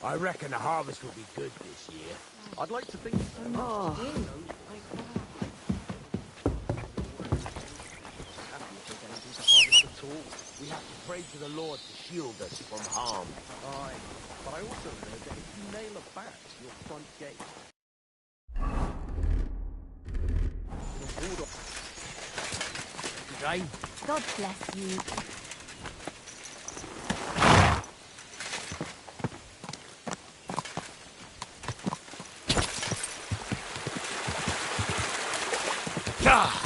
I reckon the harvest will be good this year. I'd like to think so. Oh. We have to pray to the Lord to shield us from harm. Aye, but I also heard that if you nail a bat to your front gate, it'll ward off. Jane? God bless you. Ah!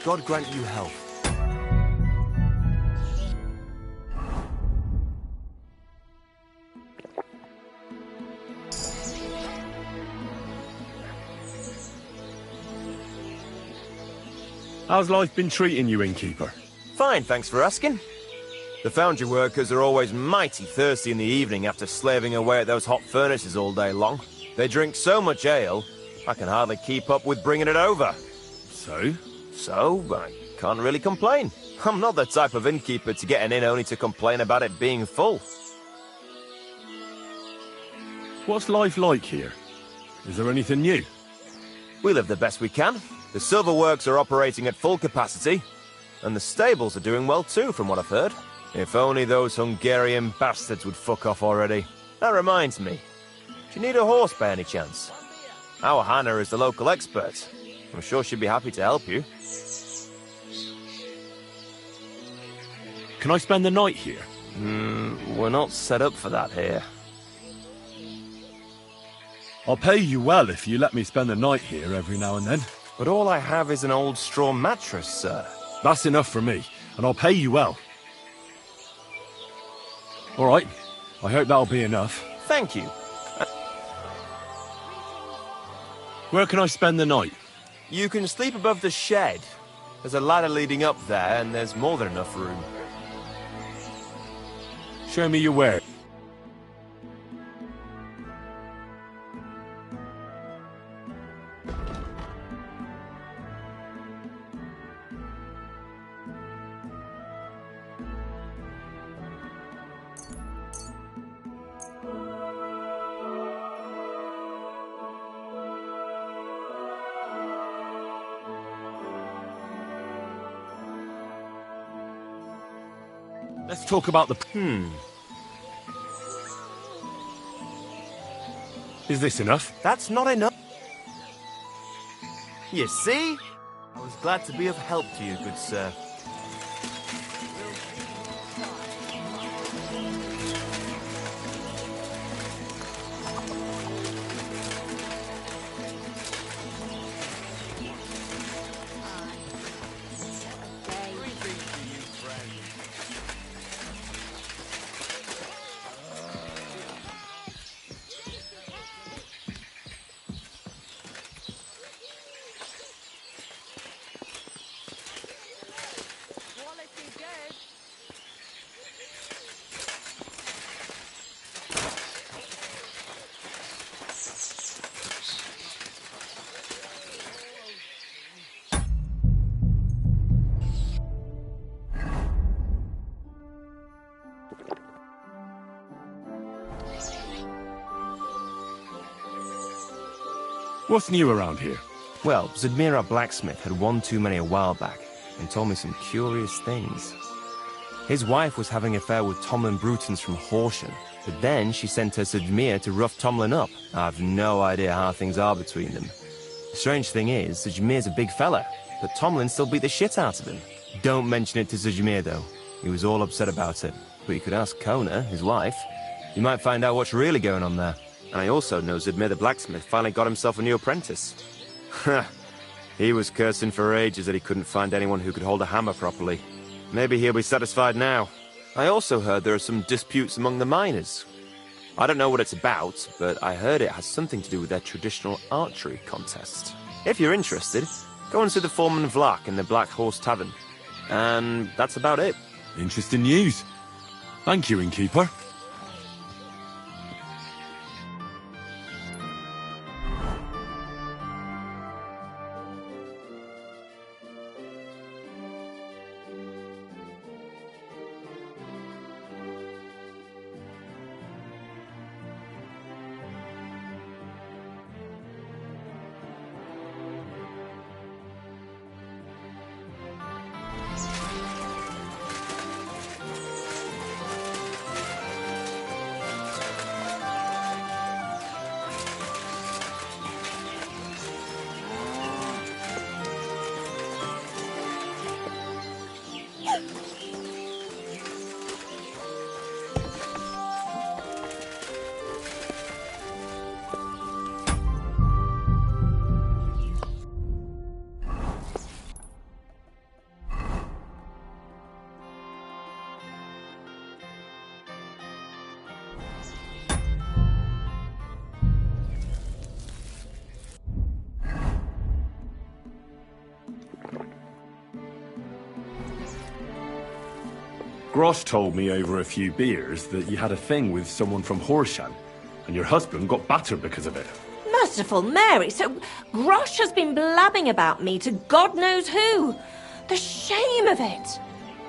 God grant you health. How's life been treating you, innkeeper? Fine, thanks for asking. The foundry workers are always mighty thirsty in the evening after slaving away at those hot furnaces all day long. They drink so much ale, I can hardly keep up with bringing it over. So? So, I can't really complain. I'm not the type of innkeeper to get an inn only to complain about it being full. What's life like here? Is there anything new? We live the best we can. The silver works are operating at full capacity, and the stables are doing well too, from what I've heard. If only those Hungarian bastards would fuck off already. That reminds me. Do you need a horse by any chance? Our Hannah is the local expert. I'm sure she'd be happy to help you. Can I spend the night here? We're not set up for that here. I'll pay you well if you let me spend the night here every now and then. But all I have is an old straw mattress, sir. That's enough for me, and I'll pay you well. All right, I hope that'll be enough. Thank you. Where can I spend the night? You can sleep above the shed. There's a ladder leading up there, and there's more than enough room. Show me your where. Let's talk about the... Is this enough? That's not enough. You see? I was glad to be of help to you, good sir. What's new around here? Well, Zudmira Blacksmith had one too many a while back, and told me some curious things. His wife was having an affair with Tomlin Brutons from Horsham, but then she sent her Zudmir to rough Tomlin up. I've no idea how things are between them. The strange thing is, Zudmir's a big fella, but Tomlin still beat the shit out of him. Don't mention it to Zudmir, though. He was all upset about it. But you could ask Kona, his wife. You might find out what's really going on there. And I also know Zudmir the blacksmith finally got himself a new apprentice. He was cursing for ages that he couldn't find anyone who could hold a hammer properly. Maybe he'll be satisfied now. I also heard there are some disputes among the miners. I don't know what it's about, but I heard it has something to do with their traditional archery contest. If you're interested, go and see the foreman Vlak in the Black Horse Tavern. And that's about it. Interesting news. Thank you, innkeeper. Grosh told me over a few beers that you had a thing with someone from Horsham, and your husband got battered because of it. Merciful Mary, so Grosh has been blabbing about me to God knows who. The shame of it.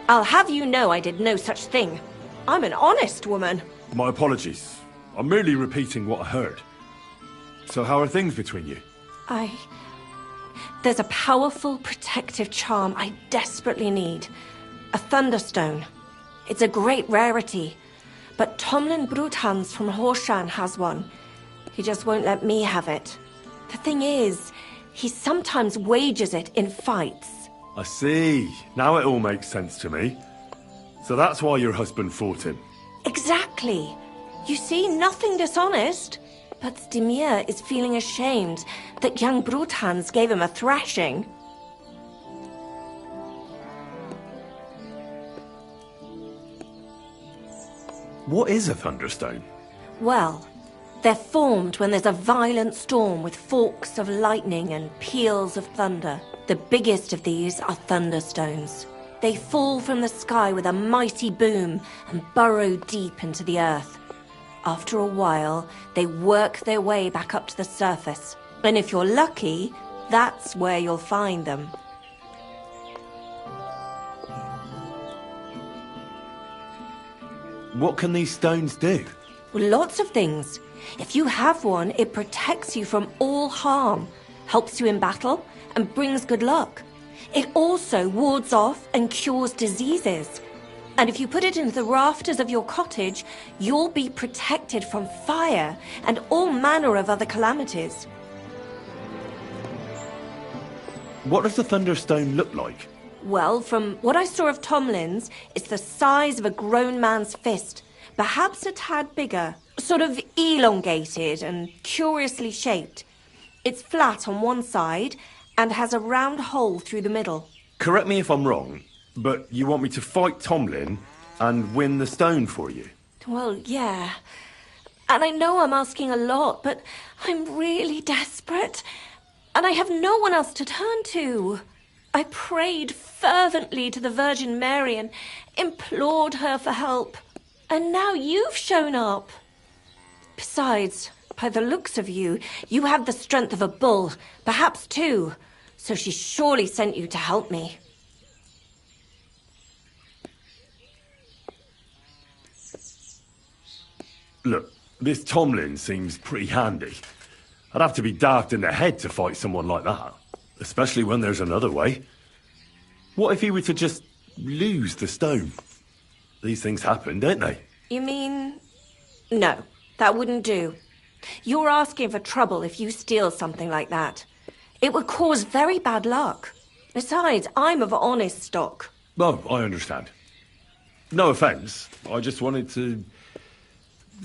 I'll have you know I did no such thing. I'm an honest woman. My apologies. I'm merely repeating what I heard. So how are things between you? There's a powerful protective charm I desperately need. A Thunderstone. It's a great rarity. But Tomlin Bruthans from Horsham has one. He just won't let me have it. The thing is, he sometimes wages it in fights. I see. Now it all makes sense to me. So that's why your husband fought him. Exactly. You see, nothing dishonest. But Zdemir is feeling ashamed that young Bruthans gave him a thrashing. What is a Thunderstone? Well, they're formed when there's a violent storm with forks of lightning and peals of thunder. The biggest of these are Thunderstones. They fall from the sky with a mighty boom and burrow deep into the earth. After a while, they work their way back up to the surface. And if you're lucky, that's where you'll find them. What can these stones do? Well, lots of things. If you have one, it protects you from all harm, helps you in battle, and brings good luck. It also wards off and cures diseases. And if you put it into the rafters of your cottage, you'll be protected from fire and all manner of other calamities. What does the Thunderstone look like? Well, from what I saw of Tomlin's, it's the size of a grown man's fist, perhaps a tad bigger, sort of elongated and curiously shaped. It's flat on one side and has a round hole through the middle. Correct me if I'm wrong, but you want me to fight Tomlin and win the stone for you? Well, yeah. And I know I'm asking a lot, but I'm really desperate. And I have no one else to turn to. I prayed fervently to the Virgin Mary and implored her for help. And now you've shown up. Besides, by the looks of you, you have the strength of a bull, perhaps two. So she surely sent you to help me. Look, this Tomlin seems pretty handy. I'd have to be daft in the head to fight someone like that. Especially when there's another way. What if he were to just lose the stone? These things happen, don't they? You mean... No, that wouldn't do. You're asking for trouble if you steal something like that. It would cause very bad luck. Besides, I'm of honest stock. Oh, I understand. No offence, I just wanted to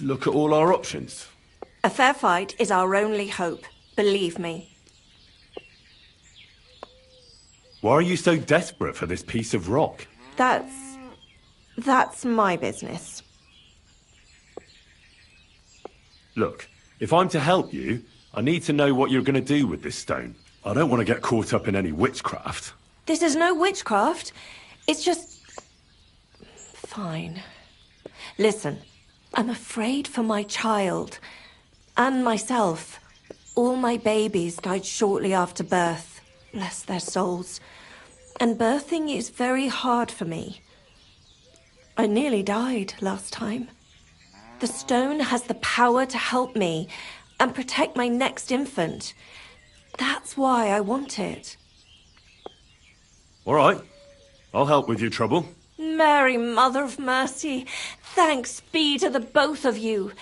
look at all our options. A fair fight is our only hope, believe me. Why are you so desperate for this piece of rock? That's my business. Look, if I'm to help you, I need to know what you're going to do with this stone. I don't want to get caught up in any witchcraft. This is no witchcraft. It's just... Fine. Listen, I'm afraid for my child. And myself. All my babies died shortly after birth. Bless their souls. And birthing is very hard for me. I nearly died last time. The stone has the power to help me and protect my next infant. That's why I want it. All right. I'll help with your trouble. Mary, Mother of Mercy, thanks be to the both of you.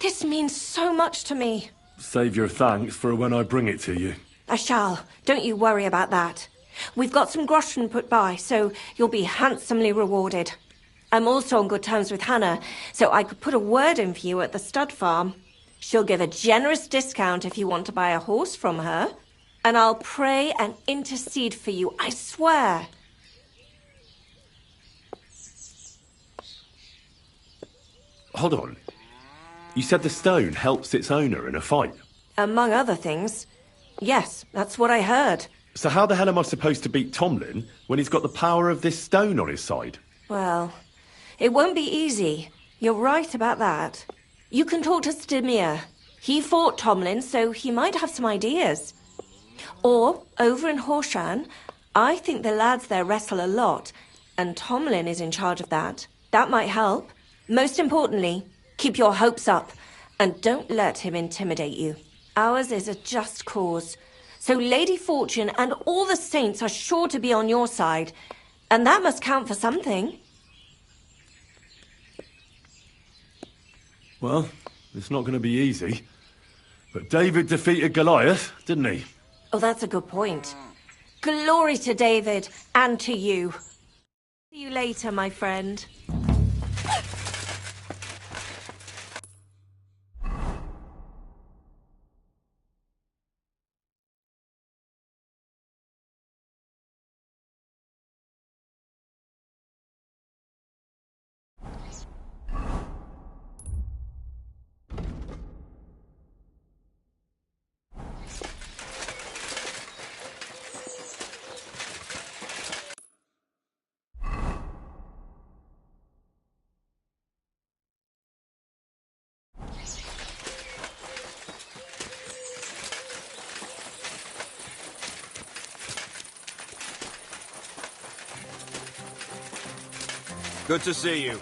This means so much to me. Save your thanks for when I bring it to you. I shall. Don't you worry about that. We've got some groschen put by, so you'll be handsomely rewarded. I'm also on good terms with Hannah, so I could put a word in for you at the stud farm. She'll give a generous discount if you want to buy a horse from her. And I'll pray and intercede for you, I swear. Hold on. You said the stone helps its owner in a fight. Among other things. Yes, that's what I heard. So how the hell am I supposed to beat Tomlin when he's got the power of this stone on his side? Well, it won't be easy. You're right about that. You can talk to Stimir. He fought Tomlin, so he might have some ideas. Or, over in Horshan, I think the lads there wrestle a lot, and Tomlin is in charge of that. That might help. Most importantly, keep your hopes up, and don't let him intimidate you. Ours is a just cause. So Lady Fortune and all the saints are sure to be on your side, and that must count for something. Well, it's not going to be easy. But David defeated Goliath, didn't he? Oh, that's a good point. Glory to David, and to you. See you later, my friend. Good to see you.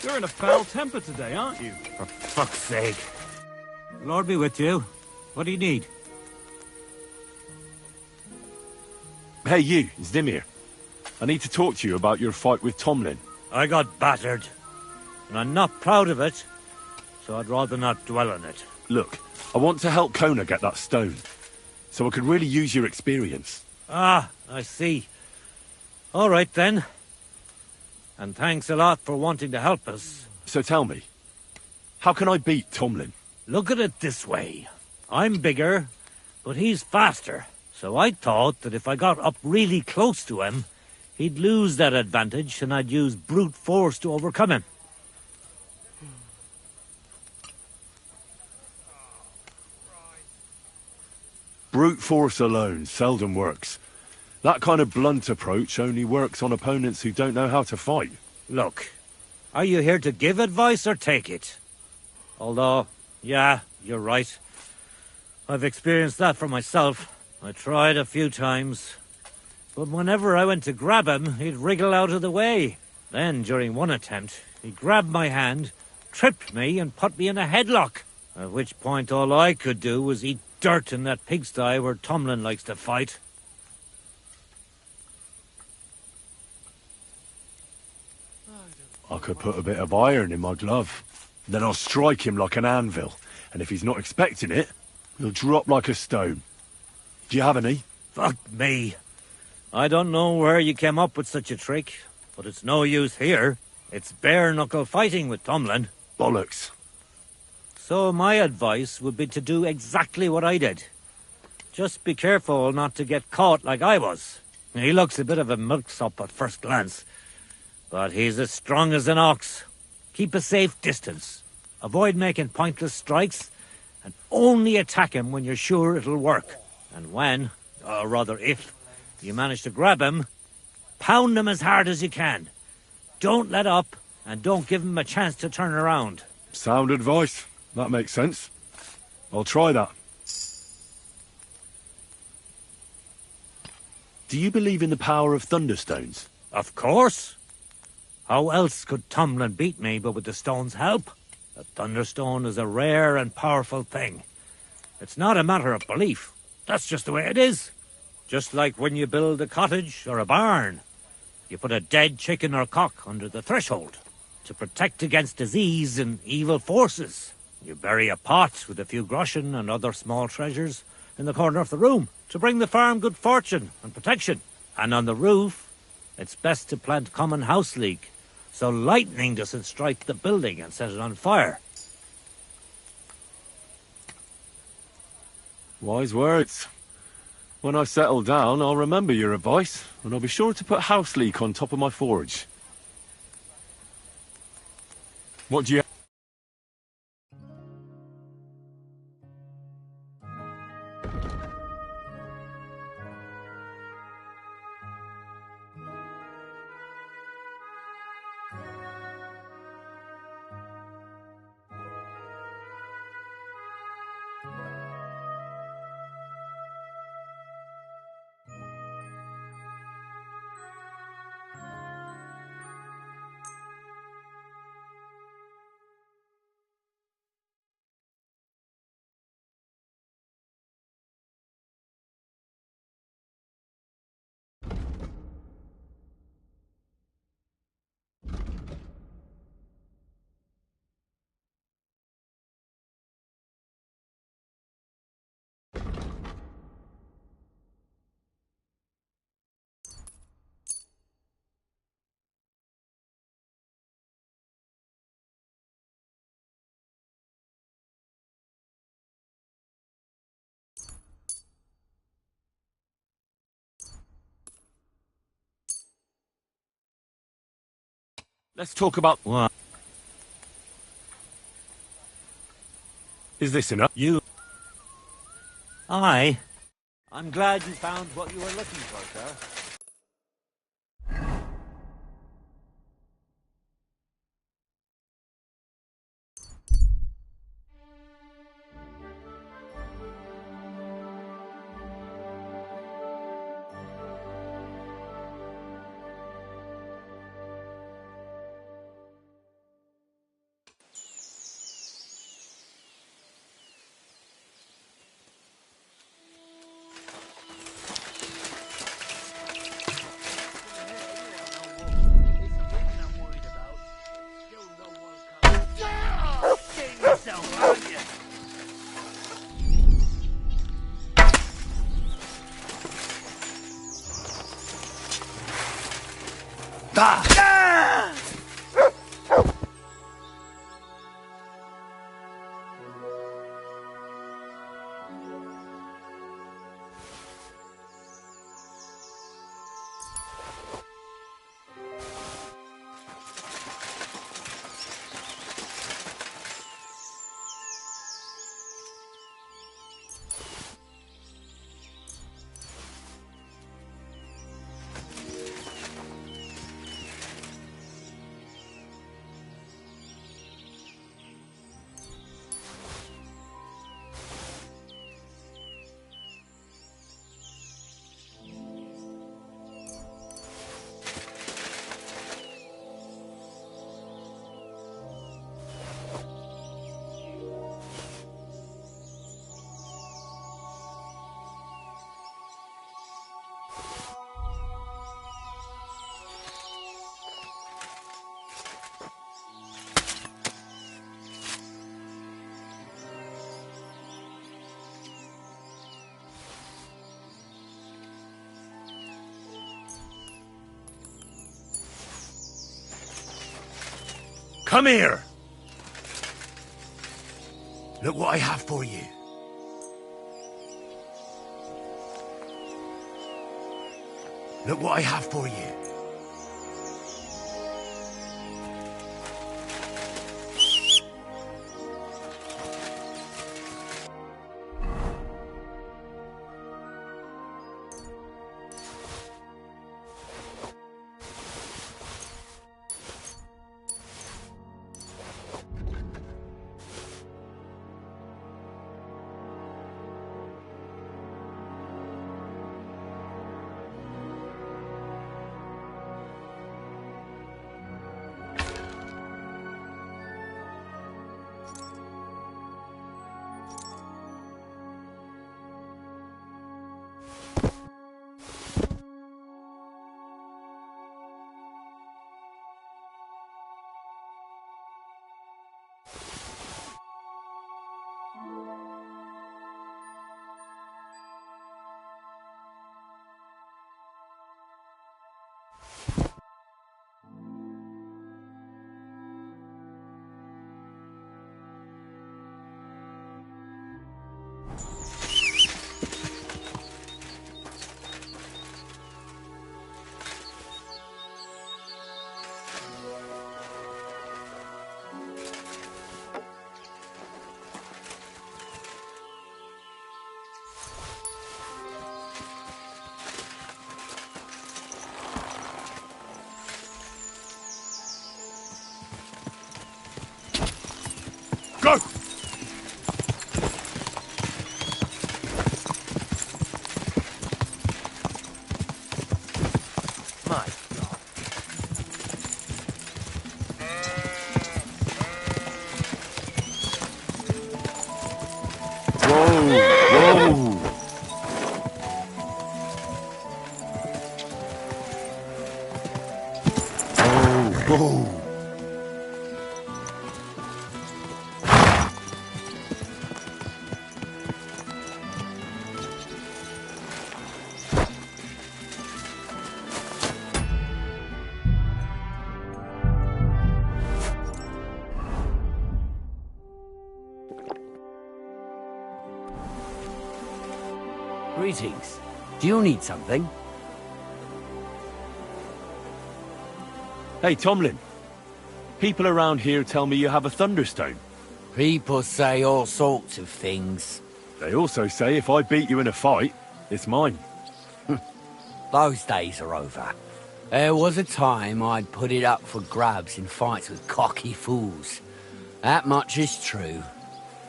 You're in a foul temper today, aren't you? For fuck's sake. Lord be with you. What do you need? Hey, you, Zdimir. I need to talk to you about your fight with Tomlin. I got battered. And I'm not proud of it, so I'd rather not dwell on it. Look, I want to help Kona get that stone. So I could really use your experience. Ah, I see. All right, then. And thanks a lot for wanting to help us. So tell me, how can I beat Tomlin? Look at it this way. I'm bigger, but he's faster. So I thought that if I got up really close to him, he'd lose that advantage and I'd use brute force to overcome him. Brute force alone seldom works. That kind of blunt approach only works on opponents who don't know how to fight. Look, are you here to give advice or take it? Although, yeah, you're right. I've experienced that for myself. I tried a few times. But whenever I went to grab him, he'd wriggle out of the way. Then, during one attempt, he grabbed my hand, tripped me, and put me in a headlock. At which point all I could do was eat dirt in that pigsty where Tomlin likes to fight. I could put a bit of iron in my glove. Then I'll strike him like an anvil. And if he's not expecting it, he'll drop like a stone. Do you have any? Fuck me. I don't know where you came up with such a trick, but it's no use here. It's bare-knuckle fighting with Tomlin. Bollocks. So my advice would be to do exactly what I did. Just be careful not to get caught like I was. He looks a bit of a milksop at first glance, but he's as strong as an ox. Keep a safe distance. Avoid making pointless strikes, and only attack him when you're sure it'll work. And when, or rather if, you manage to grab him, pound him as hard as you can. Don't let up, and don't give him a chance to turn around. Sound advice. That makes sense. I'll try that. Do you believe in the power of thunderstones? Of course. How else could Tomlin beat me but with the stone's help? A thunderstone is a rare and powerful thing. It's not a matter of belief. That's just the way it is. Just like when you build a cottage or a barn. You put a dead chicken or cock under the threshold to protect against disease and evil forces. You bury a pot with a few groschen and other small treasures in the corner of the room to bring the farm good fortune and protection. And on the roof, it's best to plant common house leek so lightning doesn't strike the building and set it on fire. Wise words. When I settle down, I'll remember your advice, and I'll be sure to put house leek on top of my forage. What do you... Let's talk about... What? Is this enough? You... Aye. I'm glad you found what you were looking for, sir. Come here! Look what I have for you. Look what I have for you. Go! My God. Whoa! Whoa! Greetings. Do you need something? Hey, Tomlin. People around here tell me you have a thunderstone. People say all sorts of things. They also say if I beat you in a fight, it's mine. Those days are over. There was a time I'd put it up for grabs in fights with cocky fools. That much is true.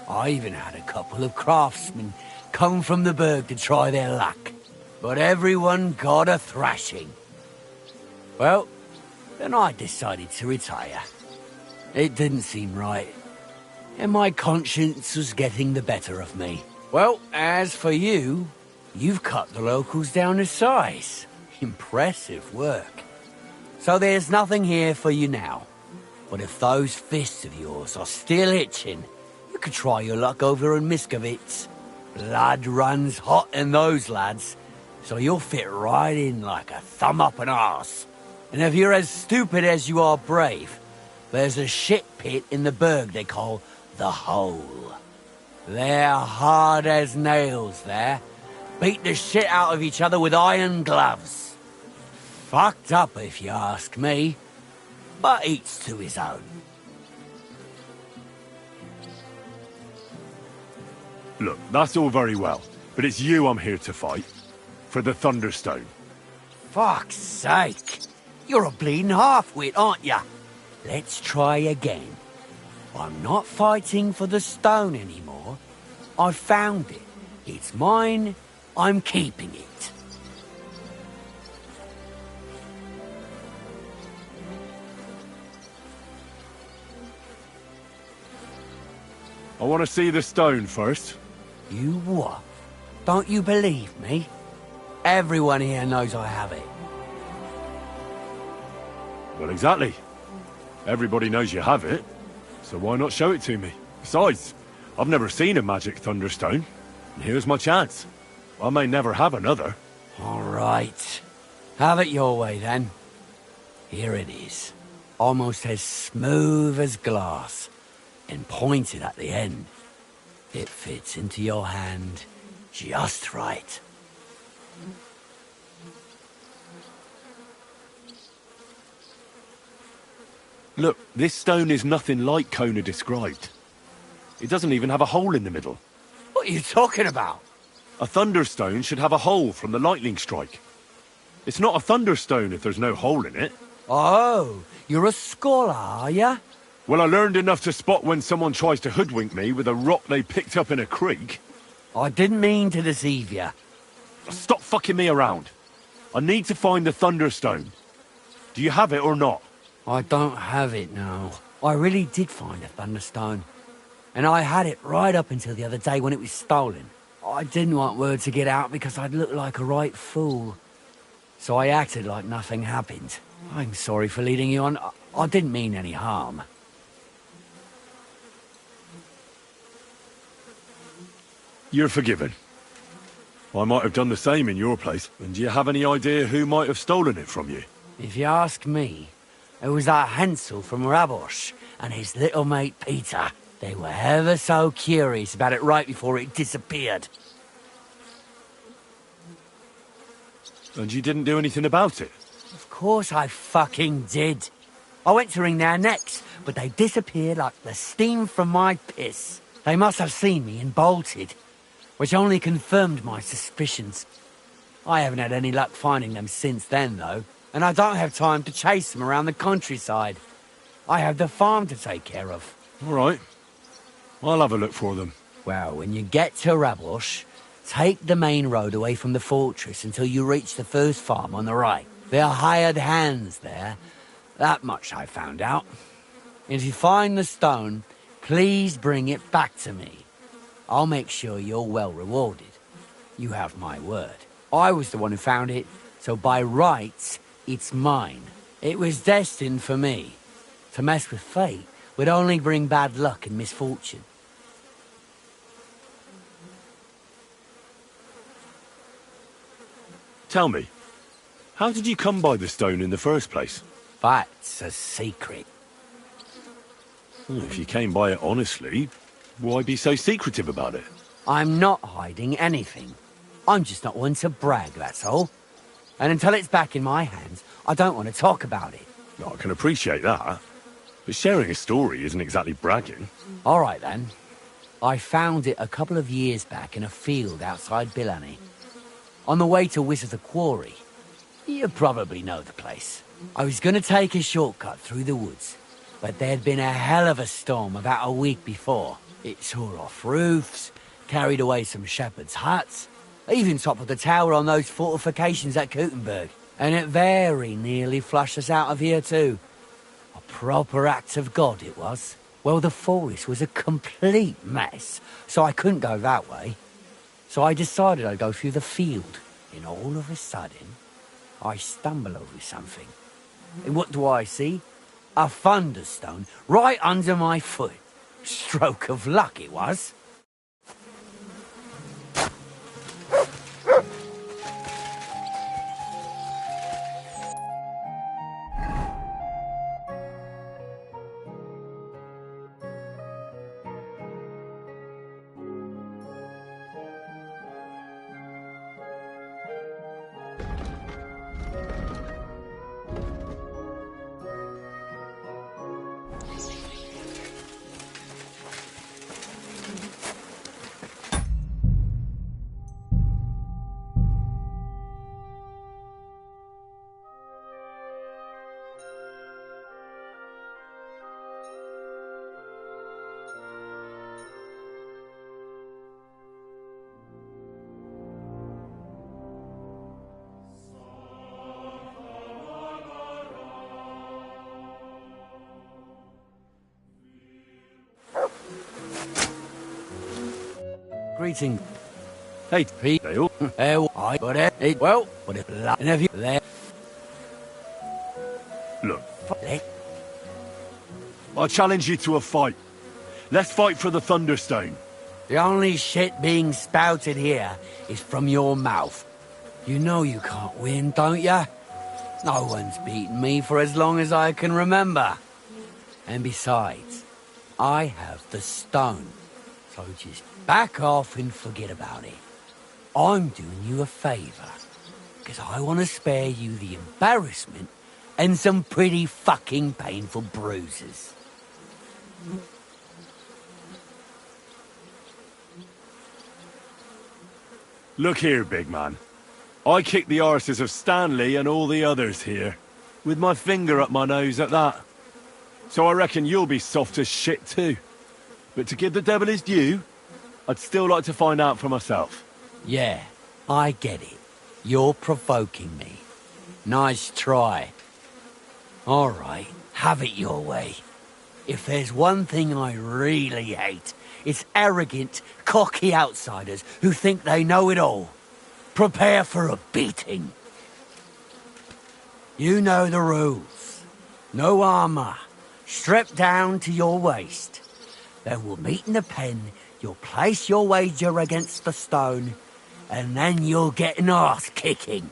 I even had a couple of craftsmen come from the burg to try their luck. But everyone got a thrashing. Well, then I decided to retire. It didn't seem right. And my conscience was getting the better of me. Well, as for you, you've cut the locals down to size. Impressive work. So there's nothing here for you now. But if those fists of yours are still itching, you could try your luck over in Miskovitz. Blood runs hot in those lads, so you'll fit right in like a thumb up an arse. And if you're as stupid as you are brave, there's a shit pit in the burg they call the Hole. They're hard as nails there. Beat the shit out of each other with iron gloves. Fucked up if you ask me, but each to his own. Look, that's all very well, but it's you I'm here to fight. For the Thunderstone. Fuck's sake. You're a bleeding half-wit, aren't ya? Let's try again. I'm not fighting for the stone anymore. I found it. It's mine. I'm keeping it. I want to see the stone first. You what? Don't you believe me? Everyone here knows I have it. Well, exactly. Everybody knows you have it, so why not show it to me? Besides, I've never seen a magic thunderstone, and here's my chance. I may never have another. All right. Have it your way, then. Here it is. almost as smooth as glass, and pointed at the end. It fits into your hand just right. Look, this stone is nothing like Kona described. It doesn't even have a hole in the middle. What are you talking about? A thunderstone should have a hole from the lightning strike. It's not a thunderstone if there's no hole in it. Oh, you're a scholar, are ya? Well, I learned enough to spot when someone tries to hoodwink me with a rock they picked up in a creek. I didn't mean to deceive ya. Stop fucking me around. I need to find the thunderstone. Do you have it or not? I don't have it now. I really did find a thunderstone. And I had it right up until the other day when it was stolen. I didn't want word to get out because I'd look like a right fool. So I acted like nothing happened. I'm sorry for leading you on. I didn't mean any harm. You're forgiven. I might have done the same in your place. And do you have any idea who might have stolen it from you? If you ask me, it was that Hansel from Rabosh and his little mate Peter. They were ever so curious about it right before it disappeared. And you didn't do anything about it? Of course I fucking did. I went to wring their necks, but they disappeared like the steam from my piss. They must have seen me and bolted, which only confirmed my suspicions. I haven't had any luck finding them since then, though, and I don't have time to chase them around the countryside. I have the farm to take care of. All right. I'll have a look for them. Well, when you get to Rabosh, take the main road away from the fortress until you reach the first farm on the right. There are hired hands there. That much I found out. And if you find the stone, please bring it back to me. I'll make sure you're well rewarded. You have my word. I was the one who found it, so by rights, it's mine. It was destined for me. To mess with fate would only bring bad luck and misfortune. Tell me, how did you come by the stone in the first place? That's a secret. Well, if you came by it honestly, why be so secretive about it? I'm not hiding anything. I'm just not one to brag, that's all. And until it's back in my hands, I don't want to talk about it. I can appreciate that. But sharing a story isn't exactly bragging. All right, then. I found it a couple of years back in a field outside Billany. On the way to Wizard's Quarry. You probably know the place. I was going to take a shortcut through the woods, but there'd been a hell of a storm about a week before. It tore off roofs, carried away some shepherds' huts, even toppled the tower on those fortifications at Gutenberg. And it very nearly flushed us out of here too. A proper act of God it was. Well, the forest was a complete mess, so I couldn't go that way. So I decided I'd go through the field, and all of a sudden, I stumble over something. And what do I see? A thunderstone right under my foot. Stroke of luck it was. Greeting. Hey, Pete. Dale. I got it. Well, what if and have you there? Look, Let I challenge you to a fight. Let's fight for the Thunderstone. The only shit being spouted here is from your mouth. You know you can't win, don't ya? No one's beaten me for as long as I can remember. And besides, I have the stone. So just back off and forget about it. I'm doing you a favour, because I want to spare you the embarrassment and some pretty fucking painful bruises. Look here, big man. I kicked the arses of Stanley and all the others here, with my finger up my nose at that. So I reckon you'll be soft as shit too. But to give the devil his due, I'd still like to find out for myself. Yeah, I get it. You're provoking me. Nice try. All right, have it your way. If there's one thing I really hate, it's arrogant, cocky outsiders who think they know it all. Prepare for a beating. You know the rules. No armor. Strip down to your waist. Then we'll meet in the pen. You'll place your wager against the stone, and then you'll get an arse kicking.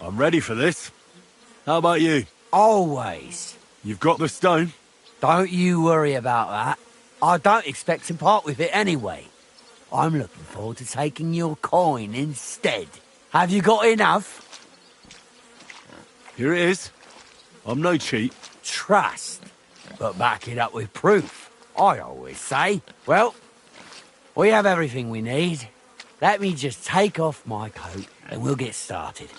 I'm ready for this. How about you? Always. You've got the stone? Don't you worry about that. I don't expect to part with it anyway. I'm looking forward to taking your coin instead. Have you got enough? Here it is. I'm no cheat. Trust, but back it up with proof, I always say. Well, we have everything we need. Let me just take off my coat and we'll get started.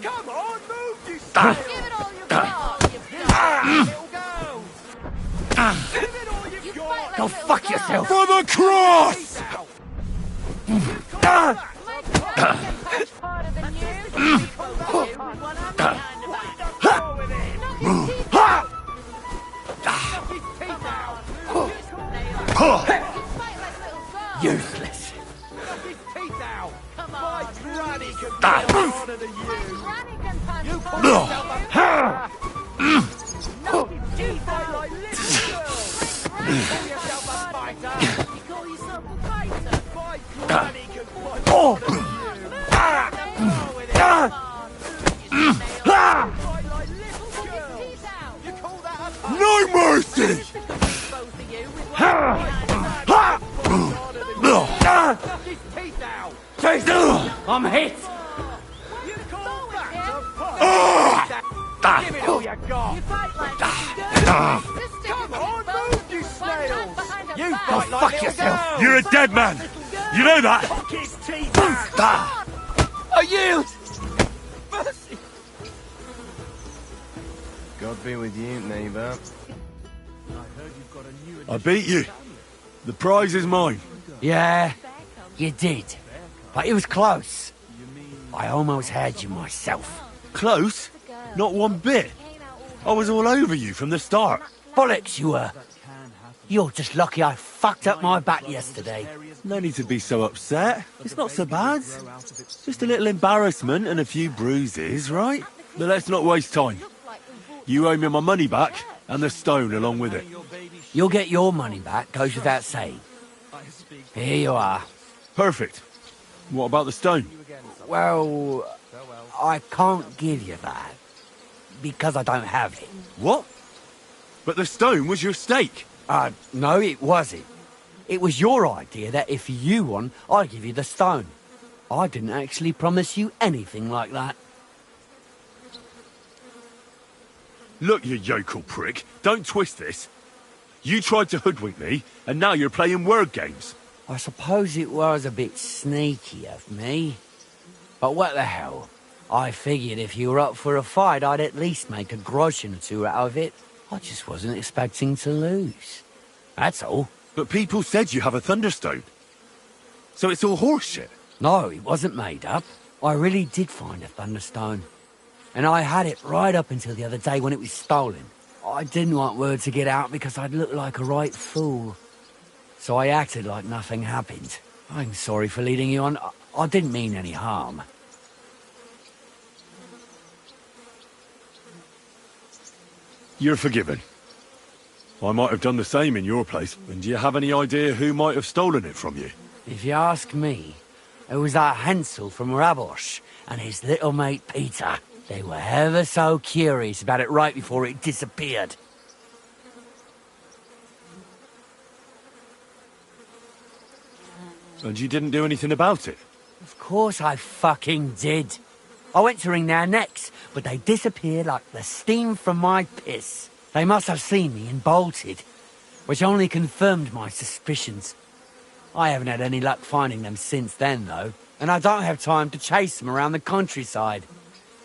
Come on, move, you snail! Give it all you've got, you little girls! Give it all you've got! Go fuck yourself! For the cross! Harder than you. One hand behind the back. Knock his teeth out. Knock his teeth out! You fight like little girls. Useless. Knock his teeth out! Come My on. granny can be harder than My you! granny can punch You for call you. yourself a Knock his You teeth fight out. like little girls! My granny Call can yourself a punch fighter! harder. You call yourself a fighter. My granny can fight harder than you! Go with it! Come on. You snail. Fight like little Knock his girls! teeth out. You call that a fight? No mercy! Both of you with one hand behind the back. Harder than you! Knock his teeth out! I'm hit. You call that a fight? Give it all you got! You fight like girls. Sister, Come on, move, you snails! You Go fight like fuck little yourself. girls! You're a dead man! You know that? Knock his teeth out! I yield. Mercy! God be with you, neighbour. I beat you. The prize is mine. Yeah, you did. But it was close. I almost had you myself. Close? Not one bit. I was all over you from the start. Bollocks you were. You're just lucky I fucked up my back yesterday. No need to be so upset. It's not so bad. Just a little embarrassment and a few bruises, right? But let's not waste time. You owe me my money back, and the stone along with it. You'll get your money back, goes without saying. Here you are. Perfect. What about the stone? Well, I can't give you that. Because I don't have it. What? But the stone was your stake. No, it wasn't. It was your idea that if you won, I'd give you the stone. I didn't actually promise you anything like that. Look, you yokel prick. Don't twist this. You tried to hoodwink me, and now you're playing word games. I suppose it was a bit sneaky of me. But what the hell? I figured if you were up for a fight, I'd at least make a groschen or two out of it. I just wasn't expecting to lose. That's all. But people said you have a thunderstone. So it's all horseshit. No, it wasn't made up. I really did find a thunderstone. And I had it right up until the other day when it was stolen. I didn't want word to get out because I'd look like a right fool. So I acted like nothing happened. I'm sorry for leading you on. I didn't mean any harm. You're forgiven. I might have done the same in your place. And do you have any idea who might have stolen it from you? If you ask me, it was that Hansel from Rabosh and his little mate Peter. They were ever so curious about it right before it disappeared. And you didn't do anything about it? Of course I fucking did. I went to wring their necks, but they disappeared like the steam from my piss. They must have seen me and bolted, which only confirmed my suspicions. I haven't had any luck finding them since then, though, and I don't have time to chase them around the countryside.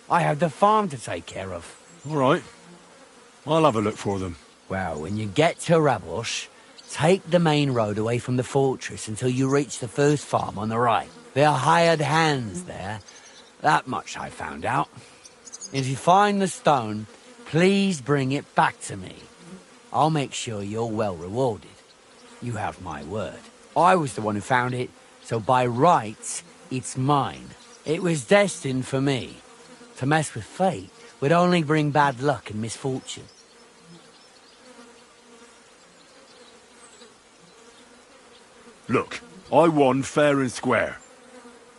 I have the farm to take care of. All right. I'll have a look for them. Well, when you get to Rabosh, take the main road away from the fortress until you reach the first farm on the right. There are hired hands there. That much I found out. If you find the stone, please bring it back to me. I'll make sure you're well rewarded. You have my word. I was the one who found it, so by rights, it's mine. It was destined for me. To mess with fate would only bring bad luck and misfortune. Look, I won fair and square.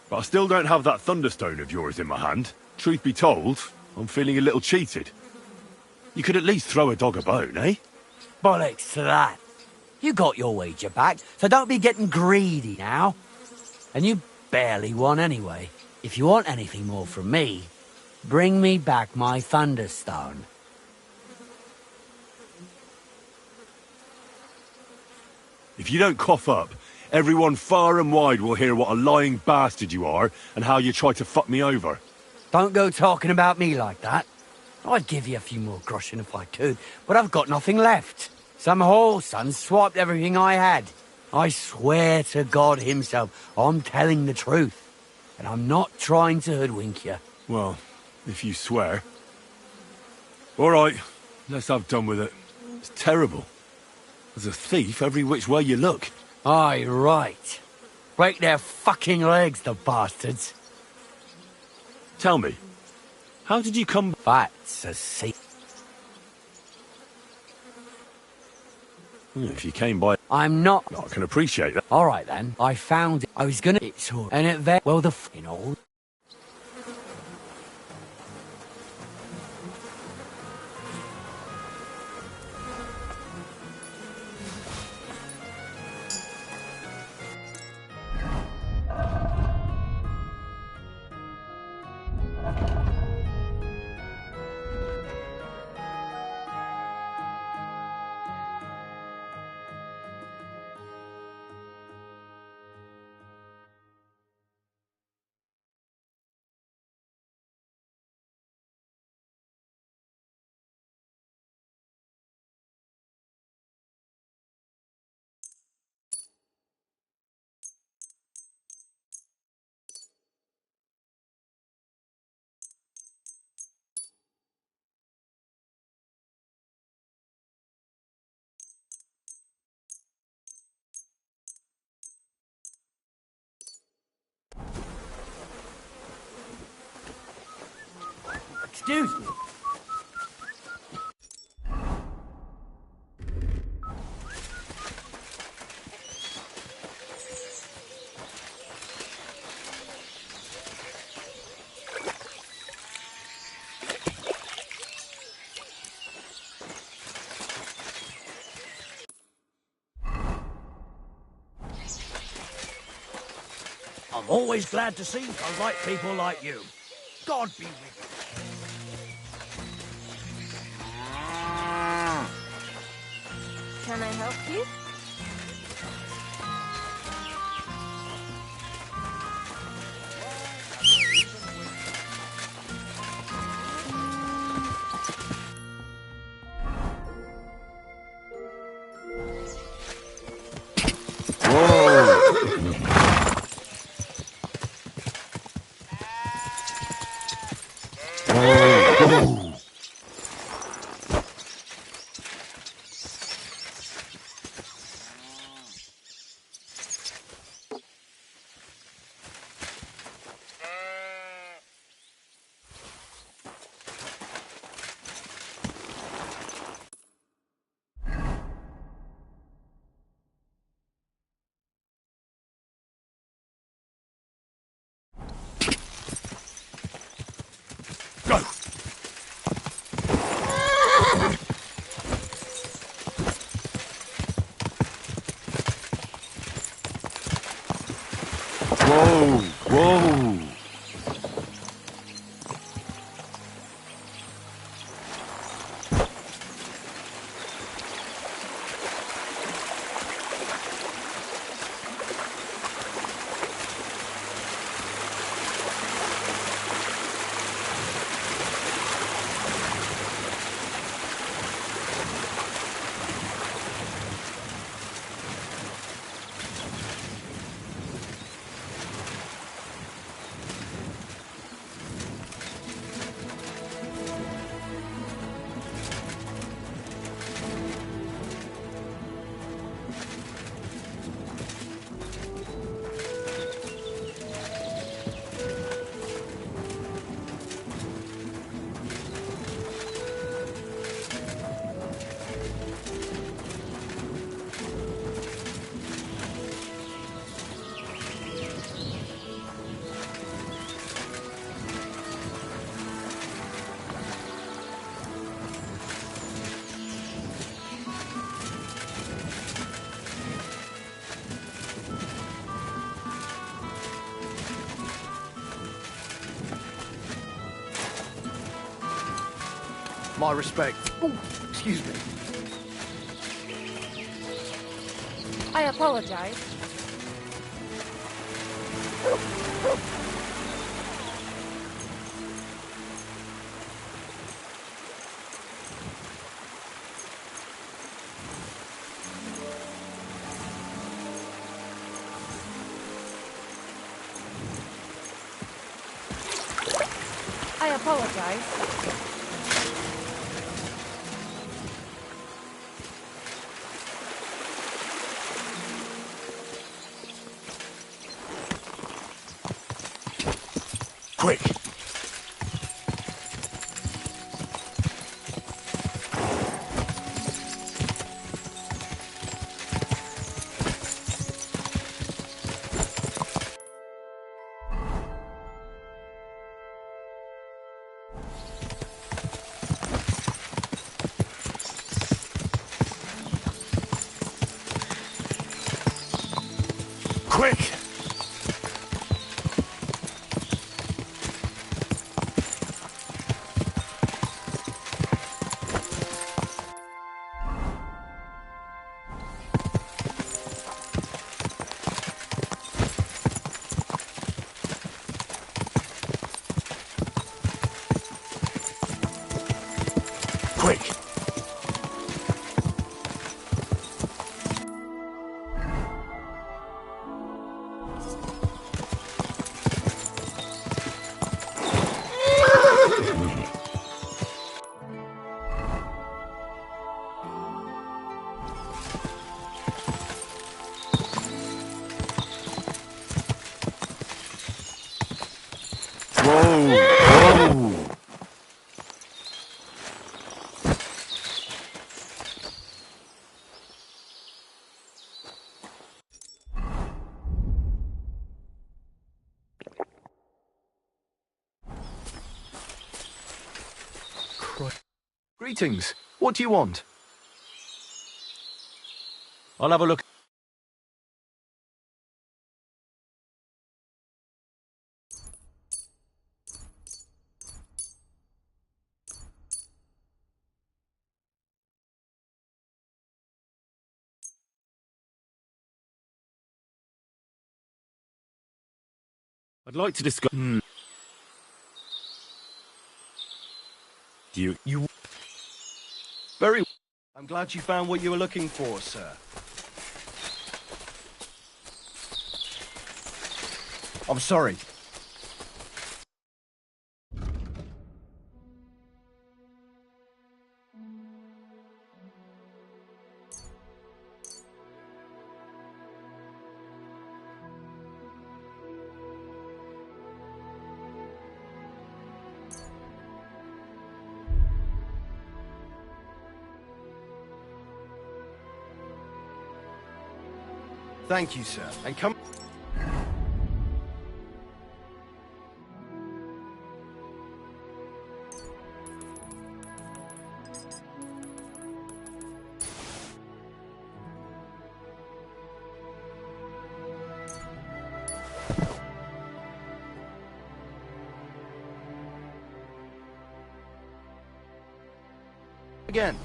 But I still don't have that thunderstone of yours in my hand. Truth be told, I'm feeling a little cheated. You could at least throw a dog a bone, eh? Bollocks to that. You got your wager back, so don't be getting greedy now. And you barely won anyway. If you want anything more from me, bring me back my thunderstone. If you don't cough up, everyone far and wide will hear what a lying bastard you are and how you try to fuck me over. Don't go talking about me like that. I'd give you a few more groschen if I could, but I've got nothing left. Some whoreson swiped everything I had. I swear to God himself, I'm telling the truth. And I'm not trying to hoodwink you. Well, if you swear. All right, let's have done with it. It's terrible. There's a thief every which way you look. Aye, right. Break their fucking legs, the bastards. Tell me, how did you come... That's a secret. If you came by... I'm not... I can appreciate that. All right, then. I found it. I was gonna... It's all... And it... Well, the f***ing all... Excuse me. I'm always glad to see the right people like you. God be with you. Can I help you? Go! Whoa! Whoa! My respect. Oh, excuse me. I apologize. I apologize. Quick! Quick! Quick! Whoa! Whoa! Greetings. What do you want? I'll have a look. I'd like to discuss... You... Very... I'm glad you found what you were looking for, sir. I'm sorry. Thank you, sir. And come... again.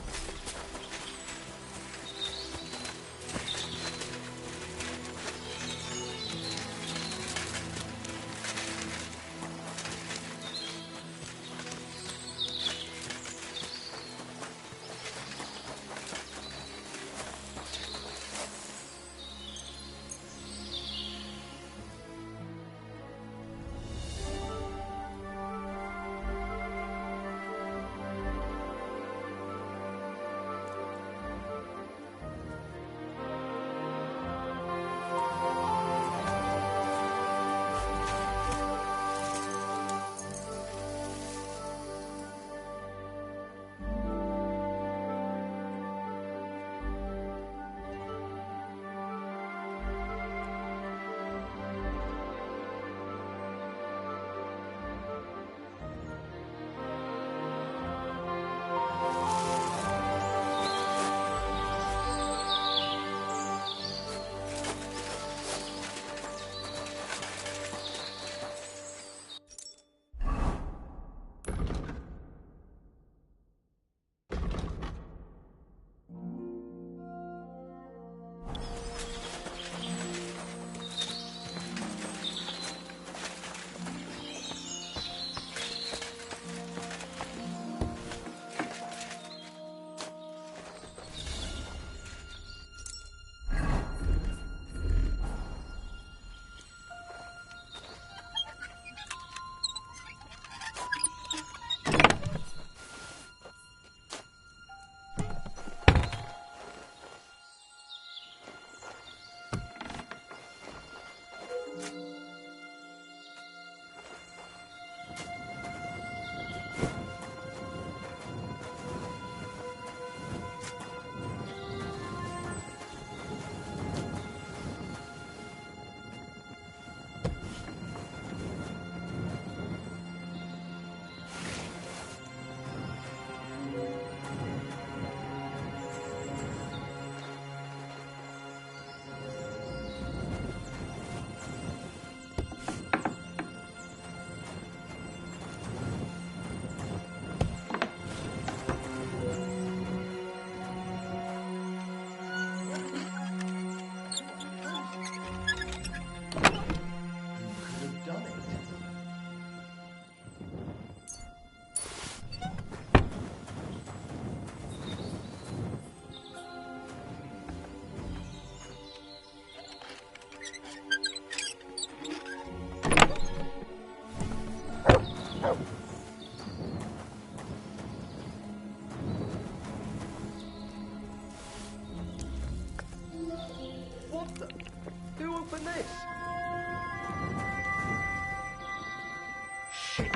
Shit.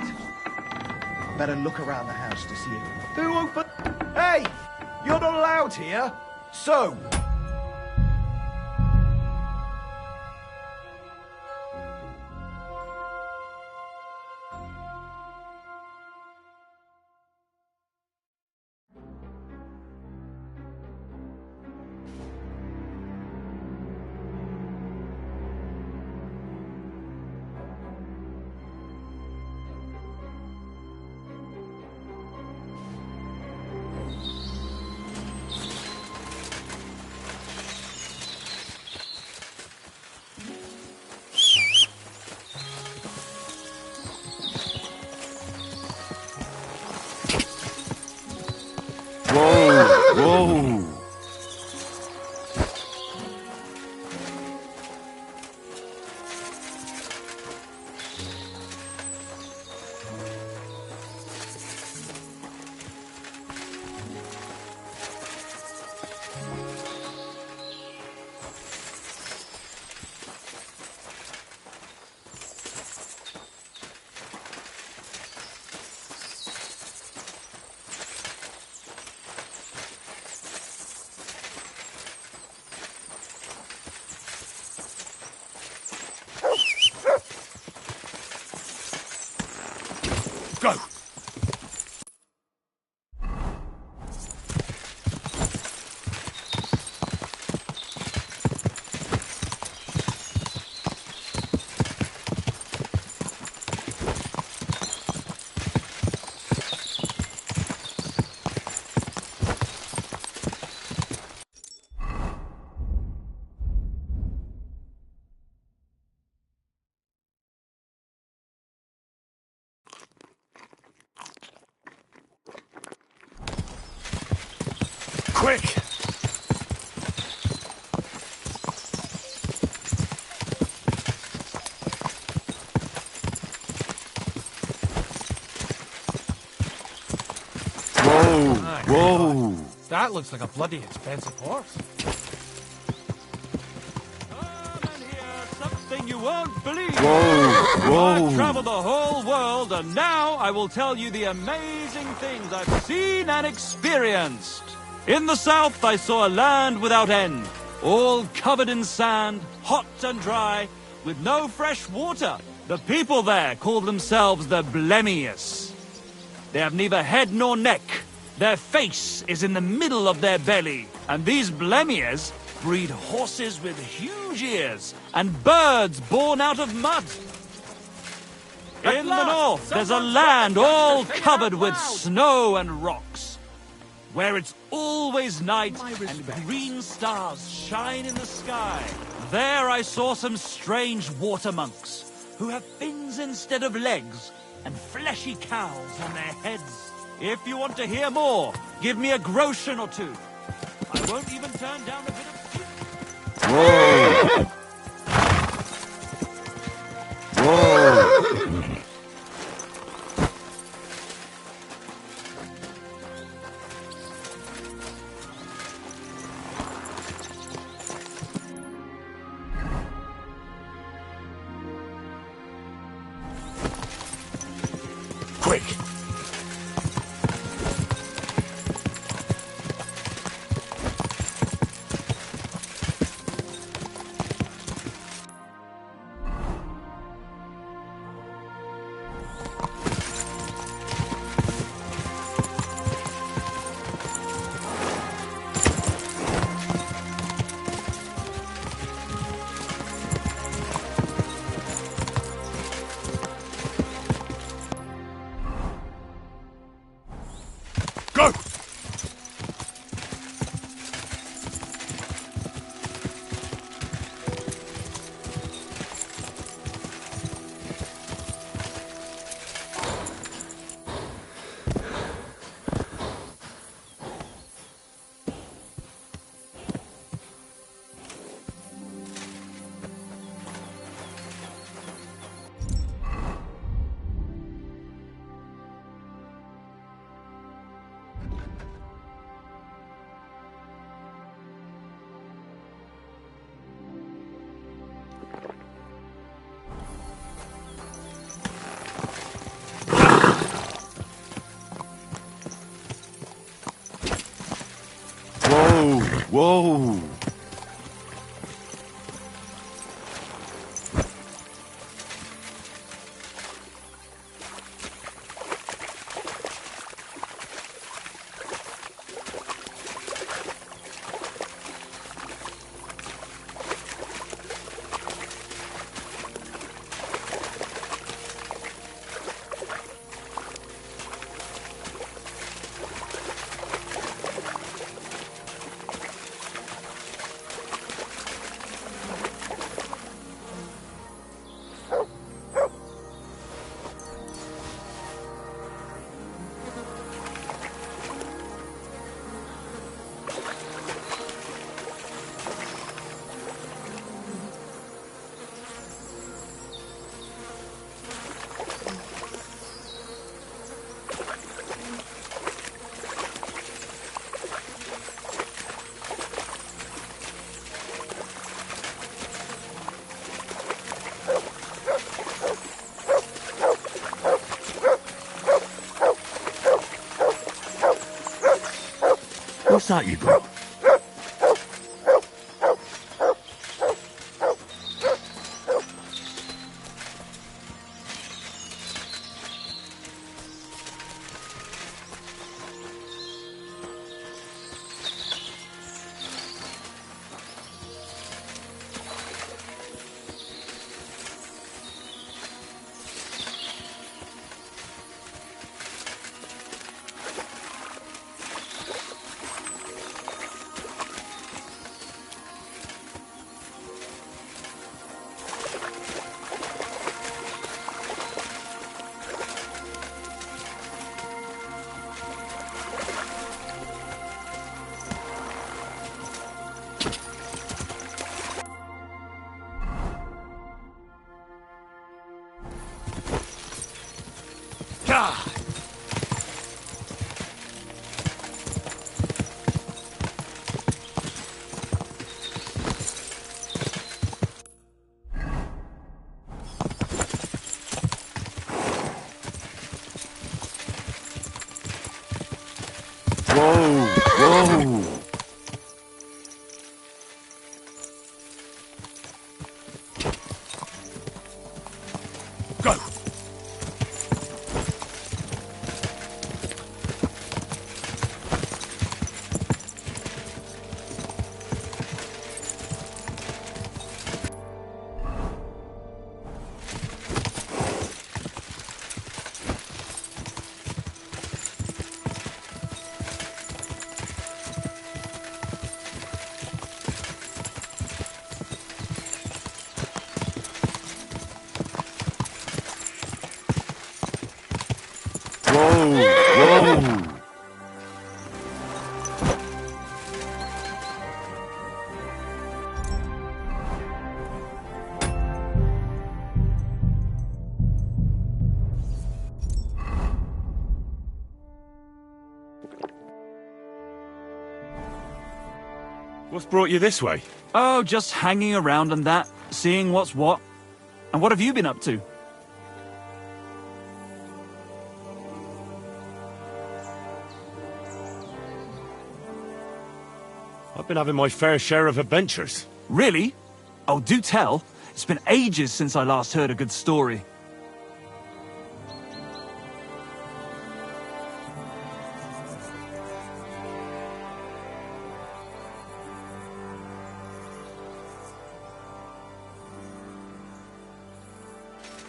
Better look around the house to see it. Who opened... Hey! You're not allowed here! So... Go! Quick! Whoa! My Whoa! God. That looks like a bloody expensive horse. Come and hear something you won't believe. Whoa! I've traveled the whole world, and now I will tell you the amazing things I've seen and experienced. In the south, I saw a land without end, all covered in sand, hot and dry, with no fresh water. The people there call themselves the Blemius. They have neither head nor neck. Their face is in the middle of their belly, and these Blemias breed horses with huge ears and birds born out of mud. In the north, there's a land all covered with snow and rocks, where it's always night and green stars shine in the sky. There I saw some strange water monks who have fins instead of legs and fleshy cows on their heads. If you want to hear more, give me a groschen or two. I won't even turn down a bit of soup. Whoa! Whoa! Quick! Go! Whoa! Whoa! What's that you got? What's brought you this way? Oh, just hanging around and that, seeing what's what. And what have you been up to? I've been having my fair share of adventures. Really? Oh, do tell. It's been ages since I last heard a good story.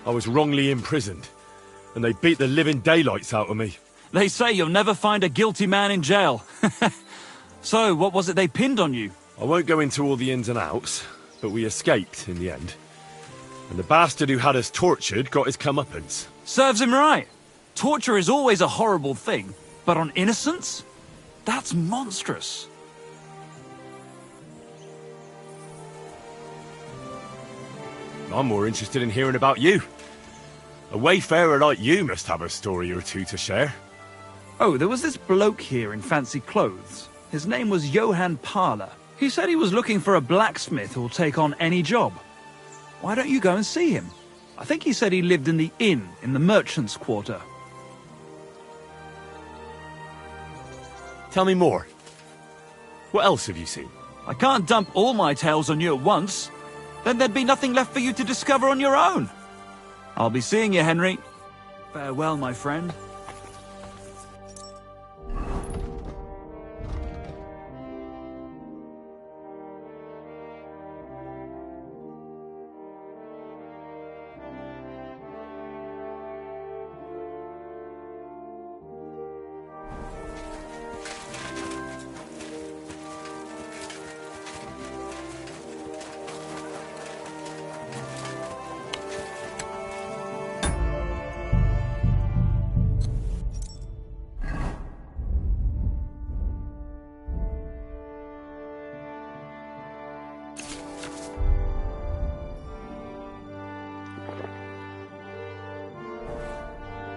I was wrongly imprisoned, and they beat the living daylights out of me. They say you'll never find a guilty man in jail. So, what was it they pinned on you? I won't go into all the ins and outs, but we escaped in the end. And the bastard who had us tortured got his comeuppance. Serves him right. Torture is always a horrible thing, but on innocence? That's monstrous. I'm more interested in hearing about you. A wayfarer like you must have a story or two to share. Oh, there was this bloke here in fancy clothes. His name was Johann Parler. He said he was looking for a blacksmith who'll take on any job. Why don't you go and see him? I think he said he lived in the inn in the merchant's quarter. Tell me more. What else have you seen? I can't dump all my tales on you at once. Then there'd be nothing left for you to discover on your own. I'll be seeing you, Henry. Farewell, my friend.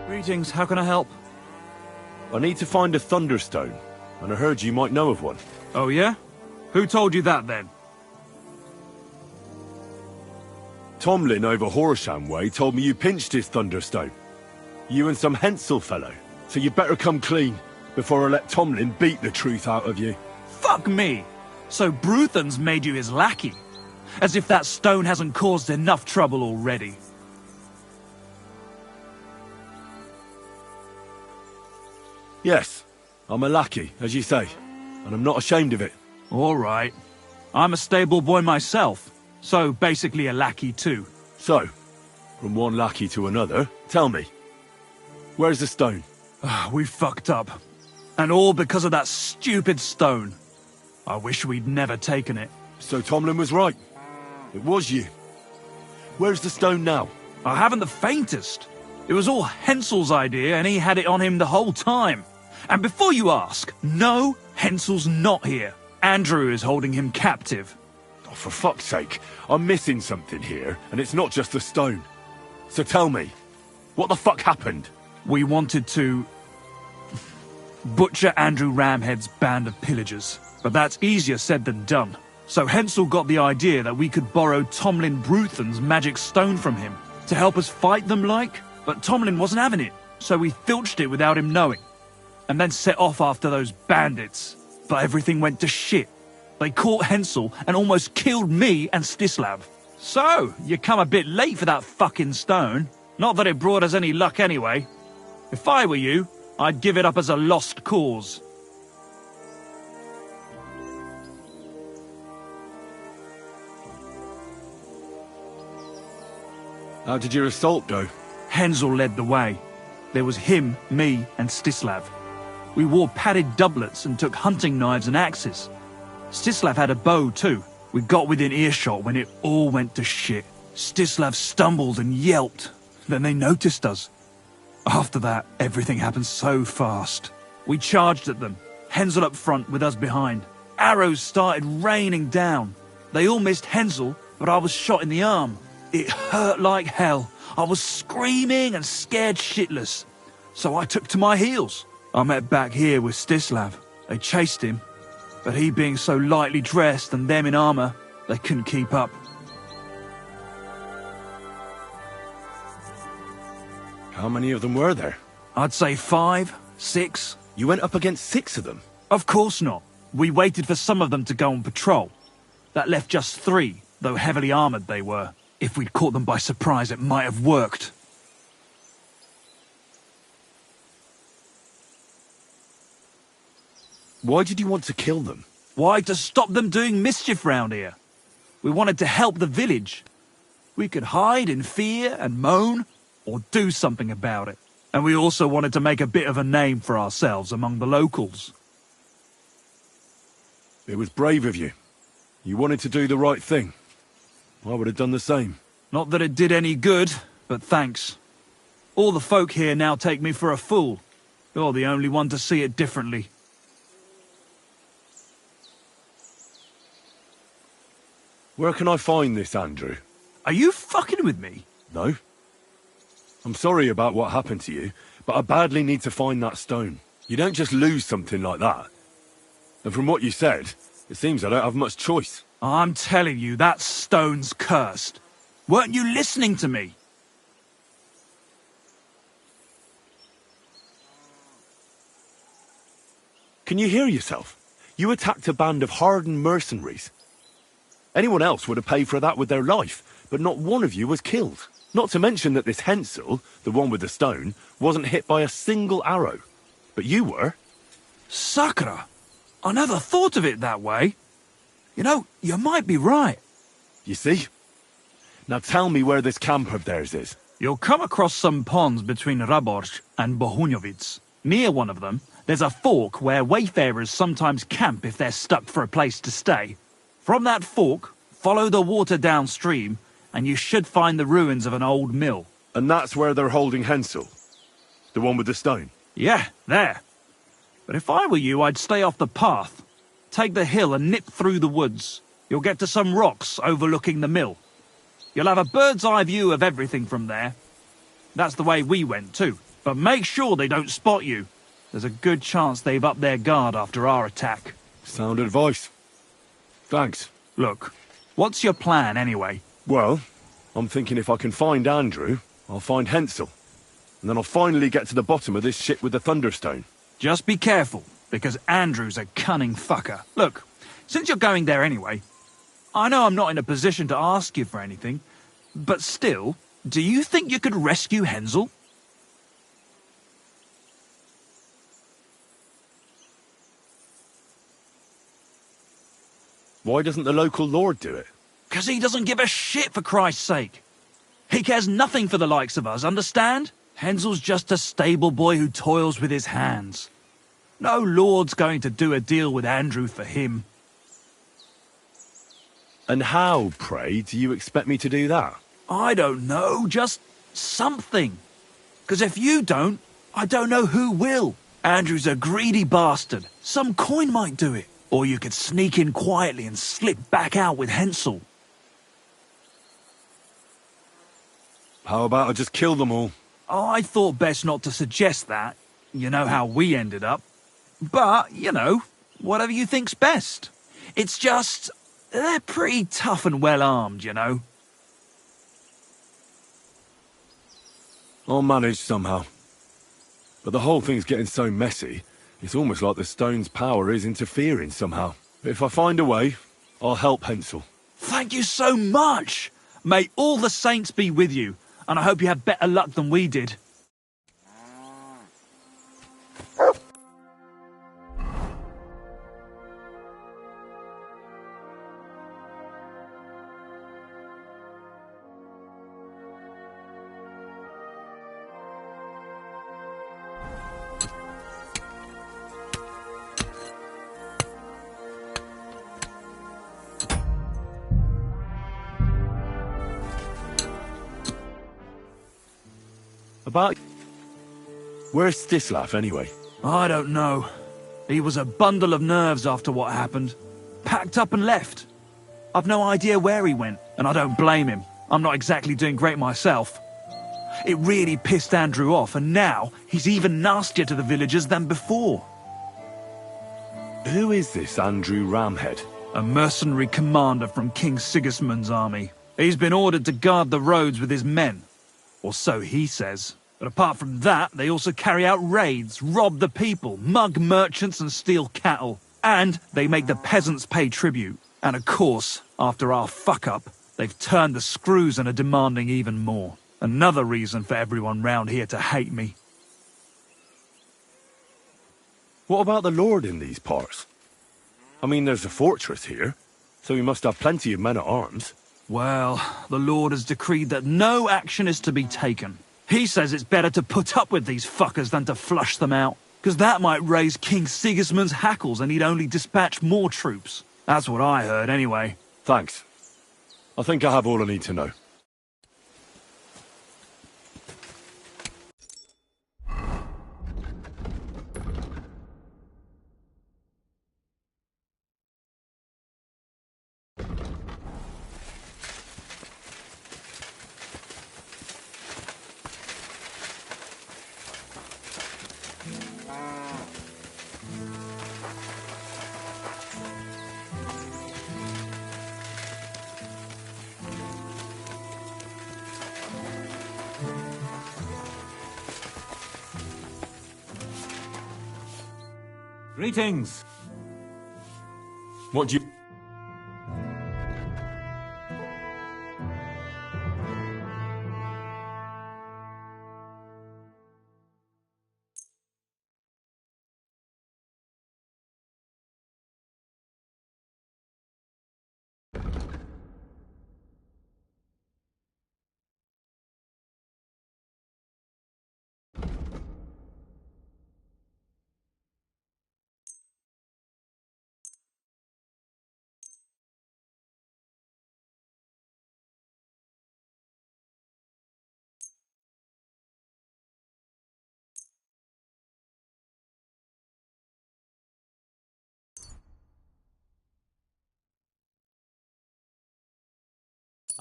Greetings, how can I help? I need to find a Thunderstone, and I heard you might know of one. Oh yeah? Who told you that then? Tomlin over Horsham Way told me you pinched his Thunderstone. You and some Hensel fellow. So you better come clean, before I let Tomlin beat the truth out of you. Fuck me! So Bruthan's made you his lackey? As if that stone hasn't caused enough trouble already. Yes, I'm a lackey, as you say, and I'm not ashamed of it. All right. I'm a stable boy myself, so basically a lackey too. So, from one lackey to another, tell me, where's the stone? We fucked up. And all because of that stupid stone. I wish we'd never taken it. So Tomlin was right. It was you. Where's the stone now? I haven't the faintest. It was all Hensel's idea, and he had it on him the whole time. And before you ask, no, Hensel's not here. Andrew is holding him captive. Oh, for fuck's sake, I'm missing something here, and it's not just the stone. So tell me, what the fuck happened? We wanted to butcher Andrew Ramhead's band of pillagers, but that's easier said than done. So Hensel got the idea that we could borrow Tomlin Bruthan's magic stone from him to help us fight them like, but Tomlin wasn't having it, so we filched it without him knowing, and then set off after those bandits. But everything went to shit. They caught Hensel and almost killed me and Stislav. So, you come a bit late for that fucking stone. Not that it brought us any luck anyway. If I were you, I'd give it up as a lost cause. How did your assault go? Hensel led the way. There was him, me, and Stislav. We wore padded doublets and took hunting knives and axes. Stislav had a bow too. We got within earshot when it all went to shit. Stislav stumbled and yelped. Then they noticed us. After that, everything happened so fast. We charged at them, Hensel up front with us behind. Arrows started raining down. They all missed Hensel, but I was shot in the arm. It hurt like hell. I was screaming and scared shitless. So I took to my heels. I met back here with Stislav. They chased him, But he being so lightly dressed and them in armour, they couldn't keep up. How many of them were there? I'd say 5, 6. You went up against 6 of them? Of course not. We waited for some of them to go on patrol. That left just 3, though heavily armoured they were. If we'd caught them by surprise, it might have worked. Why did you want to kill them? Why, to stop them doing mischief round here. We wanted to help the village. We could hide in fear and moan, or do something about it. And we also wanted to make a bit of a name for ourselves among the locals. It was brave of you. You wanted to do the right thing. I would have done the same. Not that it did any good, but thanks. All the folk here now take me for a fool. You're the only one to see it differently. Where can I find this, Andrew? Are you fucking with me? No. I'm sorry about what happened to you, but I badly need to find that stone. You don't just lose something like that. And from what you said, it seems I don't have much choice. I'm telling you, that stone's cursed. Weren't you listening to me? Can you hear yourself? You attacked a band of hardened mercenaries. Anyone else would have paid for that with their life, but not one of you was killed. Not to mention that this Hensel, the one with the stone, wasn't hit by a single arrow. But you were. Sakura, I never thought of it that way. You know, you might be right. You see? Now tell me where this camp of theirs is. You'll come across some ponds between Raborj and Bohunjovic. Near one of them, there's a fork where wayfarers sometimes camp if they're stuck for a place to stay. From that fork, follow the water downstream, and you should find the ruins of an old mill. And that's where they're holding Hensel? The one with the stone? Yeah, there. But if I were you, I'd stay off the path. Take the hill and nip through the woods. You'll get to some rocks overlooking the mill. You'll have a bird's-eye view of everything from there. That's the way we went too. But make sure they don't spot you. There's a good chance they've upped their guard after our attack. Sound advice. Thanks. Look, what's your plan anyway? Well, I'm thinking if I can find Andrew, I'll find Hensel. And then I'll finally get to the bottom of this shit with the Thunderstone. Just be careful, because Andrew's a cunning fucker. Look, since you're going there anyway, I know I'm not in a position to ask you for anything, but still, do you think you could rescue Hensel? Why doesn't the local lord do it? 'Cause he doesn't give a shit, for Christ's sake. He cares nothing for the likes of us, understand? Hensel's just a stable boy who toils with his hands. No lord's going to do a deal with Andrew for him. And how, pray, do you expect me to do that? I don't know, just something. 'Cause if you don't, I don't know who will. Andrew's a greedy bastard. Some coin might do it. Or you could sneak in quietly and slip back out with Hensel. How about I just kill them all? I thought best not to suggest that. You know how we ended up. But, you know, whatever you think's best. It's just, they're pretty tough and well-armed, you know. I'll manage somehow. But the whole thing's getting so messy, it's almost like the stone's power is interfering somehow. But if I find a way, I'll help Hensel. Thank you so much! May all the saints be with you, and I hope you have better luck than we did. About... Where's Stislav, anyway? I don't know. He was a bundle of nerves after what happened. Packed up and left. I've no idea where he went, and I don't blame him. I'm not exactly doing great myself. It really pissed Andrew off, and now he's even nastier to the villagers than before. Who is this Andrew Ramhead? A mercenary commander from King Sigismund's army. He's been ordered to guard the roads with his men. Or so he says. But apart from that, they also carry out raids, rob the people, mug merchants and steal cattle. And they make the peasants pay tribute. And of course, after our fuck-up, they've turned the screws and are demanding even more. Another reason for everyone round here to hate me. What about the Lord in these parts? I mean, there's a fortress here, so he must have plenty of men-at-arms. Well, the Lord has decreed that no action is to be taken. He says it's better to put up with these fuckers than to flush them out, because that might raise King Sigismund's hackles and he'd only dispatch more troops. That's what I heard, anyway. Thanks. I think I have all I need to know. Greetings. What do you...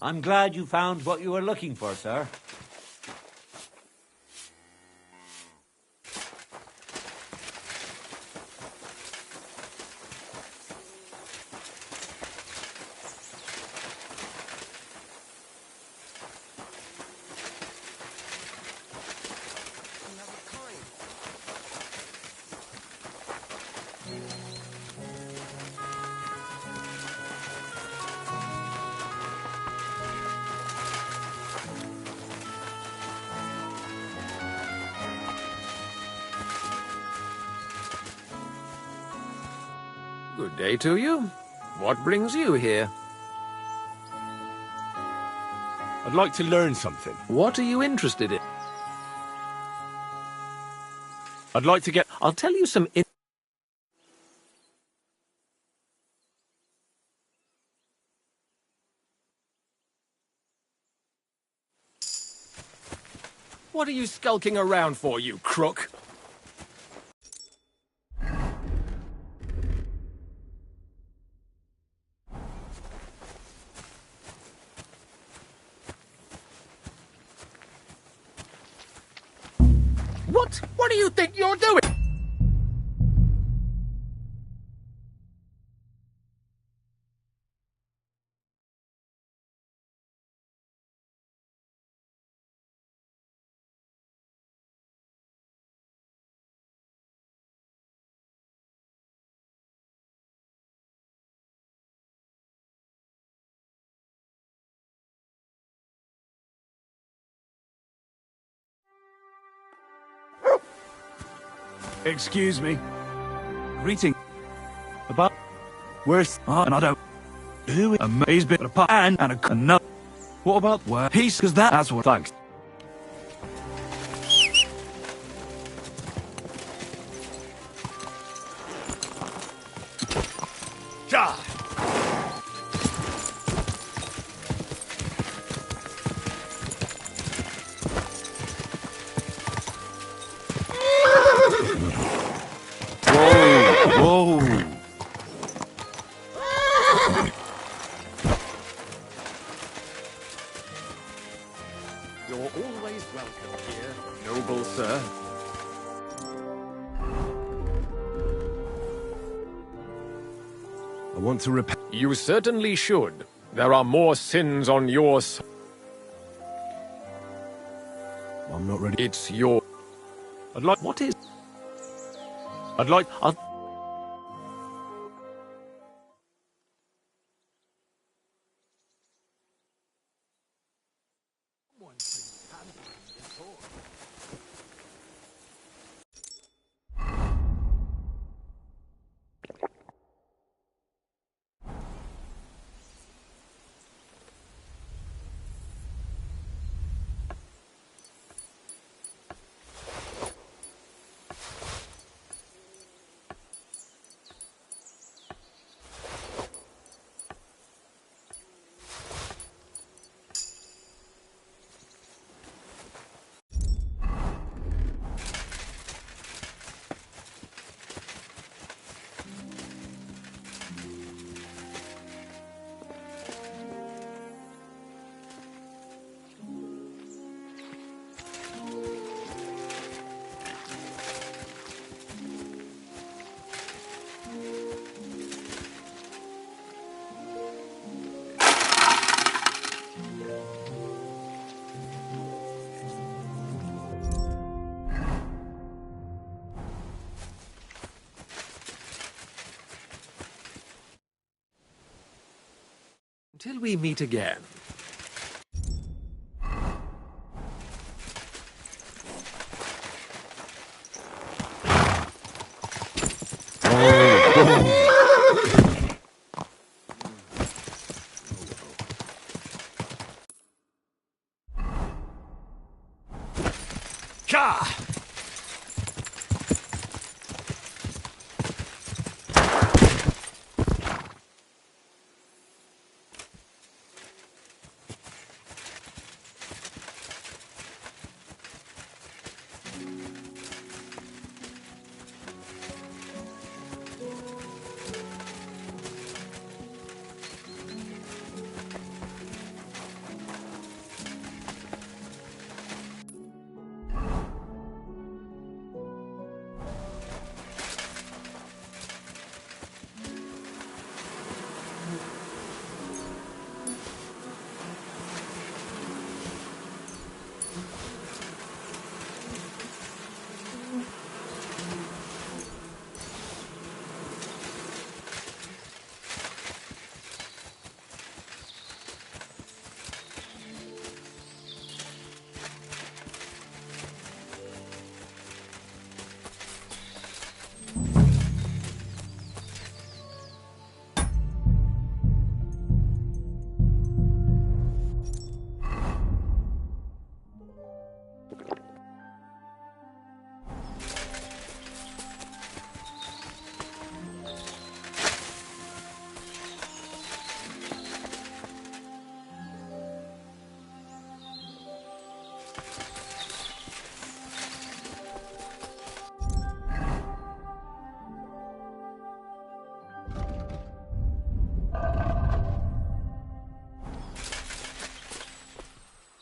I'm glad you found what you were looking for, sir. Good day to you. What brings you here? I'd like to learn something. What are you interested in? I'd like to get... I'll tell you some... What are you skulking around for, you crook? What do you think you're doing? Excuse me. Greeting. About... Where's... and I don't... Who... He's been apart and another... What about... Where... He's... Cause that's what... Thanks. Die! Whoa! You're always welcome here, noble sir. want to repent. You certainly should. There are more sins on your side. I'm not ready. It's your... I'd like... What is... I'd like... Until we meet again.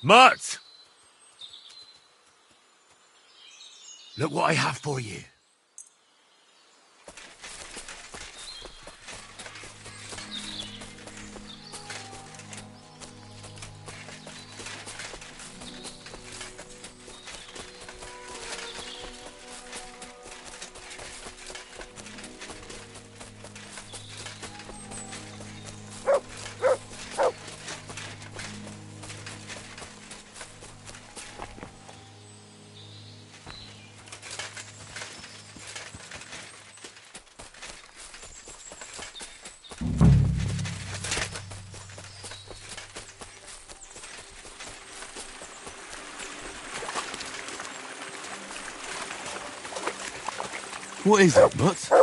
Mart! Look what I have for you. What is it, Mutt?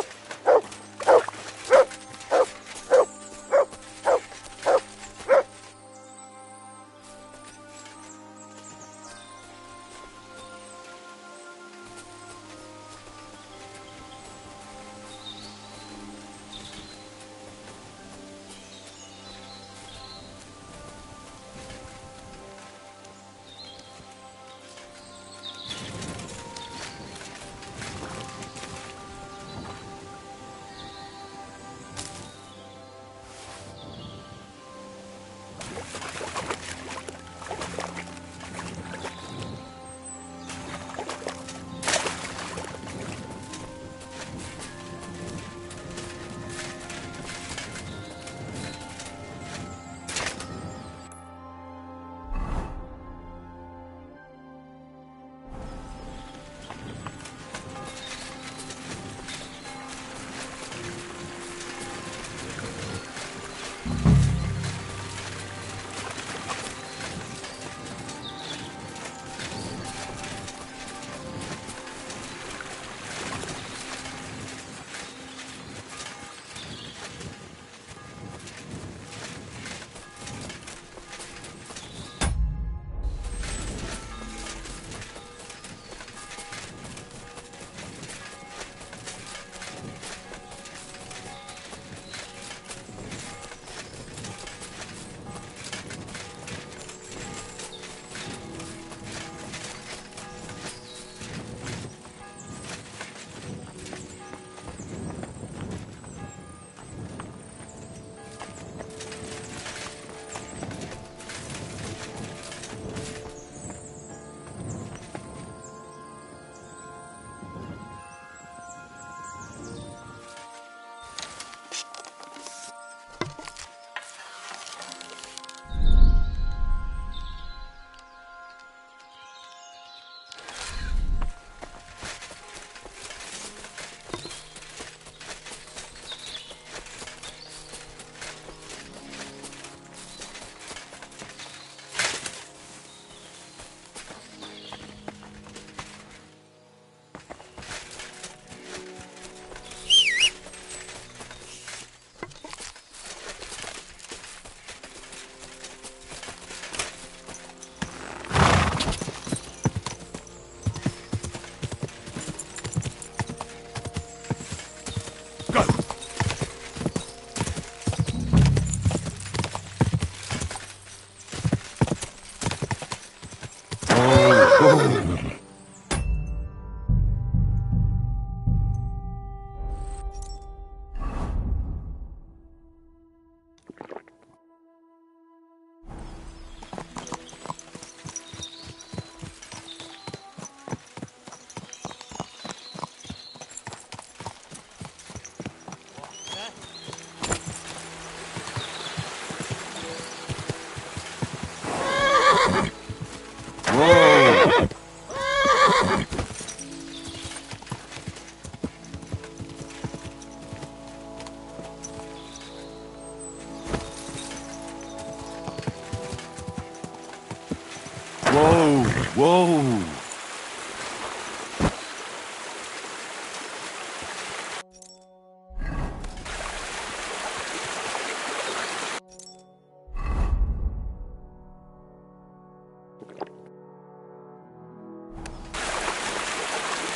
Whoa, whoa.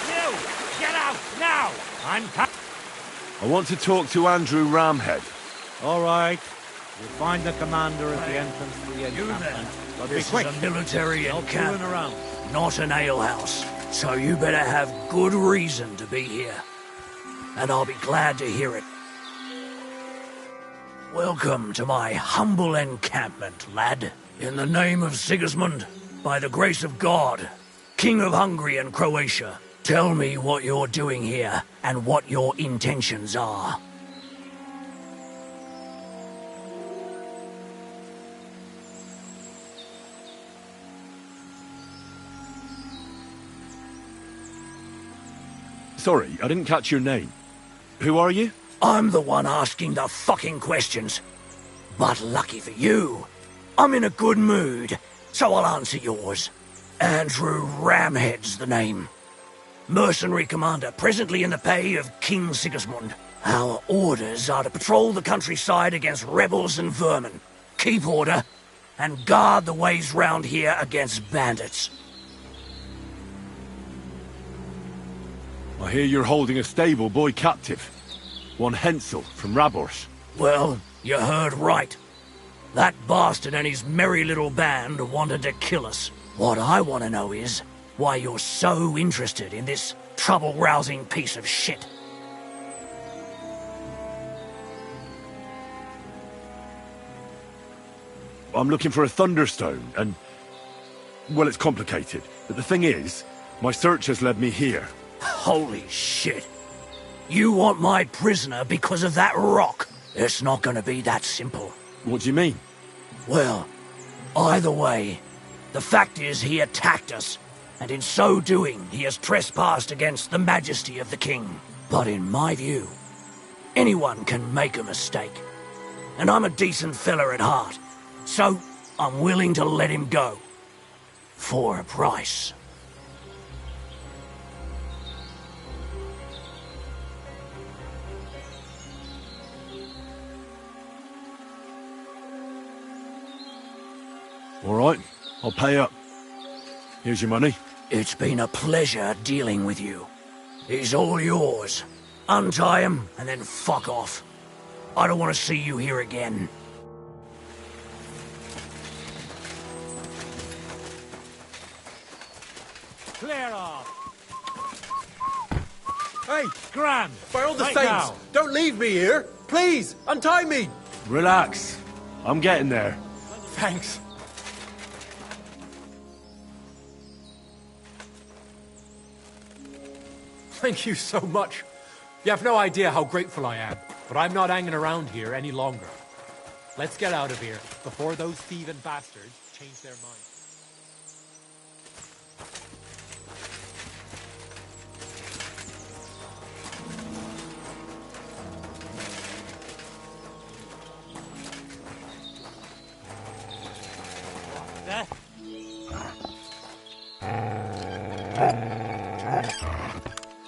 You! Get out, now! I want to talk to Andrew Ramhead. All right. You'll find the commander at the entrance to the encampment. But be This quick. is a military No fooling encampment, around. not an alehouse. So you better have good reason to be here. And I'll be glad to hear it. Welcome to my humble encampment, lad. In the name of Sigismund, by the grace of God, King of Hungary and Croatia, tell me what you're doing here and what your intentions are. Sorry, I didn't catch your name. Who are you? I'm the one asking the fucking questions. But lucky for you, I'm in a good mood, so I'll answer yours. Andrew Ramhead's the name. Mercenary commander, presently in the pay of King Sigismund. Our orders are to patrol the countryside against rebels and vermin, keep order, and guard the ways round here against bandits. I hear you're holding a stable boy captive. One Hensel from Rabors. Well, you heard right. That bastard and his merry little band wanted to kill us. What I want to know is why you're so interested in this trouble-rousing piece of shit. I'm looking for a Thunderstone, and... well, it's complicated. But the thing is, my search has led me here. Holy shit. You want my prisoner because of that rock? It's not gonna be that simple. What do you mean? Well, either way, the fact is he attacked us, and in so doing he has trespassed against the majesty of the king. But in my view, anyone can make a mistake. And I'm a decent fella at heart, so I'm willing to let him go. For a price. All right, I'll pay up. Here's your money. It's been a pleasure dealing with you. He's all yours. Untie him and then fuck off. I don't want to see you here again. Clear off. Hey, Grand. by all the Right saints, now. don't leave me here. Please, untie me. Relax. I'm getting there. Thanks. Thank you so much. You have no idea how grateful I am, but I'm not hanging around here any longer. Let's get out of here before those thieving bastards change their minds.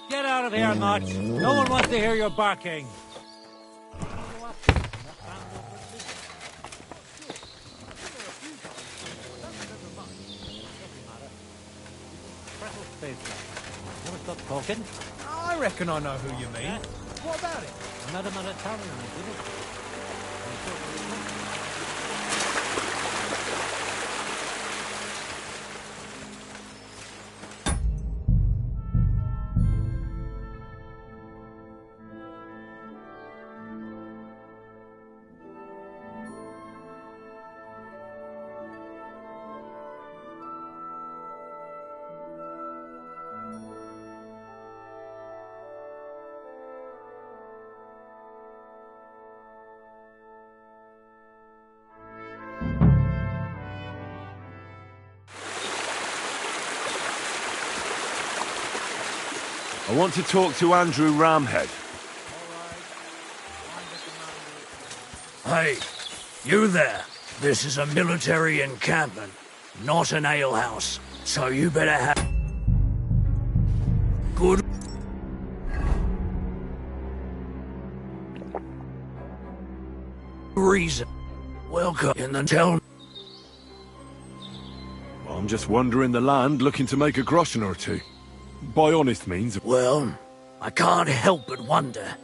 Get out of here, Notch. No one wants to hear your barking. Never stop talking. I reckon I know who you mean. Yeah. What about it? I met him at a tavern in the village. I want to talk to Andrew Ramhead. Hey, you there. This is a military encampment, not an alehouse. So you better have good reason. Welcome in the town. I'm just wandering the land looking to make a groschen or two. By honest means. Well, I can't help but wonder.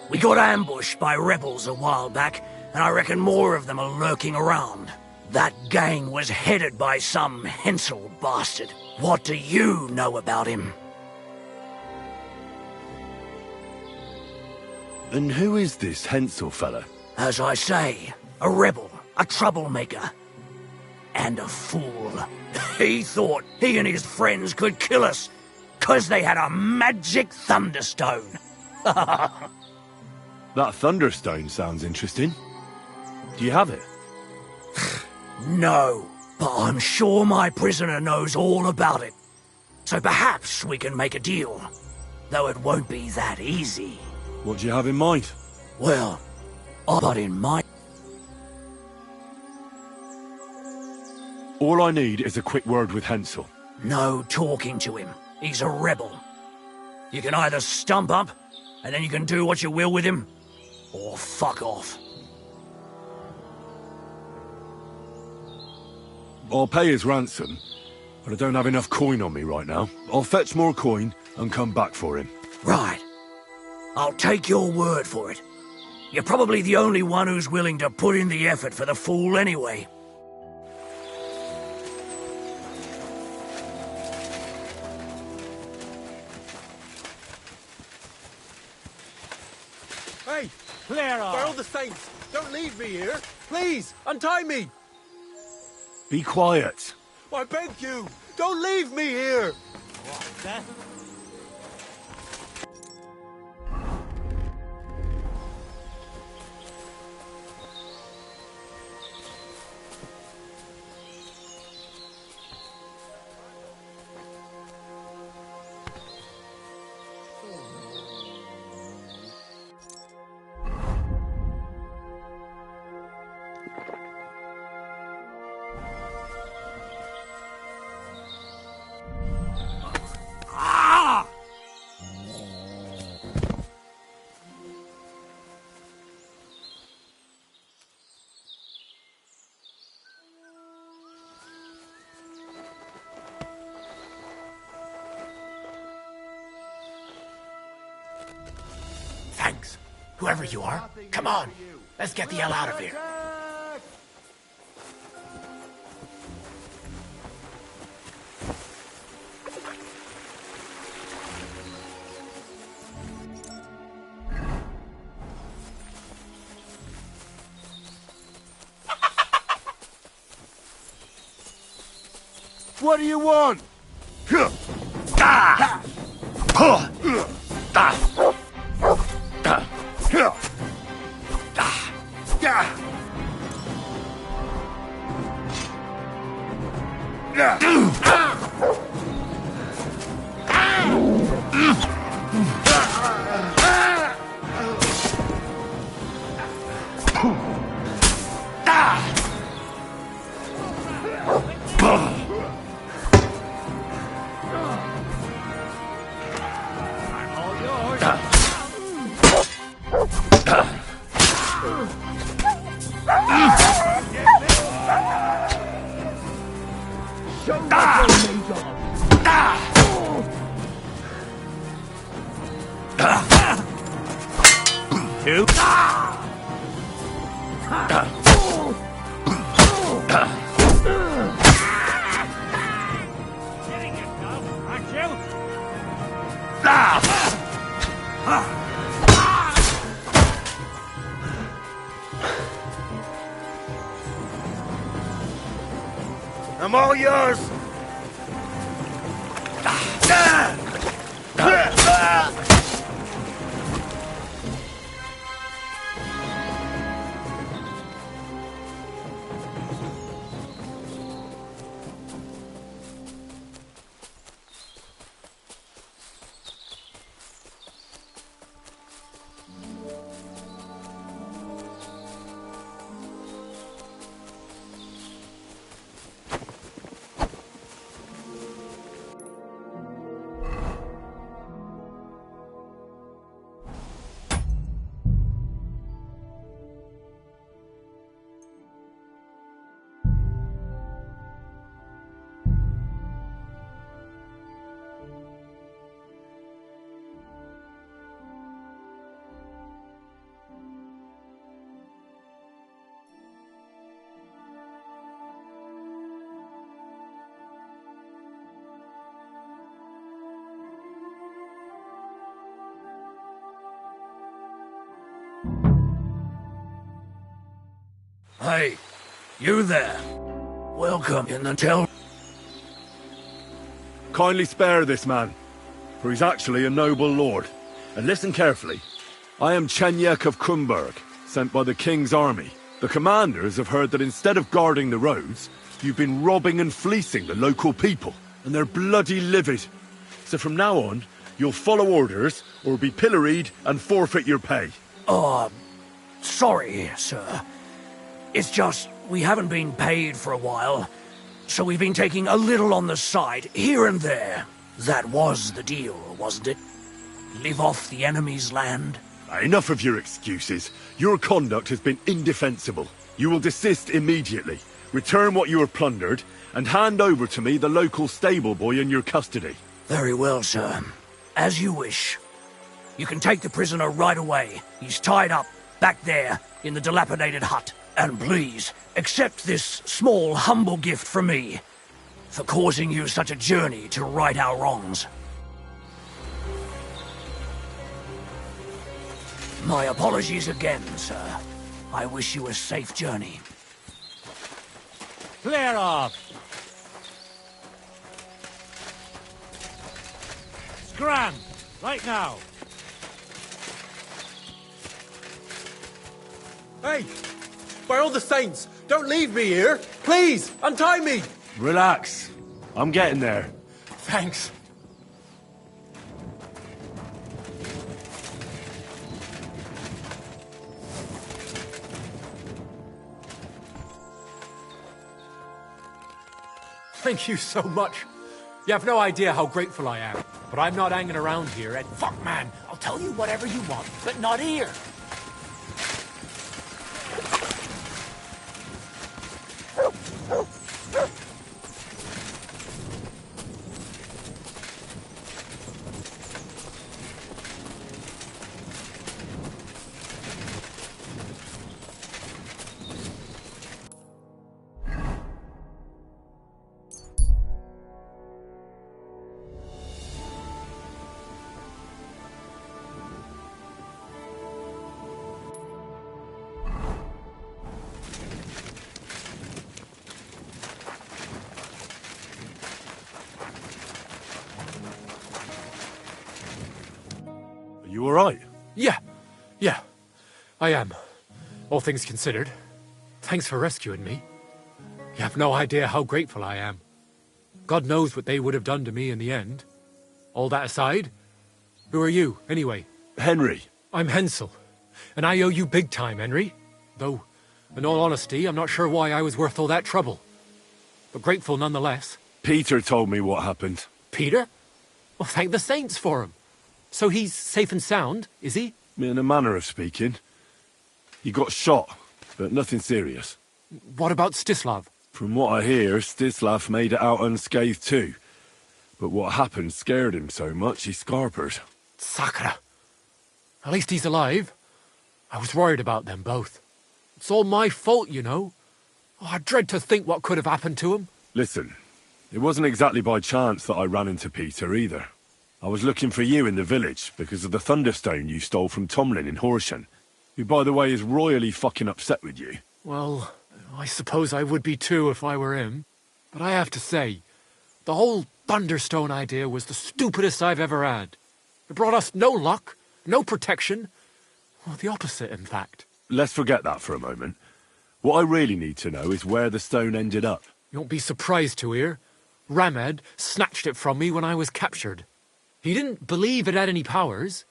We got ambushed by rebels a while back, and I reckon more of them are lurking around. That gang was headed by some Hensel bastard. What do you know about him? And who is this Hensel fella? As I say, a rebel, a troublemaker, and a fool. He thought he and his friends could kill us, 'cause they had a magic thunderstone. That thunderstone sounds interesting. Do you have it? No, but I'm sure my prisoner knows all about it. So perhaps we can make a deal, though it won't be that easy. What do you have in mind? Well, I've got in mind. All I need is a quick word with Hensel. No talking to him. He's a rebel. You can either stump up, and then you can do what you will with him, or fuck off. I'll pay his ransom, but I don't have enough coin on me right now. I'll fetch more coin and come back for him. Right. I'll take your word for it. You're probably the only one who's willing to put in the effort for the fool anyway. Hey! Clear off! By all the saints, don't leave me here! Please, untie me! Be quiet. I beg you! Don't leave me here! What the? Thanks. Whoever you are, come on. Let's get the hell out of here. What do you want? I'm all yours! Hey, you there. Welcome in the tell. Kindly spare this man, for he's actually a noble lord. And listen carefully. I am Chenyek of Krumberg, sent by the king's army. The commanders have heard that instead of guarding the roads, you've been robbing and fleecing the local people, and they're bloody livid. So from now on, you'll follow orders, or be pilloried and forfeit your pay. Sorry, sir. It's just, we haven't been paid for a while, so we've been taking a little on the side, here and there. That was the deal, wasn't it? Live off the enemy's land? Enough of your excuses. Your conduct has been indefensible. You will desist immediately, return what you have plundered, and hand over to me the local stable boy in your custody. Very well, sir. As you wish. You can take the prisoner right away. He's tied up, back there, in the dilapidated hut. And please, accept this small, humble gift from me, for causing you such a journey to right our wrongs. My apologies again, sir. I wish you a safe journey. Clear off! Scram! Right now! Hey! By all the saints, don't leave me here! Please, untie me! Relax. I'm getting there. Thanks. Thank you so much. You have no idea how grateful I am. But I'm not hanging around here and... Fuck, man! I'll tell you whatever you want, but not here! You alright? Yeah. I am. All things considered. Thanks for rescuing me. You have no idea how grateful I am. God knows what they would have done to me in the end. All that aside, who are you, anyway? Henry. I'm Hensel, and I owe you big time, Henry. Though, in all honesty, I'm not sure why I was worth all that trouble. But grateful nonetheless. Peter told me what happened. Peter? Well, thank the saints for him. So he's safe and sound, is he? In a manner of speaking. He got shot, but nothing serious. What about Stislav? From what I hear, Stislav made it out unscathed too. But what happened scared him so much he scarpered. Sakra. At least he's alive. I was worried about them both. It's all my fault, you know. Oh, I dread to think what could have happened to him. Listen, it wasn't exactly by chance that I ran into Peter either. I was looking for you in the village because of the Thunderstone you stole from Tomlin in Horsham, who, by the way, is royally fucking upset with you. Well, I suppose I would be too if I were him. But I have to say, the whole Thunderstone idea was the stupidest I've ever had. It brought us no luck, no protection. Well, the opposite, in fact. Let's forget that for a moment. What I really need to know is where the stone ended up. You won't be surprised to hear. Ramhed snatched it from me when I was captured. He didn't believe it had any powers,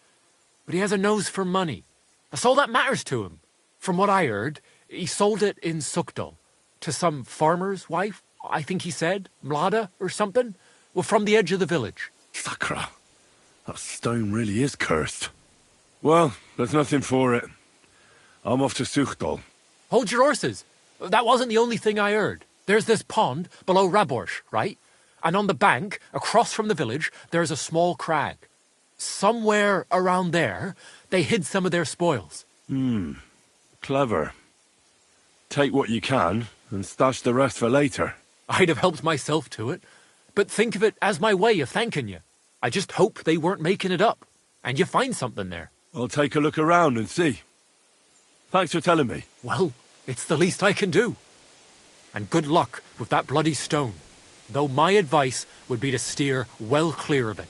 but he has a nose for money. That's all that matters to him. From what I heard, he sold it in Sukdal to some farmer's wife, I think he said, Mlada or something. Well, from the edge of the village. Sakra. That stone really is cursed. Well, there's nothing for it. I'm off to Sukdal. Hold your horses. That wasn't the only thing I heard. There's this pond below Raborsh, right? And on the bank, across from the village, there's a small crag. Somewhere around there, they hid some of their spoils. Clever. Take what you can, and stash the rest for later. I'd have helped myself to it, but think of it as my way of thanking you. I just hope they weren't making it up, and you find something there. I'll take a look around and see. Thanks for telling me. Well, It's the least I can do. And good luck with that bloody stone, though my advice would be to steer well clear of it.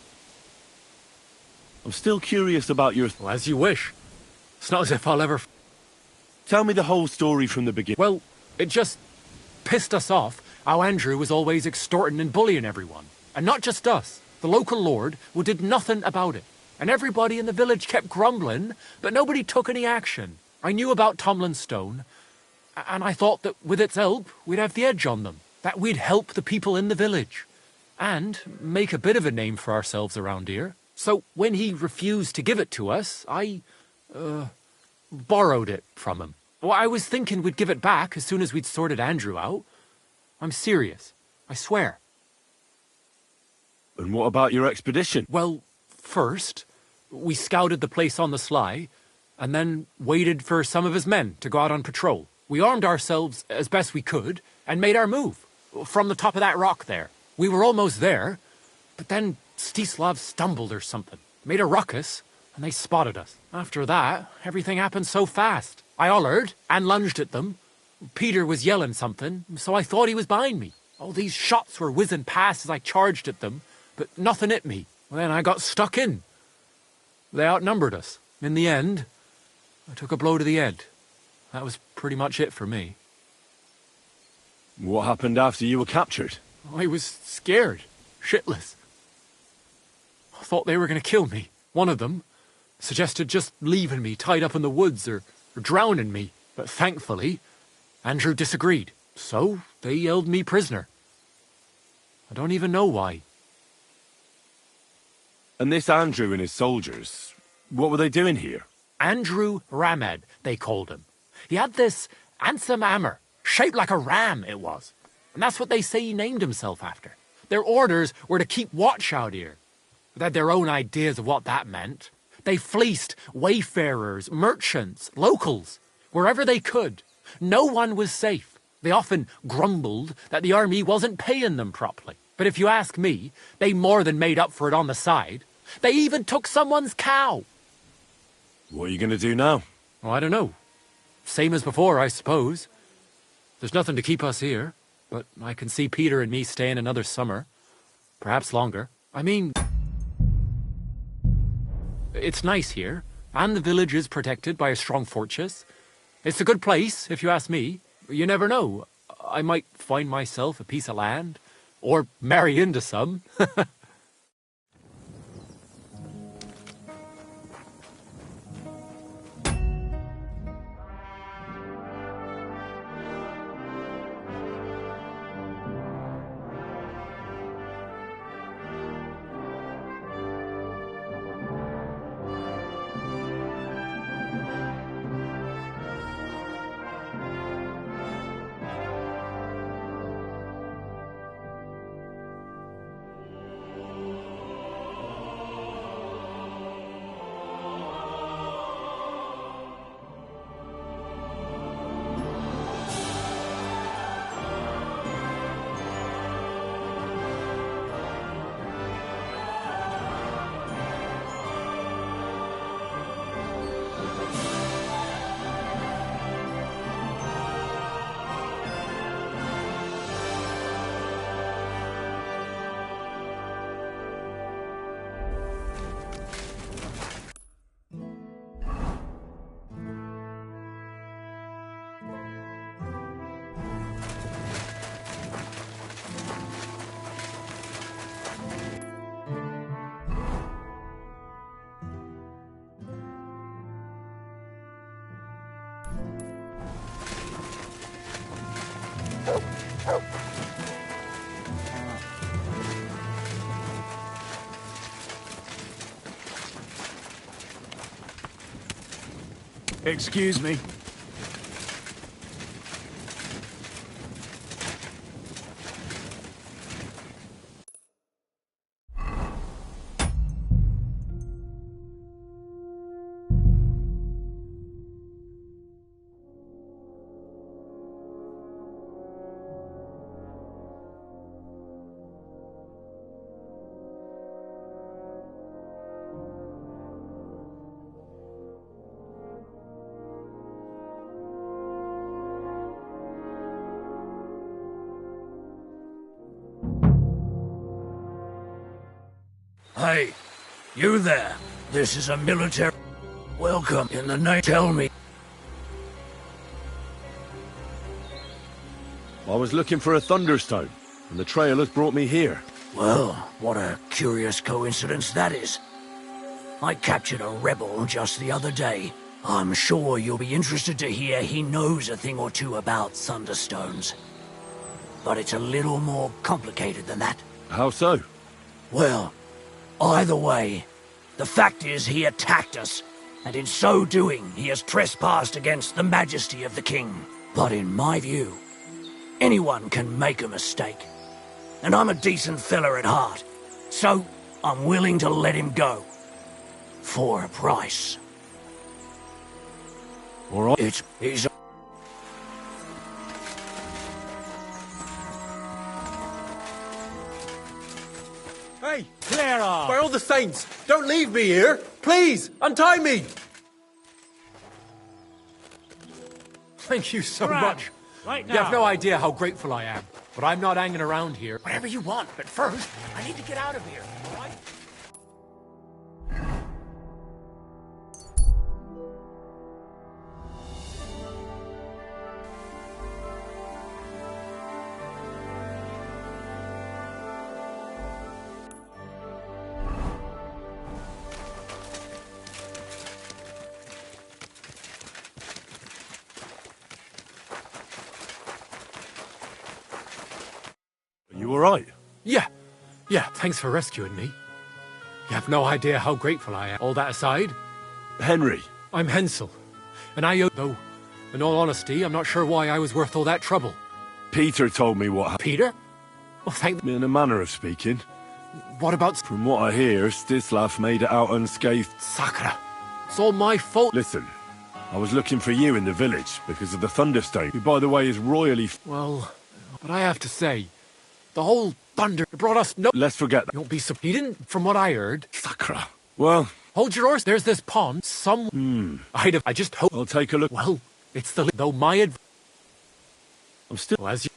I'm still curious about your... Well, as you wish. It's not as if I'll ever... Tell me the whole story from the beginning. Well, it just pissed us off how Andrew was always extorting and bullying everyone. And not just us. The local lord who did nothing about it. And everybody in the village kept grumbling, but nobody took any action. I knew about Tomlin's stone, and I thought that with its help, we'd have the edge on them. That we'd help the people in the village. And make a bit of a name for ourselves around here. So when he refused to give it to us, I borrowed it from him. Well, I was thinking we'd give it back as soon as we'd sorted Andrew out. I'm serious. I swear. And what about your expedition? Well, first, we scouted the place on the sly, and then waited for some of his men to go out on patrol. We armed ourselves as best we could, and made our move, from the top of that rock there. We were almost there, but then Stislav stumbled or something, made a ruckus, and they spotted us. After that, everything happened so fast. I hollered and lunged at them. Peter was yelling something, so I thought he was behind me. All these shots were whizzing past as I charged at them, but nothing hit me. Well, then I got stuck in. They outnumbered us. In the end, I took a blow to the head. That was pretty much it for me. What happened after you were captured? I was scared, shitless. I thought they were going to kill me. One of them suggested just leaving me tied up in the woods or drowning me. But thankfully, Andrew disagreed. So they held me prisoner. I don't even know why. And this Andrew and his soldiers, what were they doing here? Andrew Ramhead, they called him. He had this handsome hammer, shaped like a ram it was. And that's what they say he named himself after. Their orders were to keep watch out here. They had their own ideas of what that meant. They fleeced wayfarers, merchants, locals, wherever they could. No one was safe. They often grumbled that the army wasn't paying them properly. But if you ask me, they more than made up for it on the side. They even took someone's cow. What are you going to do now? Oh, I don't know. Same as before, I suppose. There's nothing to keep us here, but I can see Peter and me staying another summer. Perhaps longer. I mean, it's nice here, and the village is protected by a strong fortress. It's a good place, if you ask me. You never know. I might find myself a piece of land, or marry into some. Excuse me. Hey, you there. This is a military... Welcome in the name... Tell me. I was looking for a Thunderstone, and the trail has brought me here. Well, what a curious coincidence that is. I captured a rebel just the other day. I'm sure you'll be interested to hear he knows a thing or two about Thunderstones. But it's a little more complicated than that. How so? Well, either way, the fact is he attacked us, and in so doing he has trespassed against the majesty of the king. But in my view, anyone can make a mistake. And I'm a decent fella at heart, so I'm willing to let him go. For a price. All right. He's... Hey! Clara! By all the saints, don't leave me here! Please, untie me! Thank you so much. Right now. You have no idea how grateful I am. But I'm not hanging around here. Whatever you want, but first, I need to get out of here, all right? Are you alright? Yeah, thanks for rescuing me. You have no idea how grateful I am. All that aside, Henry. I'm Hensel, and I owe... Though, in all honesty, I'm not sure why I was worth all that trouble. Peter told me what happened. Peter? Well, thank... In a manner of speaking. What about... From what I hear, Stislav made it out unscathed. Sakra. It's all my fault. Listen, I was looking for you in the village because of the Thunderstone, who, by the way, is royally... Well, but I have to say, the whole thunder brought us no... Let's forget that. You won't be so... He didn't, from what I heard... Sakra. Well... Hold your horse. There's this pond. I just hope... I'll take a look. Well, it's the... Though my I'm still... Well, as you...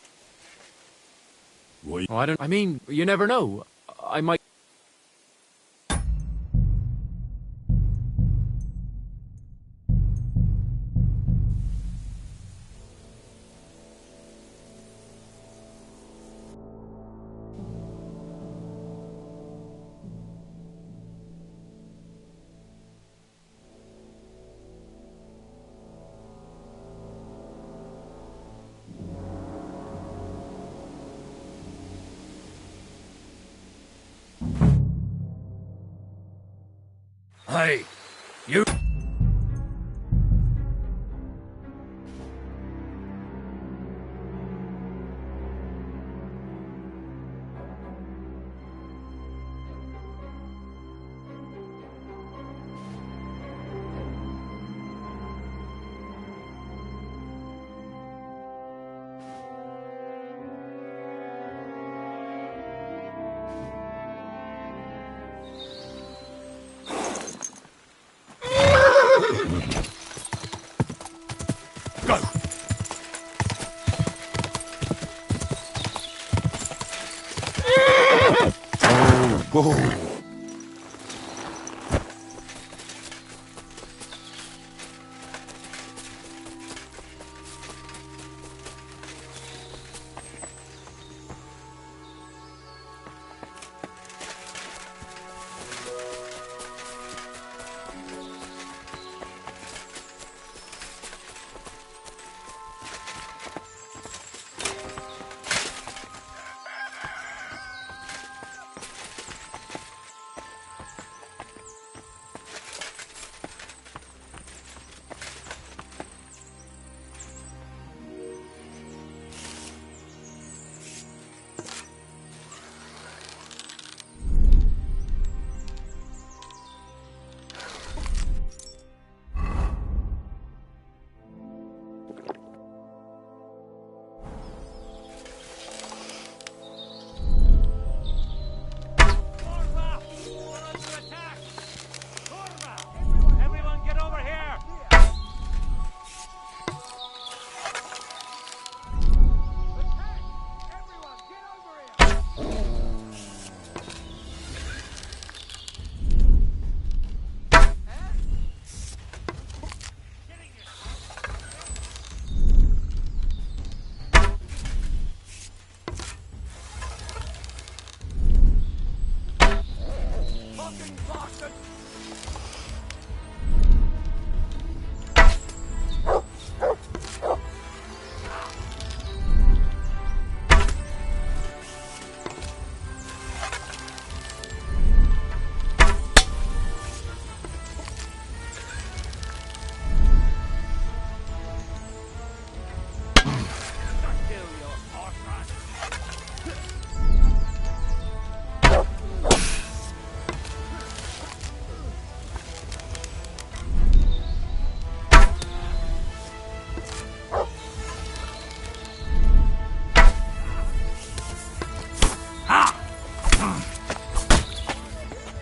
What? Oh, I don't... I mean, you never know. I might... Hey, you... Go! Whoa!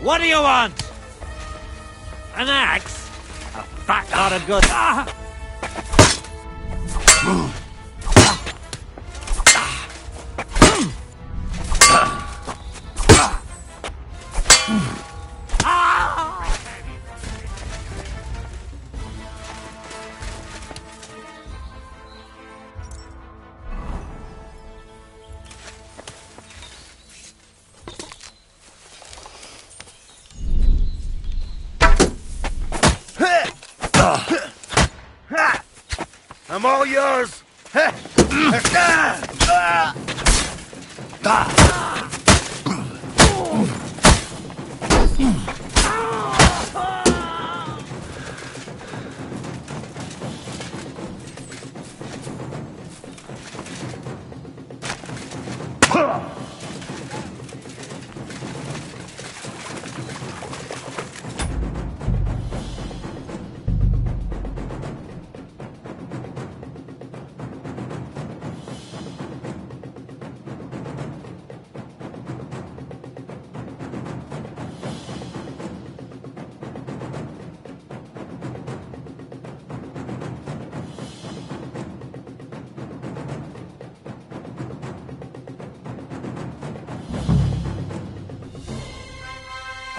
What do you want? An axe? A fat lot of good. I'm all yours.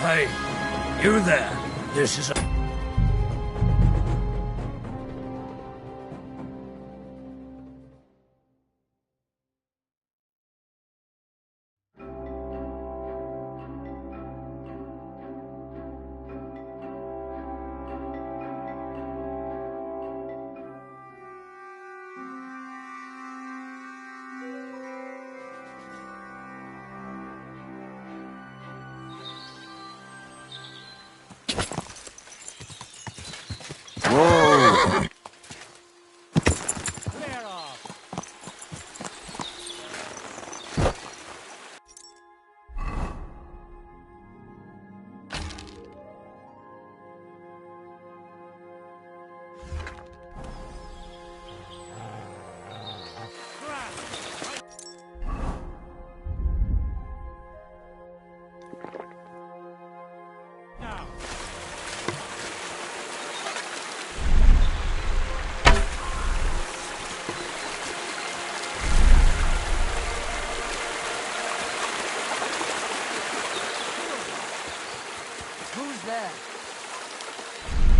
Hey, you there. This is a...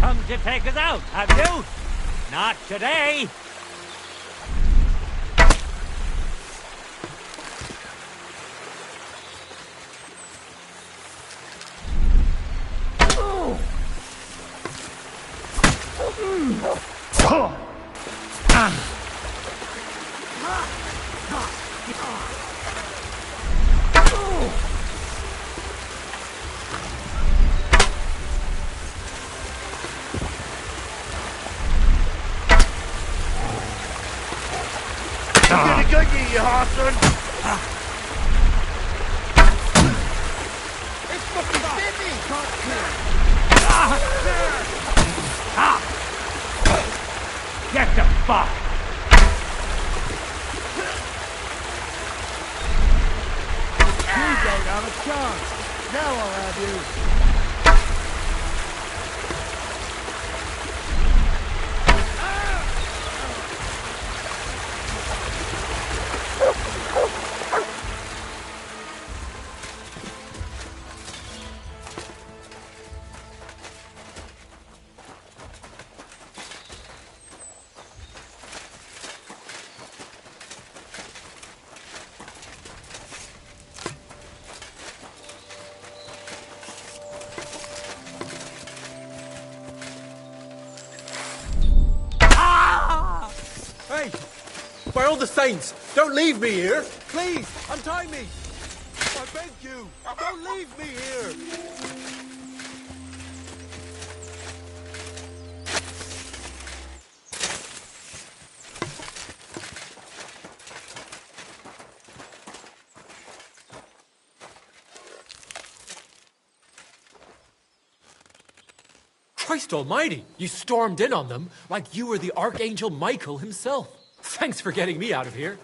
Come to take us out, have you? Not today. You Harson! It's fucking Vinny! Get the fuck! You don't have a chance! Now I'll have you! Hey! By all the saints, don't leave me here! Please, untie me! I beg you, don't leave me here! Christ almighty, you stormed in on them like you were the Archangel Michael himself. Thanks for getting me out of here.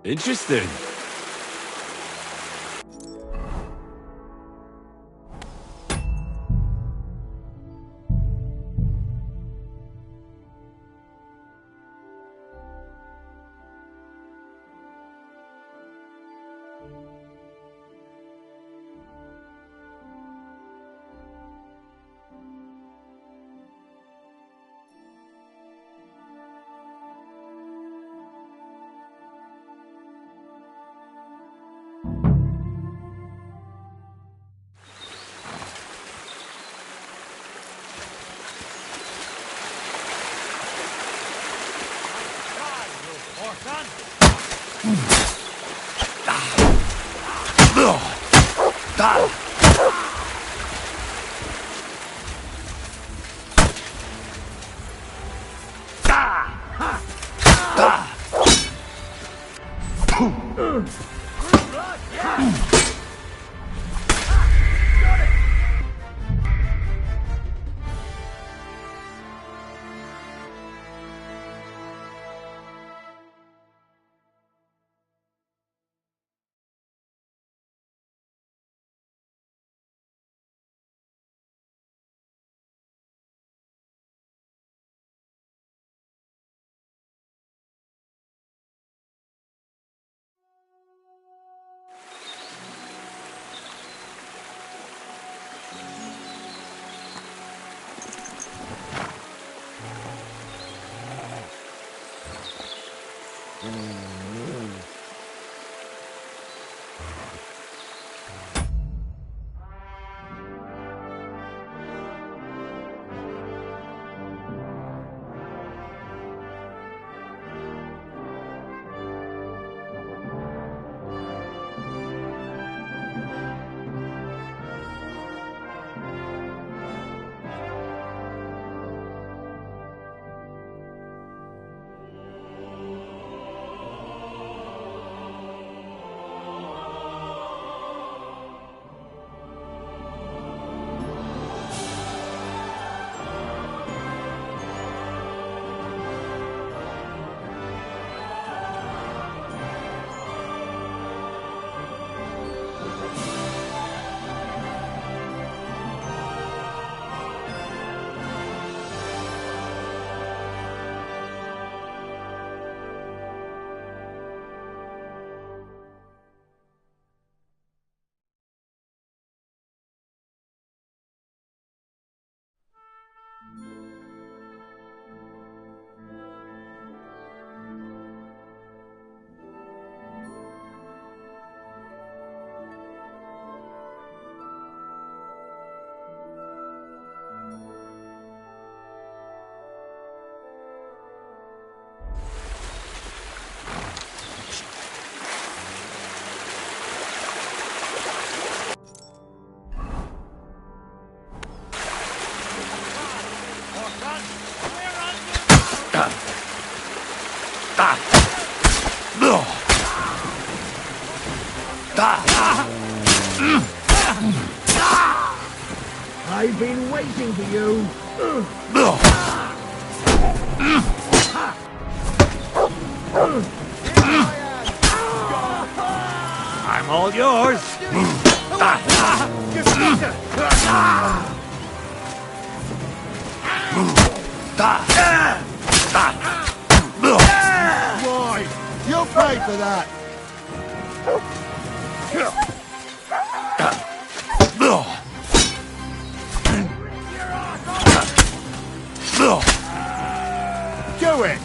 Interesting. I've been waiting for you. I'm all yours. Why? You'll pay for that. Do it!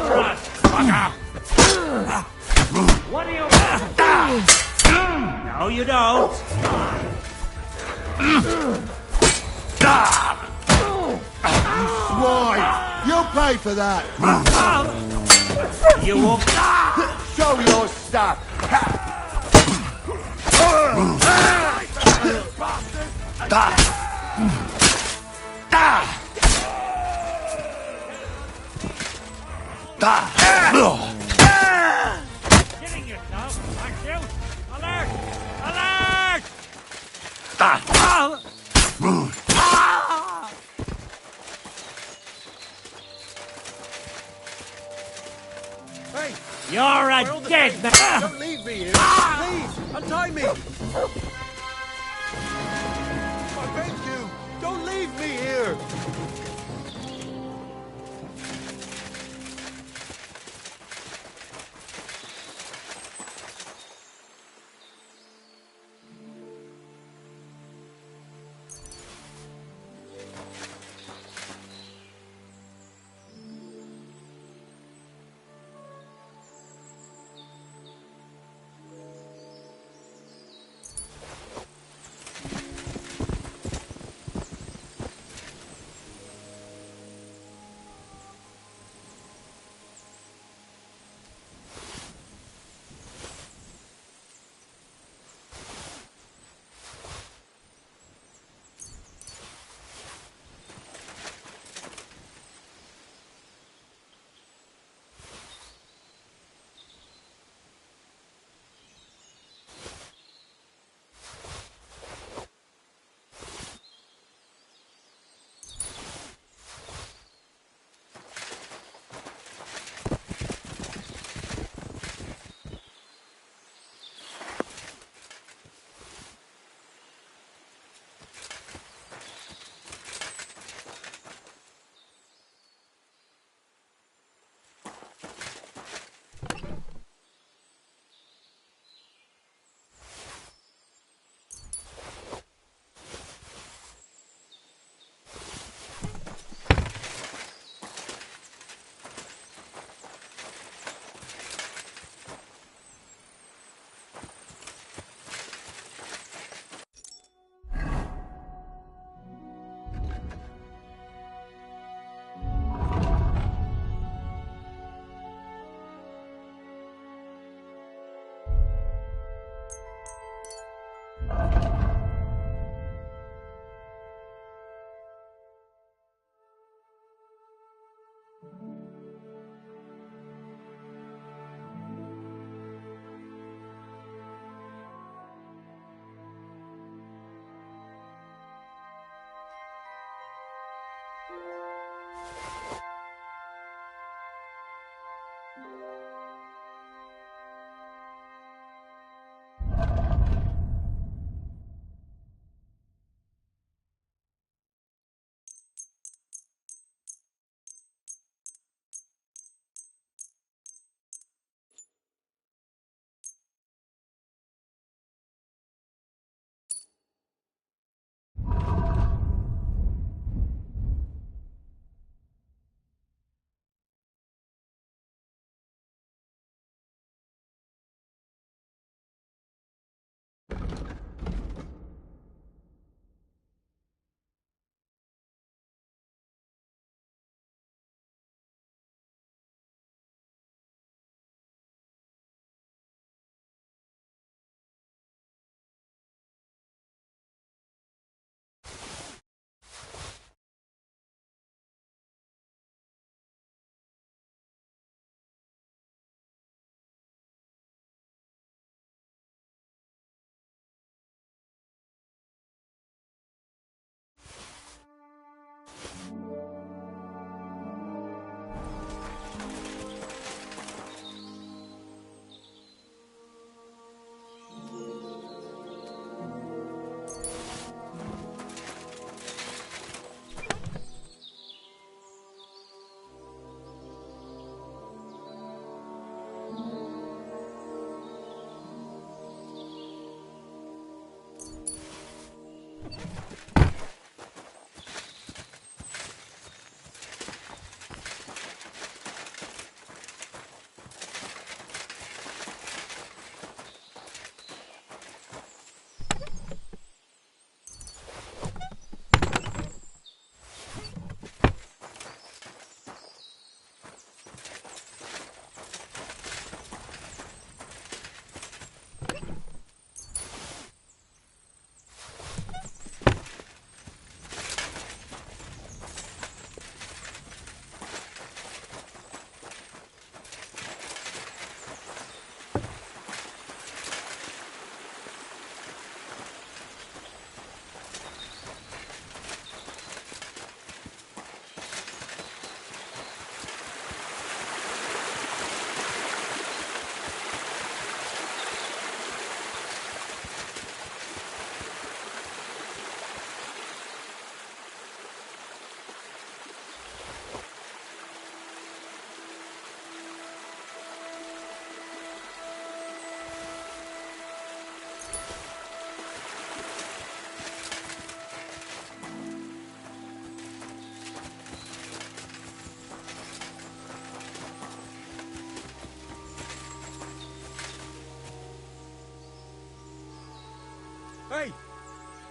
trust, fucker! What do you want? No, you don't. Why? You'll pay for that. You won't. Show your stuff. Killing yourself, aren't you? Alert! Alert! Hey, You're a dead man! don't leave me here. Please, untie me. I beg you, don't leave me here.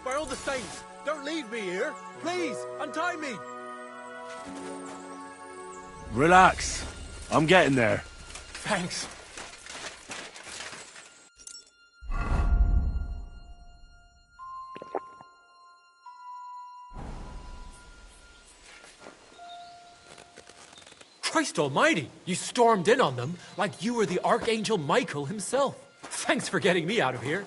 By all the saints, don't leave me here. Please, untie me. Relax. I'm getting there. Thanks. Christ almighty! You stormed in on them like you were the Archangel Michael himself. Thanks for getting me out of here.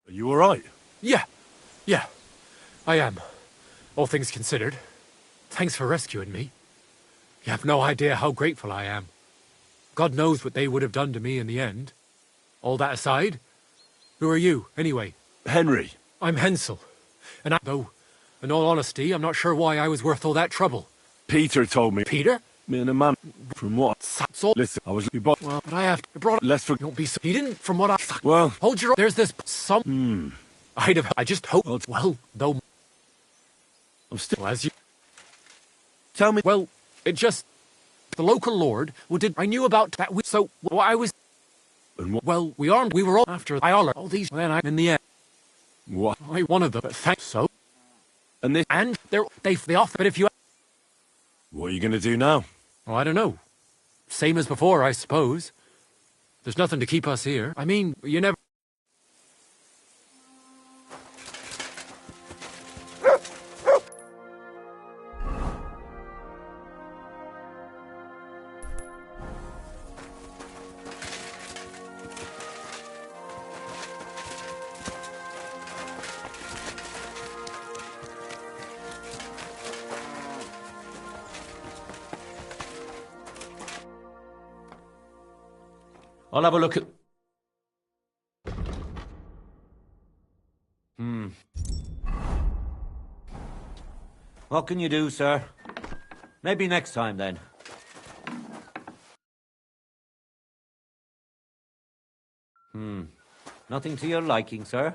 Are you alright? Yeah, I am. All things considered. Thanks for rescuing me. You have no idea how grateful I am. God knows what they would have done to me in the end. All that aside, who are you, anyway? Henry. I'm Hensel. And though, in all honesty, I'm not sure why I was worth all that trouble. Peter told me. Peter? Me and a man. From what? Listen, I was... Well, but I have brought... Less for... Don't be so... He didn't, from what I... Well... Hold your... There's this... Some... I just hope... Well, though... I'm still... Well, as you... Tell me... Well, it just... The local lord... Well, did... I knew about that... So, what I was... And what? Well, we armed... We were all after... all these... Then I... In the end... What? I wanted them, but thanks so... And this... And they offer... But if you... What are you gonna do now? Oh, I don't know. Same as before, I suppose. There's nothing to keep us here. I mean, you never... I'll have a look at... What can you do, sir? Maybe next time, then. Nothing to your liking, sir?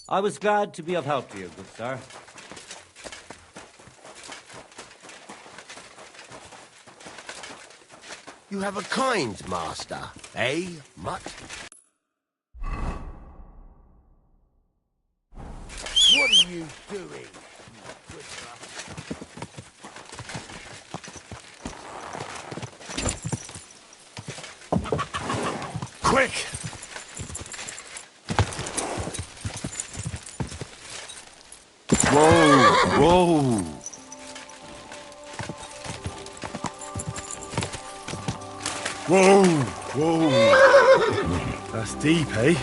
I was glad to be of help to you, good sir. You have a kind master, eh, Mutt? What are you you doing? Quick! Whoa! Whoa! That's deep, eh?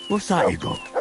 What's that you got?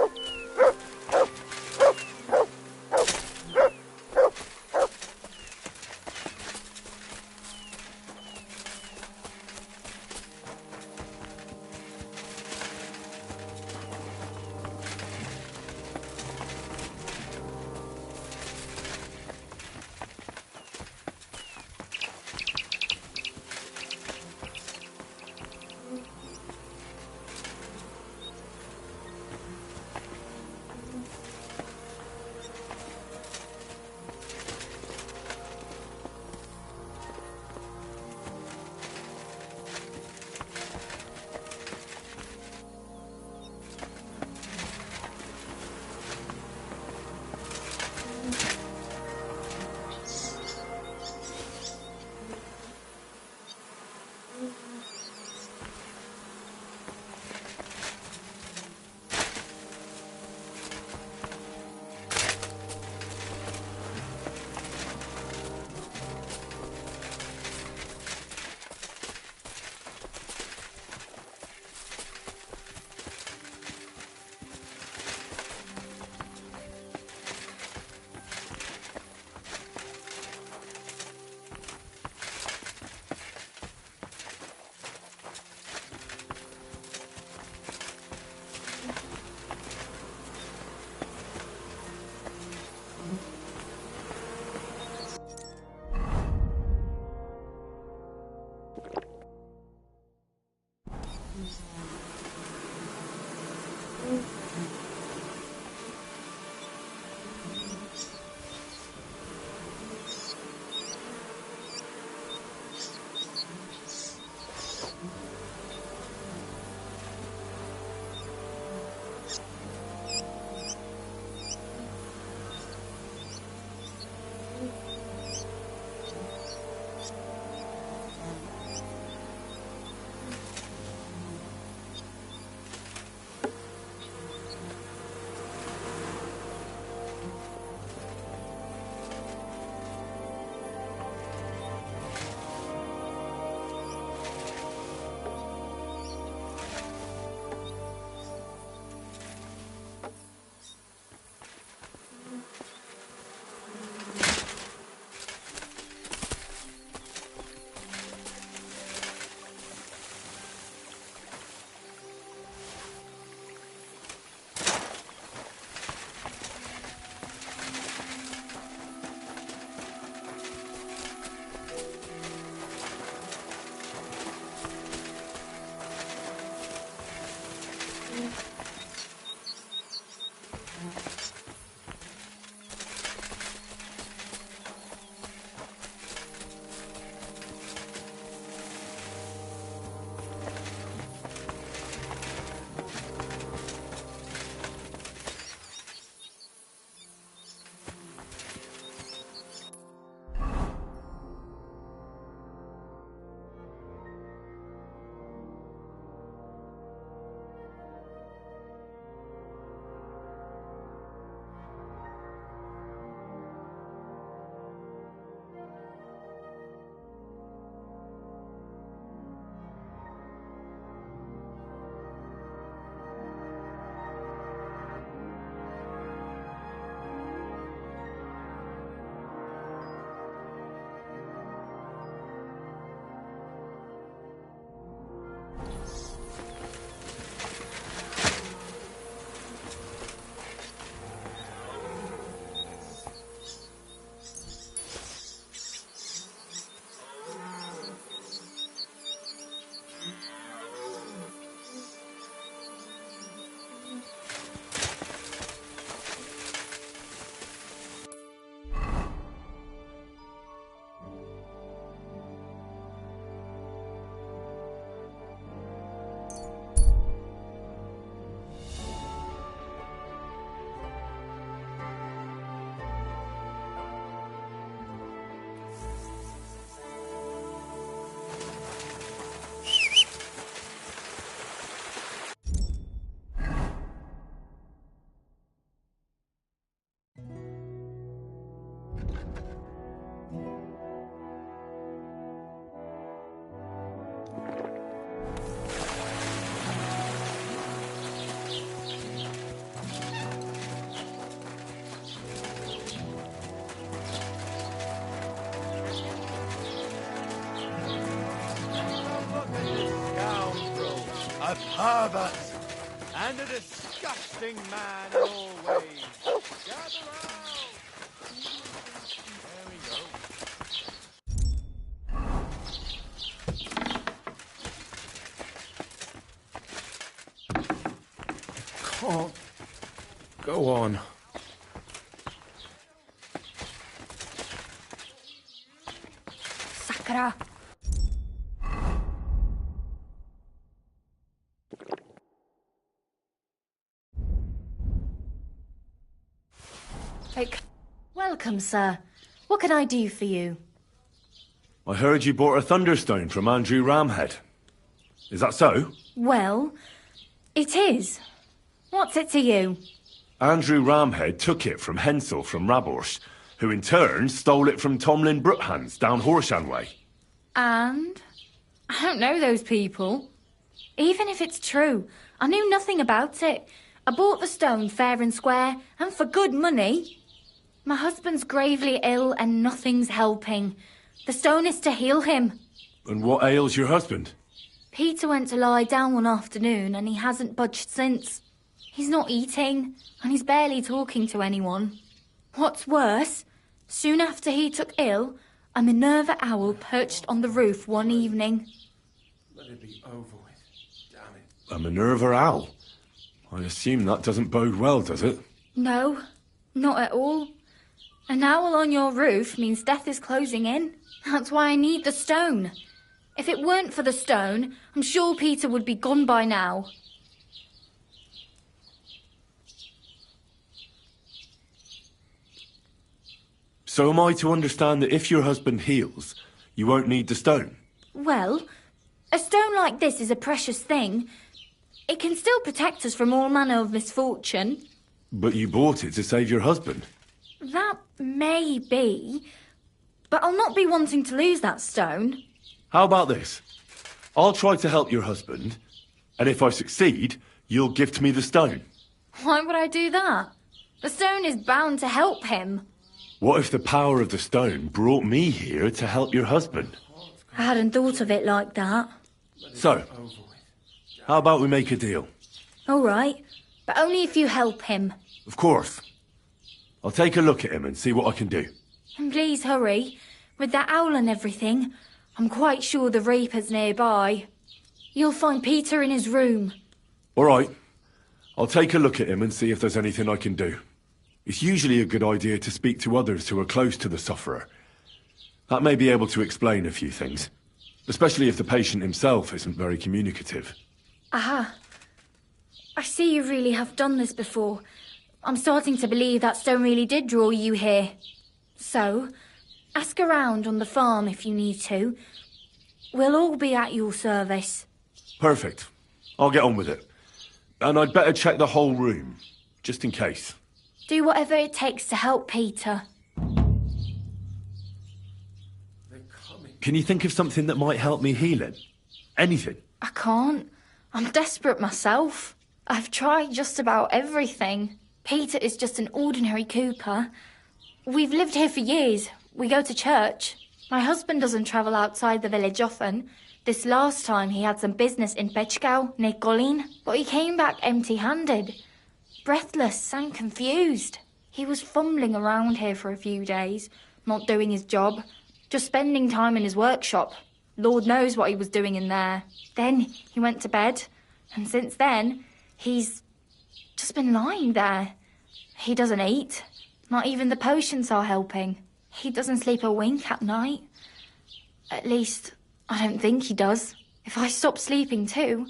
A pervert. And a disgusting man in all ways. Gather round. There we go. Can't go on. Sakura. Welcome, sir. What can I do for you? I heard you bought a Thunderstone from Andrew Ramhead. Is that so? Well, it is. What's it to you? Andrew Ramhead took it from Hensel from Raborsh, who in turn stole it from Tomlin Brookhans down Horshan way. And? I don't know those people. Even if it's true, I knew nothing about it. I bought the stone fair and square, and for good money. My husband's gravely ill and nothing's helping. The stone is to heal him. And what ails your husband? Peter went to lie down one afternoon and he hasn't budged since. He's not eating, and he's barely talking to anyone. What's worse, soon after he took ill, a Minerva owl perched on the roof one evening. Let it be over with. Damn it. A Minerva owl? I assume that doesn't bode well, does it? No, not at all. An owl on your roof means death is closing in. That's why I need the stone. If it weren't for the stone, I'm sure Peter would be gone by now. So am I to understand that if your husband heals, you won't need the stone? Well, a stone like this is a precious thing. It can still protect us from all manner of misfortune. But you bought it to save your husband. That may be, but I'll not be wanting to lose that stone. How about this? I'll try to help your husband, and if I succeed, you'll gift me the stone. Why would I do that? The stone is bound to help him. What if the power of the stone brought me here to help your husband? I hadn't thought of it like that. So, how about we make a deal? All right, but only if you help him. Of course. I'll take a look at him and see what I can do. And please hurry. With that owl and everything, I'm quite sure the Reaper's nearby. You'll find Peter in his room. All right. I'll take a look at him and see if there's anything I can do. It's usually a good idea to speak to others who are close to the sufferer. That may be able to explain a few things, especially if the patient himself isn't very communicative. Aha. I see you really have done this before. I'm starting to believe that stone really did draw you here. So, ask around on the farm if you need to. We'll all be at your service. Perfect. I'll get on with it. And I'd better check the whole room, just in case. Do whatever it takes to help Peter. Can you think of something that might help me heal him? Anything? I can't. I'm desperate myself. I've tried just about everything. Peter is just an ordinary cooper. We've lived here for years. We go to church. My husband doesn't travel outside the village often. This last time he had some business in Pechgau, near Golin, but he came back empty-handed. Breathless and confused. He was fumbling around here for a few days, not doing his job, just spending time in his workshop. Lord knows what he was doing in there. Then he went to bed, and since then, he's just been lying there. He doesn't eat. Not even the potions are helping. He doesn't sleep a wink at night. At least, I don't think he does. If I stopped sleeping too,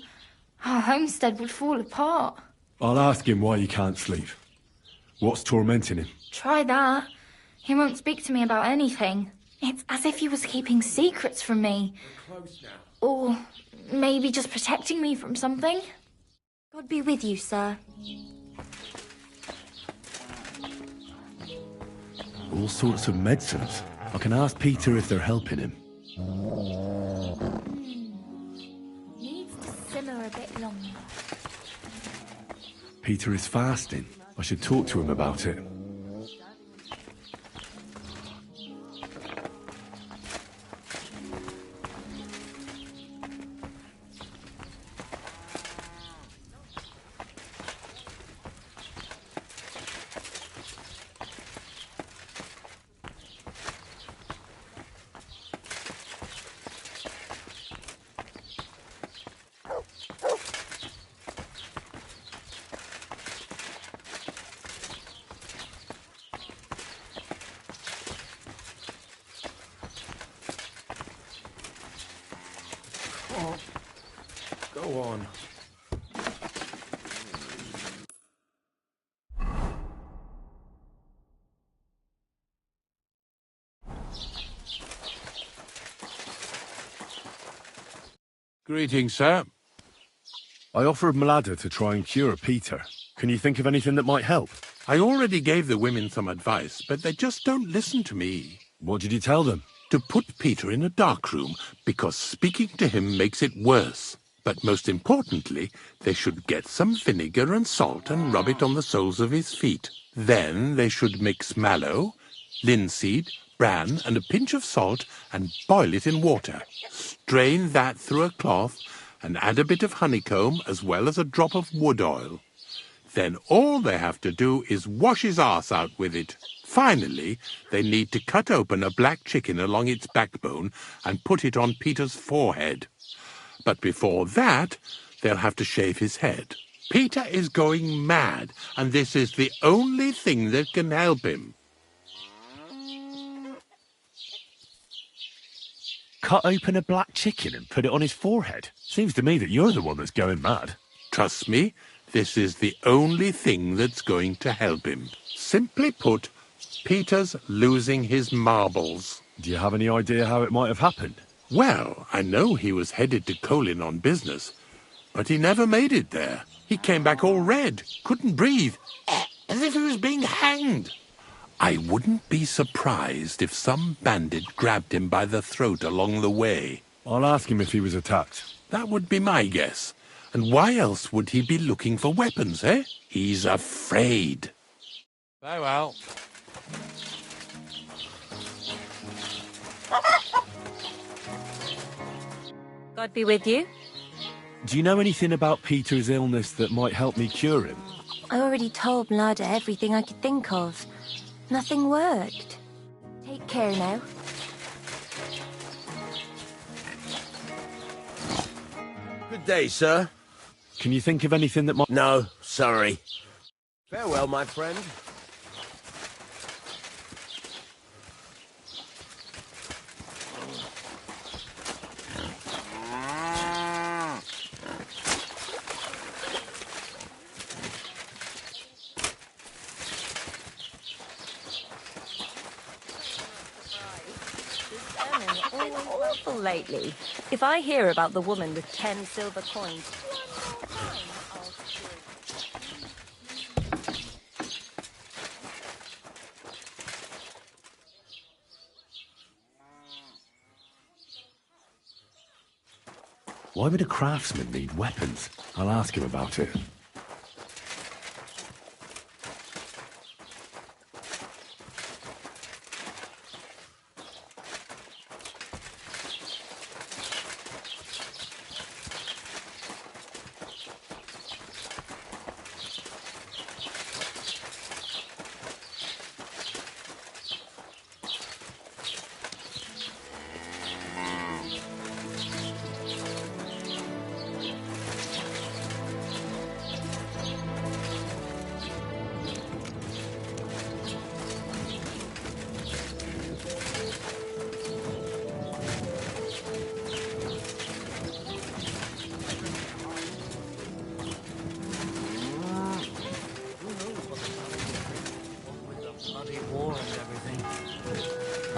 our homestead would fall apart. I'll ask him why he can't sleep. What's tormenting him? Try that. He won't speak to me about anything. It's as if he was keeping secrets from me. We're close now. Or maybe just protecting me from something. God be with you, sir. All sorts of medicines. I can ask Peter if they're helping him. Needs to simmer a bit longer. Peter is fasting. I should talk to him about it. Go on. Greetings, sir. I offered Malada to try and cure Peter. Can you think of anything that might help? I already gave the women some advice, but they just don't listen to me. What did you tell them? To put Peter in a dark room, because speaking to him makes it worse. But most importantly, they should get some vinegar and salt and rub it on the soles of his feet. Then they should mix mallow, linseed, bran, and a pinch of salt and boil it in water. Strain that through a cloth and add a bit of honeycomb as well as a drop of wood oil. Then all they have to do is wash his arse out with it. Finally, they need to cut open a black chicken along its backbone and put it on Peter's forehead. But before that, they'll have to shave his head. Peter is going mad, and this is the only thing that can help him. Cut open a black chicken and put it on his forehead? Seems to me that you're the one that's going mad. Trust me, this is the only thing that's going to help him. Simply put, Peter's losing his marbles. Do you have any idea how it might have happened? Well, I know he was headed to Colin on business, but he never made it there. He came back all red, couldn't breathe, as if he was being hanged. I wouldn't be surprised if some bandit grabbed him by the throat along the way. I'll ask him if he was attacked. That would be my guess. And why else would he be looking for weapons, eh? He's afraid. Farewell. God be with you. Do you know anything about Peter's illness that might help me cure him? I already told Mlada everything I could think of. Nothing worked. Take care now. Good day, sir. Can you think of anything that might... No, sorry. Farewell, my friend. Awful lately. If I hear about the woman with 10 silver coins, Why would a craftsman need weapons? I'll ask him about it.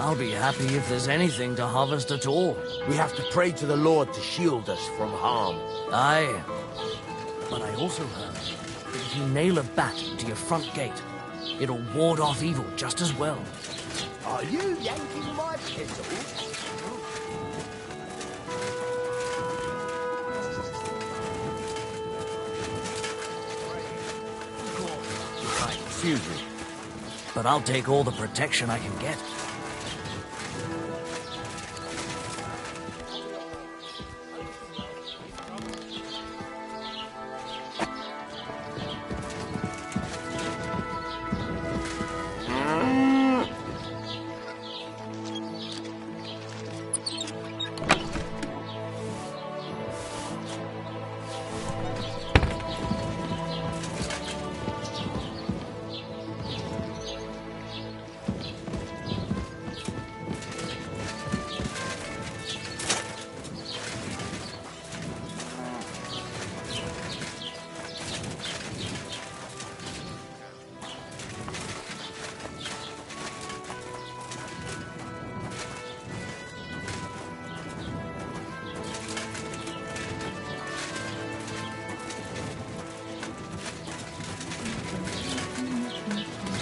I'll be happy if there's anything to harvest at all. We have to pray to the Lord to shield us from harm. Aye. But I also heard that if you nail a bat to your front gate, it'll ward off evil just as well. Are you yanking my pistols? Excuse me. But I'll take all the protection I can get.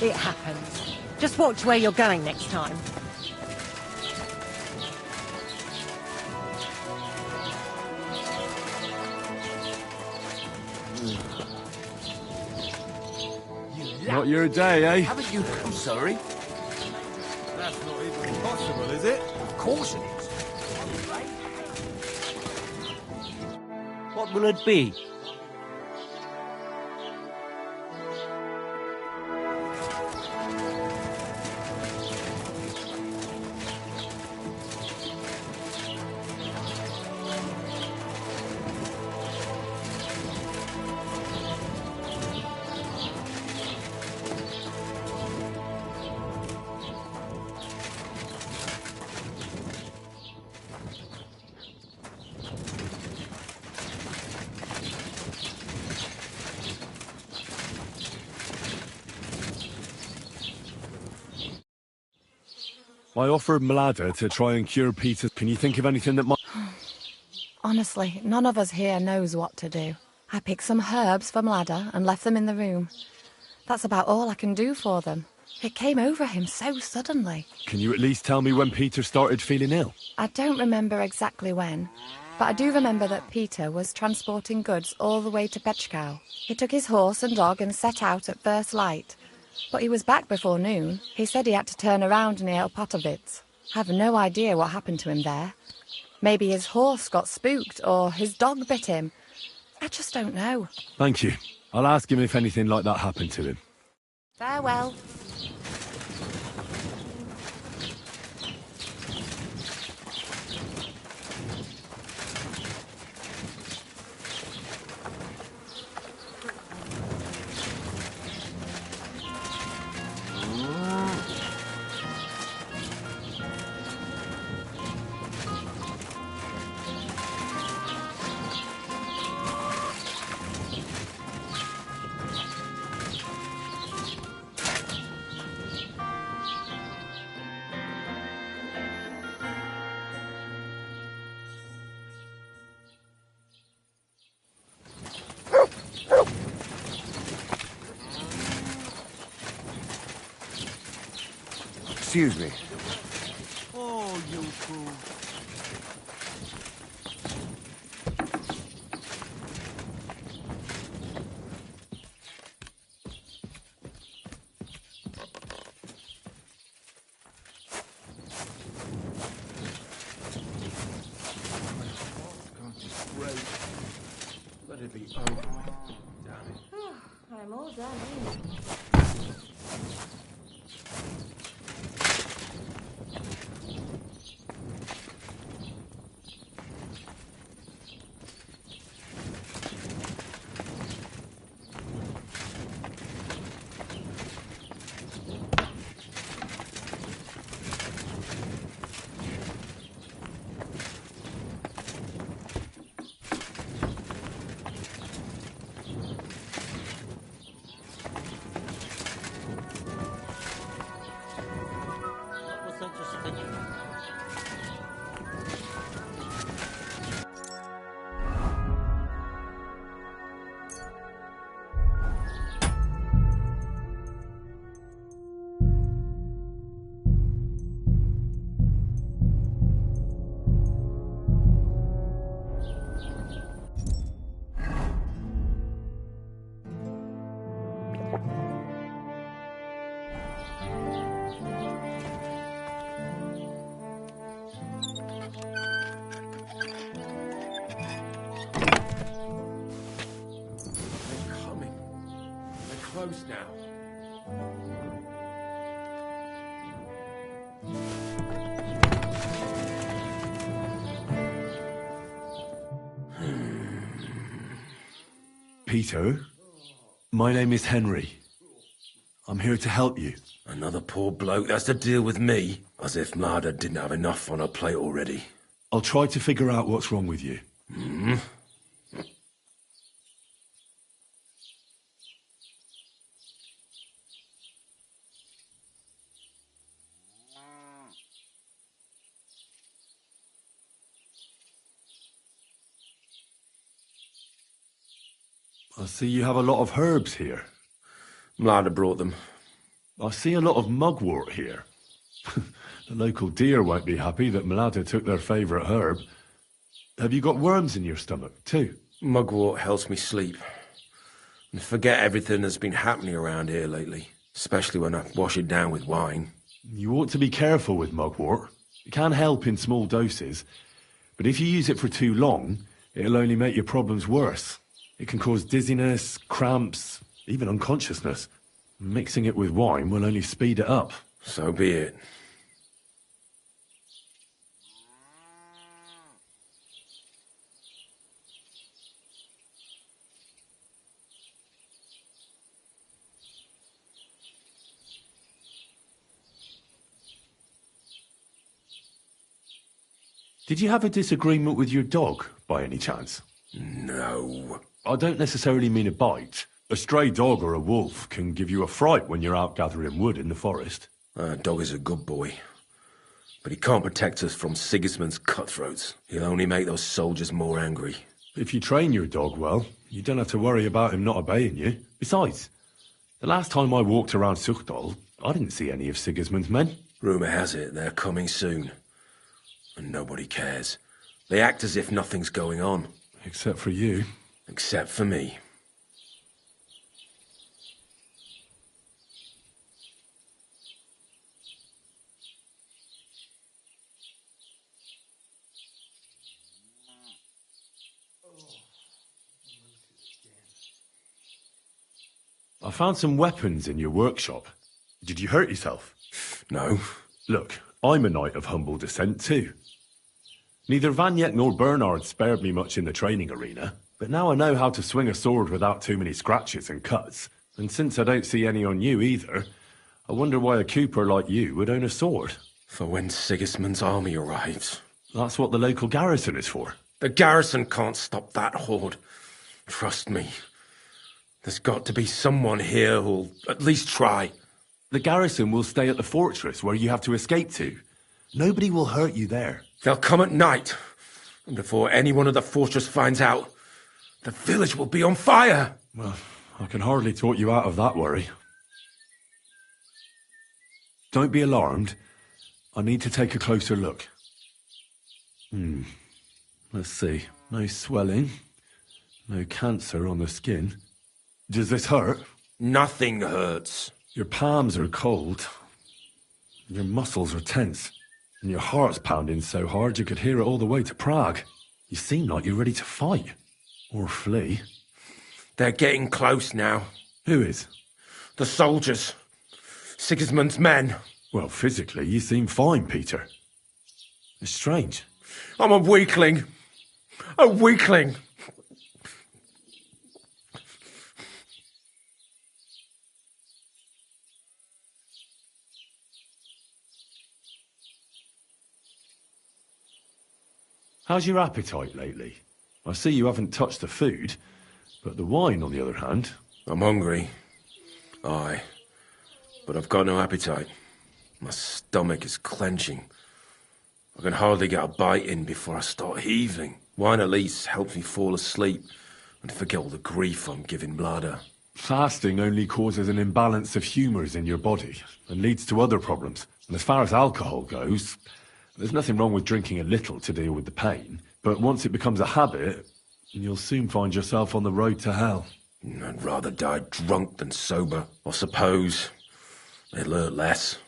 It happens. Just watch where you're going next time. Not your day, eh? Haven't you? I'm sorry. That's not even possible, is it? Of course it is. What will it be? I offered Mlada to try and cure Peter. Can you think of anything that might... Honestly, none of us here knows what to do. I picked some herbs for Mlada and left them in the room. That's about all I can do for them. It came over him so suddenly. Can you at least tell me when Peter started feeling ill? I don't remember exactly when, but I do remember that Peter was transporting goods all the way to Pechkow. He took his horse and dog and set out at first light. But he was back before noon. He said he had to turn around near Opatovitz. I have no idea what happened to him there. Maybe his horse got spooked or his dog bit him. I just don't know. Thank you. I'll ask him if anything like that happened to him. Farewell. Excuse me. Oh, you fool. Let it be over. Damn it. I'm all done here. Close now. Peter, my name is Henry. I'm here to help you. Another poor bloke that's to deal with me. As if Mlada didn't have enough on her plate already. I'll try to figure out what's wrong with you. I see you have a lot of herbs here. Mlada brought them. I see a lot of mugwort here. The local deer won't be happy that Mlada took their favourite herb. Have you got worms in your stomach, too? Mugwort helps me sleep. And forget everything that's been happening around here lately. Especially when I wash it down with wine. You ought to be careful with mugwort. It can help in small doses. But if you use it for too long, it'll only make your problems worse. It can cause dizziness, cramps, even unconsciousness. Mixing it with wine will only speed it up. So be it. Did you have a disagreement with your dog, by any chance? No. I don't necessarily mean a bite. A stray dog or a wolf can give you a fright when you're out gathering wood in the forest. Dog is a good boy. But he can't protect us from Sigismund's cutthroats. He'll only make those soldiers more angry. If you train your dog well, you don't have to worry about him not obeying you. Besides, the last time I walked around Suchdal, I didn't see any of Sigismund's men. Rumour has it they're coming soon. And nobody cares. They act as if nothing's going on. Except for you. Except for me. I found some weapons in your workshop. Did you hurt yourself? No. Look, I'm a knight of humble descent too. Neither Vanyek nor Bernard spared me much in the training arena, but now I know how to swing a sword without too many scratches and cuts. And since I don't see any on you either, I wonder why a cooper like you would own a sword. For when Sigismund's army arrives. That's what the local garrison is for. The garrison can't stop that horde. Trust me. There's got to be someone here who'll at least try. The garrison will stay at the fortress where you have to escape to. Nobody will hurt you there. They'll come at night. And before anyone at the fortress finds out, the village will be on fire. Well, I can hardly talk you out of that worry. Don't be alarmed. I need to take a closer look. Let's see. No swelling. No cancer on the skin. Does this hurt? Nothing hurts. Your palms are cold. Your muscles are tense. And your heart's pounding so hard you could hear it all the way to Prague. You seem like you're ready to fight. Or flee. They're getting close now. Who is? The soldiers. Sigismund's men. Well, physically, you seem fine, Peter. It's strange. I'm a weakling. A weakling. How's your appetite lately? I see you haven't touched the food, but the wine, on the other hand... I'm hungry. Aye. But I've got no appetite. My stomach is clenching. I can hardly get a bite in before I start heaving. Wine at least helps me fall asleep and forget all the grief I'm giving Mlada. Fasting only causes an imbalance of humours in your body and leads to other problems. And as far as alcohol goes, there's nothing wrong with drinking a little to deal with the pain. But once it becomes a habit, you'll soon find yourself on the road to hell. I'd rather die drunk than sober. I suppose they'll learn less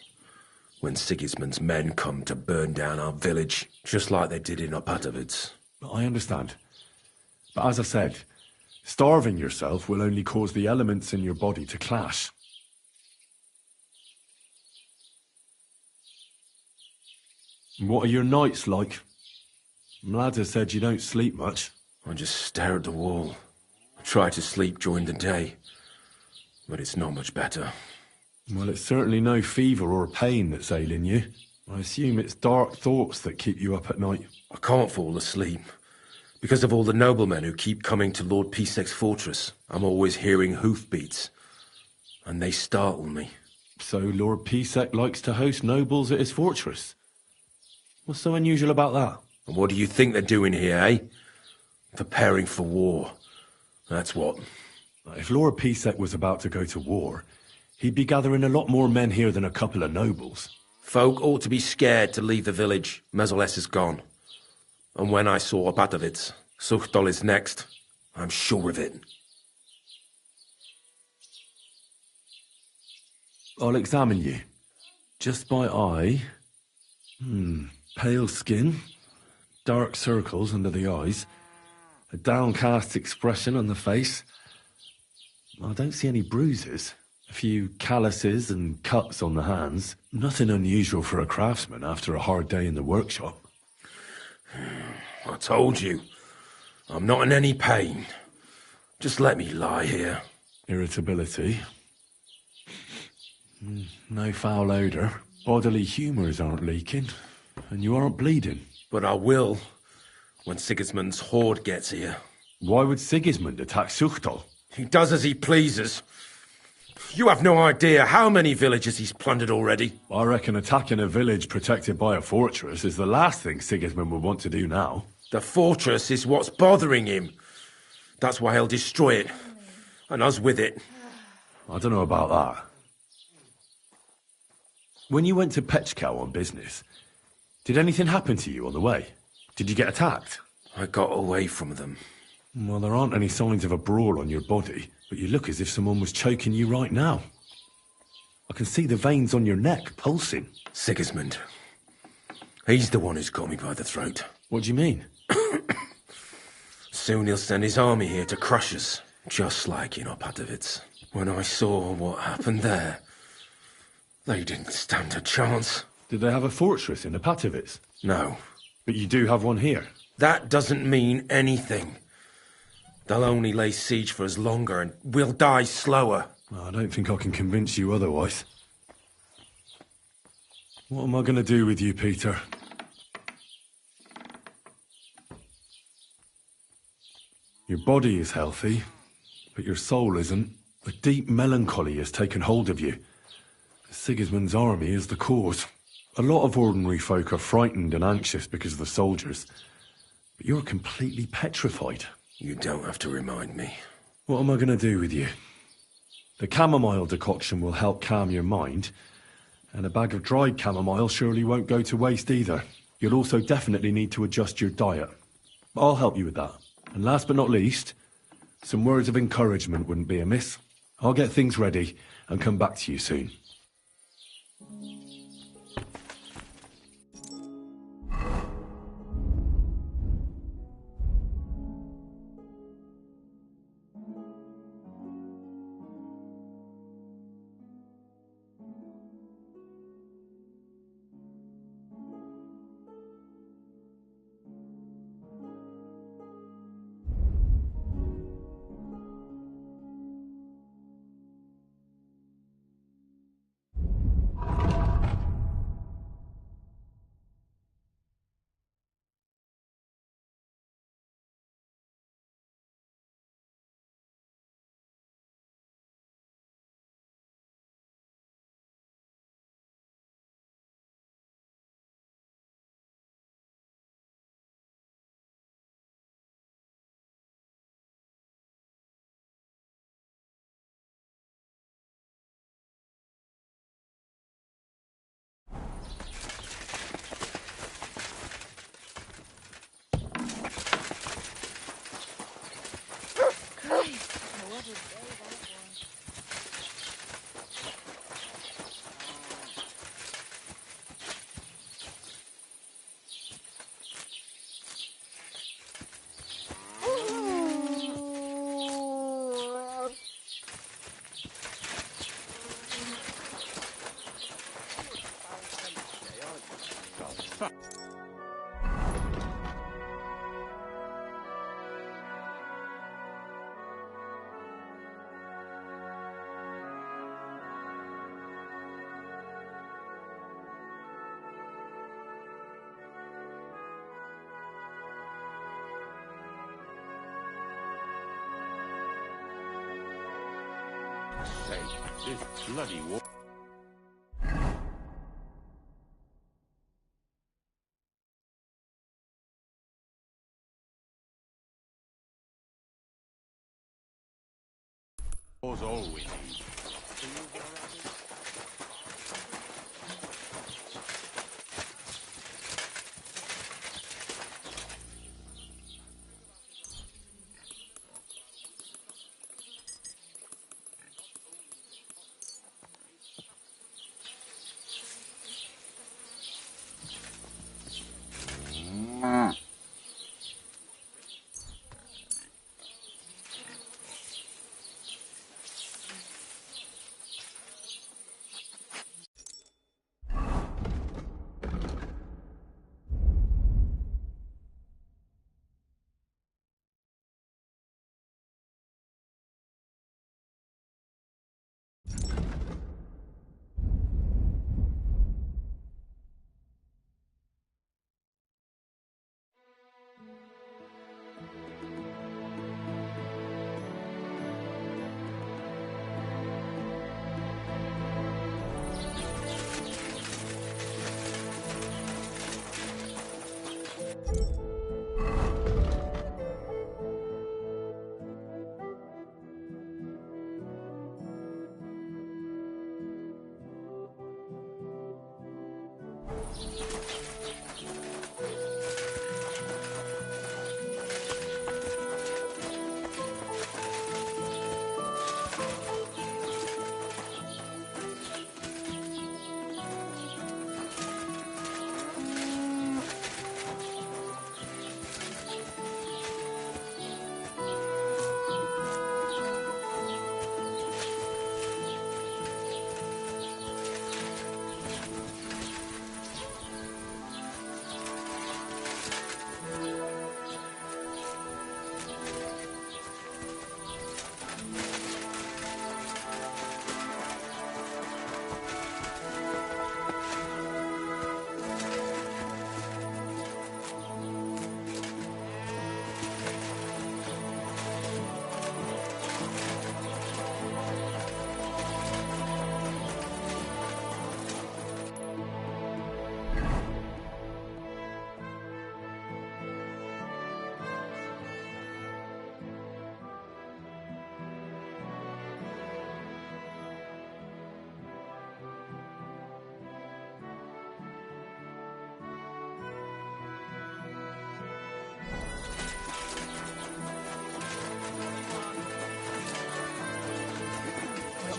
when Sigismund's men come to burn down our village, just like they did in Opatovic. I understand. But as I said, starving yourself will only cause the elements in your body to clash. What are your nights like? Mlada said you don't sleep much. I just stare at the wall. I try to sleep during the day, but it's not much better. Well, it's certainly no fever or pain that's ailing you. I assume it's dark thoughts that keep you up at night. I can't fall asleep, because of all the noblemen who keep coming to Lord ps5's fortress. I'm always hearing hoofbeats, and they startle me. So Lord ps5 likes to host nobles at his fortress? What's so unusual about that? And what do you think they're doing here, eh? Preparing for war. That's what. If Lord ps5 was about to go to war, He'd be gathering a lot more men here than a couple of nobles. Folk ought to be scared to leave the village. Mezzoles is gone. And when I saw Abatovitz, Suchtol is next. I'm sure of it. I'll examine you. Just by eye. Pale skin. Dark circles under the eyes. A downcast expression on the face. I don't see any bruises. A few calluses and cuts on the hands. Nothing unusual for a craftsman after a hard day in the workshop. I told you. I'm not in any pain. Just let me lie here. Irritability. No foul odour. Bodily humours aren't leaking. And you aren't bleeding. But I will, when Sigismund's horde gets here. Why would Sigismund attack Suchtol? He does as he pleases. You have no idea how many villages he's plundered already. I reckon attacking a village protected by a fortress is the last thing Sigismund would want to do now. The fortress is what's bothering him. That's why he'll destroy it. And us with it. I don't know about that. When you went to Pechkau on business, did anything happen to you on the way? Did you get attacked? I got away from them. Well, there aren't any signs of a brawl on your body, but you look as if someone was choking you right now. I can see the veins on your neck pulsing. Sigismund. He's the one who's got me by the throat. What do you mean? Soon he'll send his army here to crush us, just like in Opatovitz. When I saw what happened there, they didn't stand a chance. Did they have a fortress in Opatovitz? No. But you do have one here? That doesn't mean anything. They'll only lay siege for us longer, and we'll die slower. I don't think I can convince you otherwise. What am I going to do with you, Peter? Your body is healthy, but your soul isn't. A deep melancholy has taken hold of you. Sigismund's army is the cause. A lot of ordinary folk are frightened and anxious because of the soldiers. But you're completely petrified. You don't have to remind me. What am I going to do with you? The chamomile decoction will help calm your mind, and a bag of dried chamomile surely won't go to waste either. You'll also definitely need to adjust your diet. I'll help you with that. And last but not least, some words of encouragement wouldn't be amiss. I'll get things ready and come back to you soon. Hey, this bloody war. Was all we need.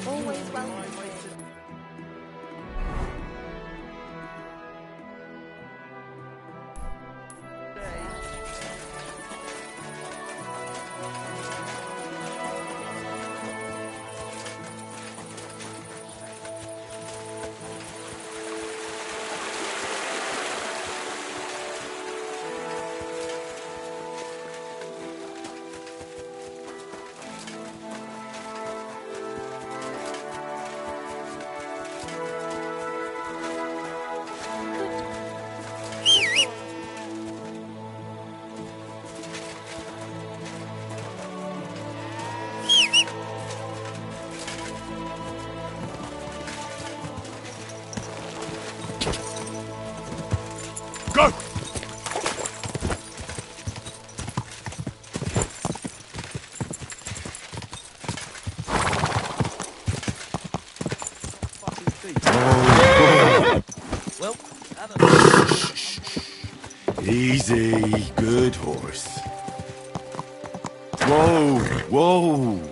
Always welcome. Go! Well, Easy, good horse. Whoa, whoa.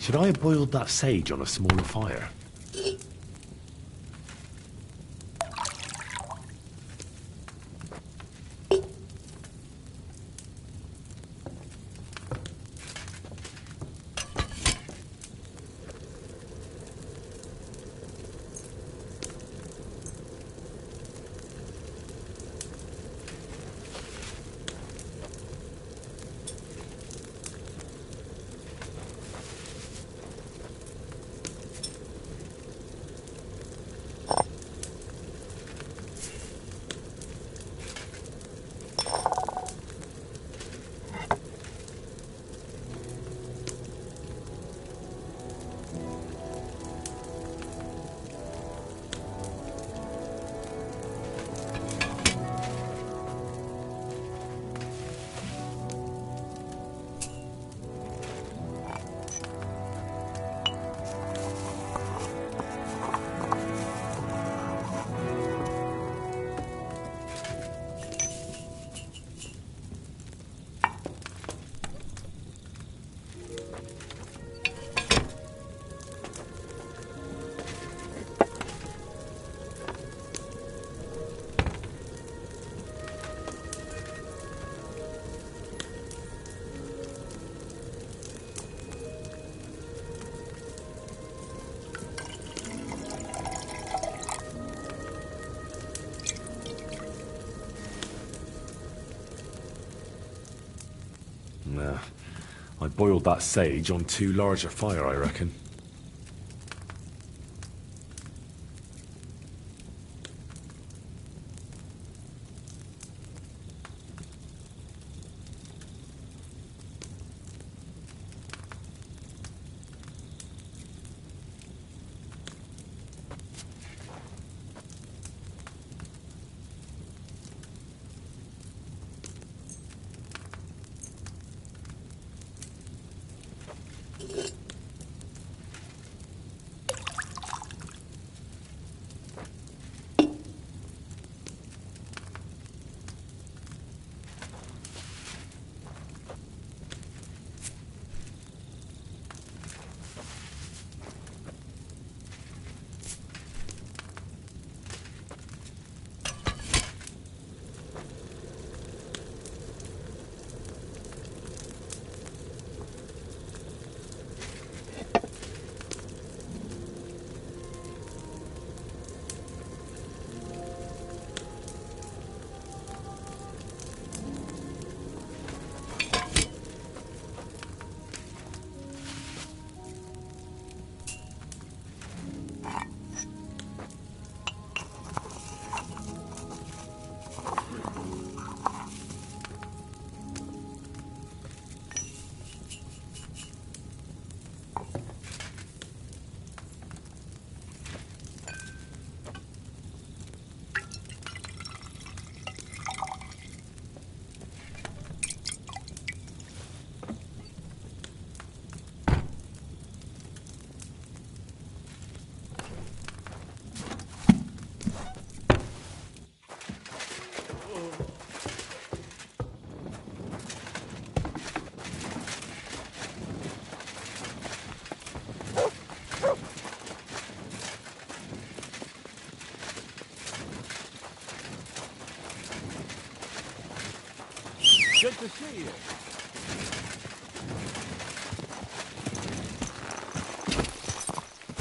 Should I have boiled that sage on a smaller fire? Nah, I boiled that sage on too large a fire, I reckon. Good to see you.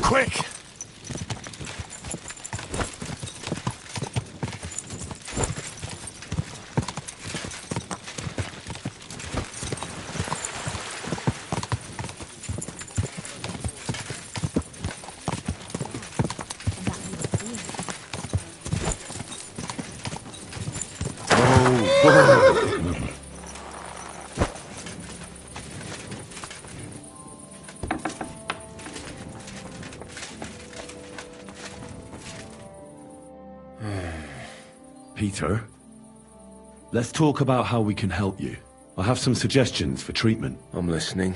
Quick! Peter, let's talk about how we can help you. I have some suggestions for treatment. I'm listening.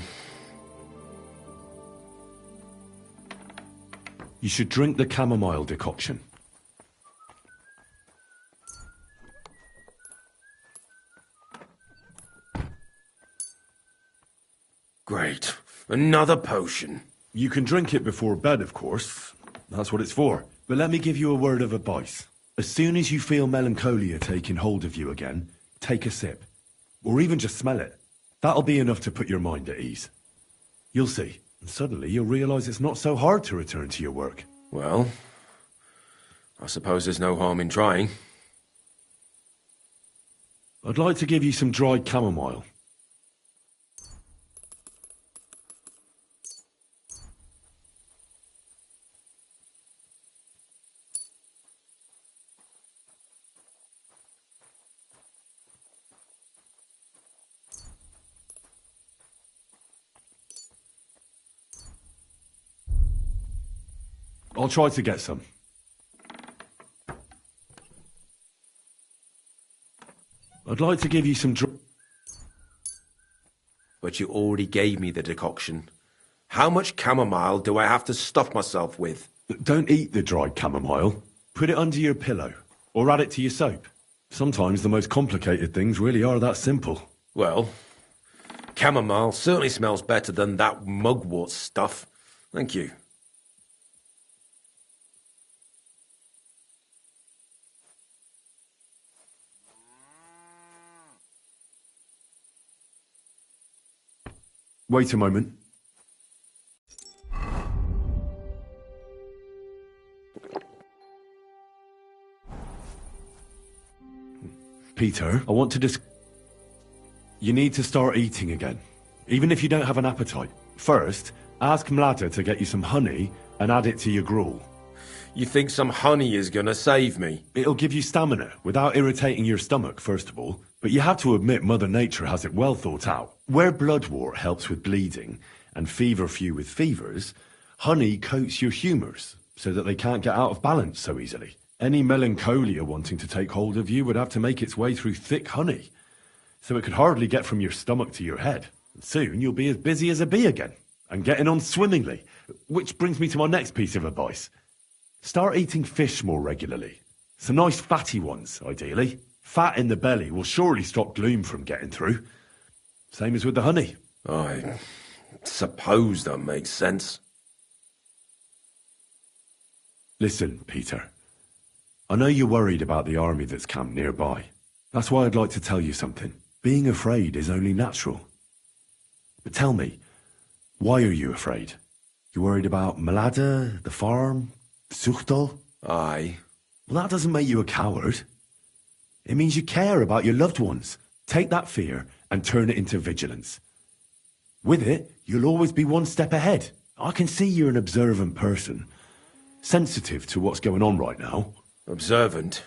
You should drink the chamomile decoction. Great. Another potion. You can drink it before bed, of course. That's what it's for. But let me give you a word of advice. As soon as you feel melancholia taking hold of you again, take a sip. Or even just smell it. That'll be enough to put your mind at ease. You'll see. And suddenly you'll realise it's not so hard to return to your work. Well, I suppose there's no harm in trying. I'd like to give you some dried chamomile. I'll try to get some. I'd like to give you some But you already gave me the decoction. How much chamomile do I have to stuff myself with? Don't eat the dried chamomile. Put it under your pillow, or add it to your soap. Sometimes the most complicated things really are that simple. Well, chamomile certainly smells better than that mugwort stuff. Thank you. Wait a moment. Peter, I want to You need to start eating again, even if you don't have an appetite. First, ask Mlada to get you some honey and add it to your gruel. You think some honey is gonna save me? It'll give you stamina, without irritating your stomach, first of all. But you have to admit Mother Nature has it well thought out. Where bloodwort helps with bleeding, and feverfew with fevers, honey coats your humours, so that they can't get out of balance so easily. Any melancholia wanting to take hold of you would have to make its way through thick honey, so it could hardly get from your stomach to your head. And soon you'll be as busy as a bee again, and getting on swimmingly. Which brings me to my next piece of advice. Start eating fish more regularly. Some nice fatty ones, ideally. Fat in the belly will surely stop gloom from getting through. Same as with the honey. I suppose that makes sense. Listen, Peter. I know you're worried about the army that's camped nearby. That's why I'd like to tell you something. Being afraid is only natural. But tell me, why are you afraid? You worried about Mlada, the farm, Zuchtal? Aye. Well, that doesn't make you a coward. It means you care about your loved ones. Take that fear and turn it into vigilance. With it, you'll always be one step ahead. I can see you're an observant person. Sensitive to what's going on right now. Observant?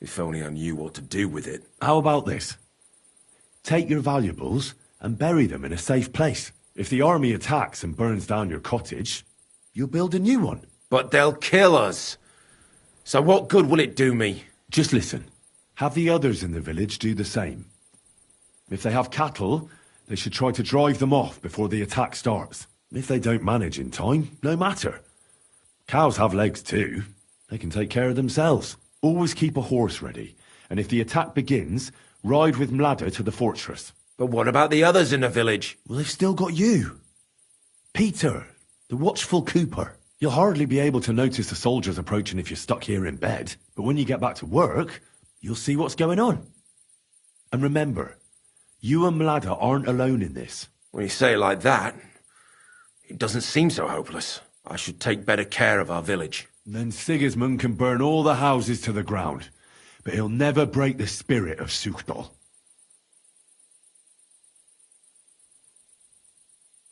If only I knew what to do with it. How about this? Take your valuables and bury them in a safe place. If the army attacks and burns down your cottage, you'll build a new one. But they'll kill us. So what good will it do me? Just listen. Have the others in the village do the same. If they have cattle, they should try to drive them off before the attack starts. If they don't manage in time, no matter. Cows have legs too. They can take care of themselves. Always keep a horse ready. And if the attack begins, ride with Mlada to the fortress. But what about the others in the village? Well, they've still got you. Peter, the watchful Cooper. You'll hardly be able to notice the soldiers approaching if you're stuck here in bed. But when you get back to work, you'll see what's going on. And remember, you and Mlada aren't alone in this. When you say it like that, it doesn't seem so hopeless. I should take better care of our village. Then Sigismund can burn all the houses to the ground, but he'll never break the spirit of Zuchtal.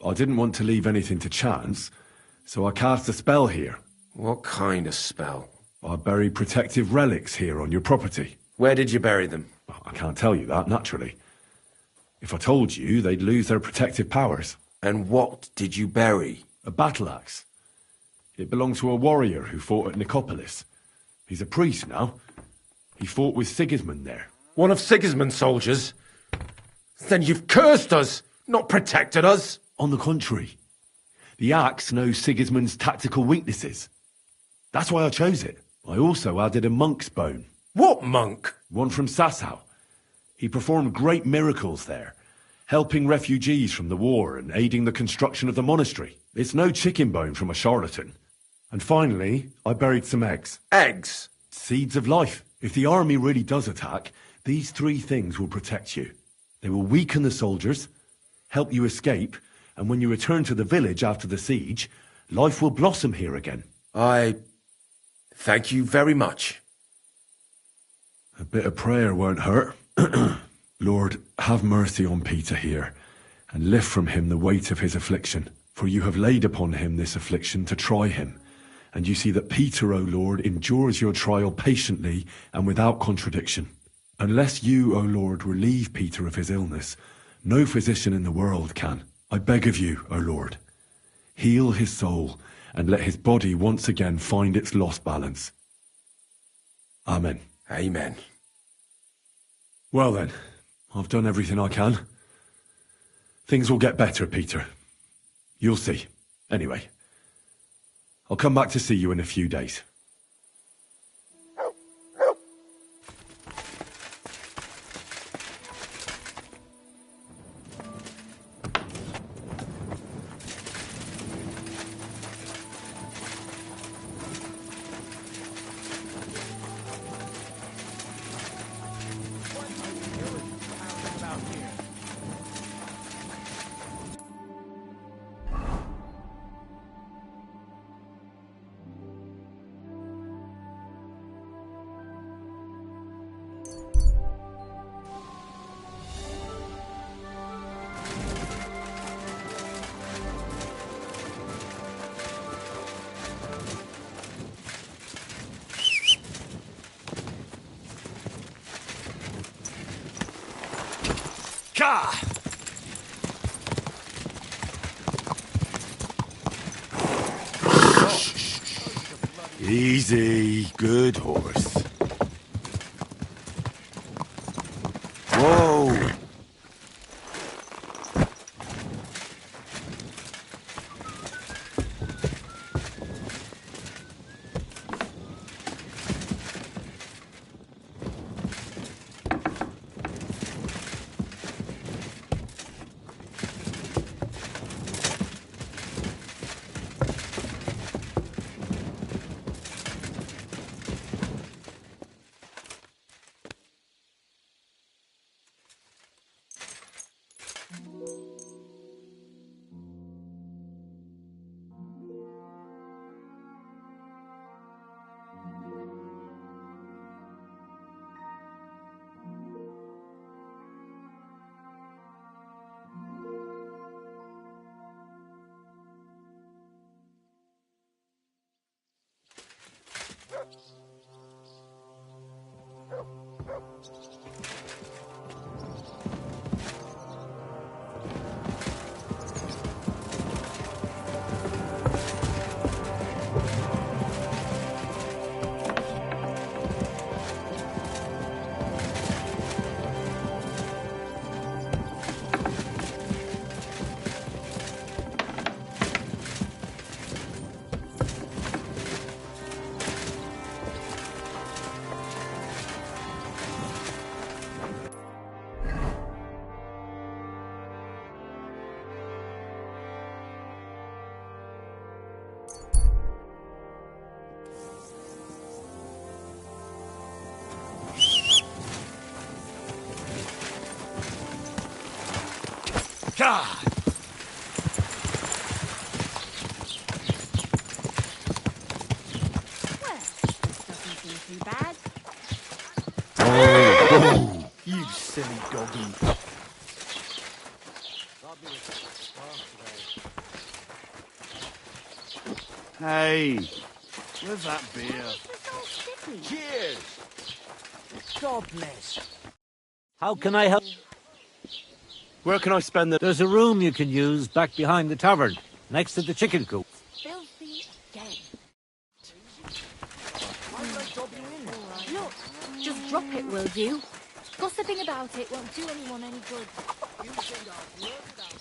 I didn't want to leave anything to chance, so I cast a spell here. What kind of spell? I buried protective relics here on your property. Where did you bury them? I can't tell you that, naturally. If I told you, they'd lose their protective powers. And what did you bury? A battle axe. It belonged to a warrior who fought at Nicopolis. He's a priest now. He fought with Sigismund there. One of Sigismund's soldiers? Then you've cursed us, not protected us. On the contrary. The axe knows Sigismund's tactical weaknesses. That's why I chose it. I also added a monk's bone. What monk? One from Sassau. He performed great miracles there, helping refugees from the war and aiding the construction of the monastery. It's no chicken bone from a charlatan. And finally, I buried some eggs. Eggs? Seeds of life. If the army really does attack, these 3 things will protect you. They will weaken the soldiers, help you escape, and when you return to the village after the siege, life will blossom here again. I thank you very much. A bit of prayer won't hurt. Lord, have mercy on Peter here, and lift from him the weight of his affliction. For you have laid upon him this affliction to try him. And you see that Peter, O Lord, endures your trial patiently and without contradiction. Unless you, O Lord, relieve Peter of his illness, no physician in the world can. I beg of you, O Lord, heal his soul and let his body once again find its lost balance. Amen. Amen. Well then, I've done everything I can. Things will get better, Peter. You'll see. Anyway, I'll come back to see you in a few days. Easy, good horse. Whoa! God! Doesn't seem too bad. Oh, you silly doggy. Hey, where's that beer? Cheers! God bless. How can I help? Where can I spend the... There's a room you can use back behind the tavern, next to the chicken coop. Filthy again. Look, just drop it, will you? Gossiping about it won't do anyone any good. You think I've worked about it?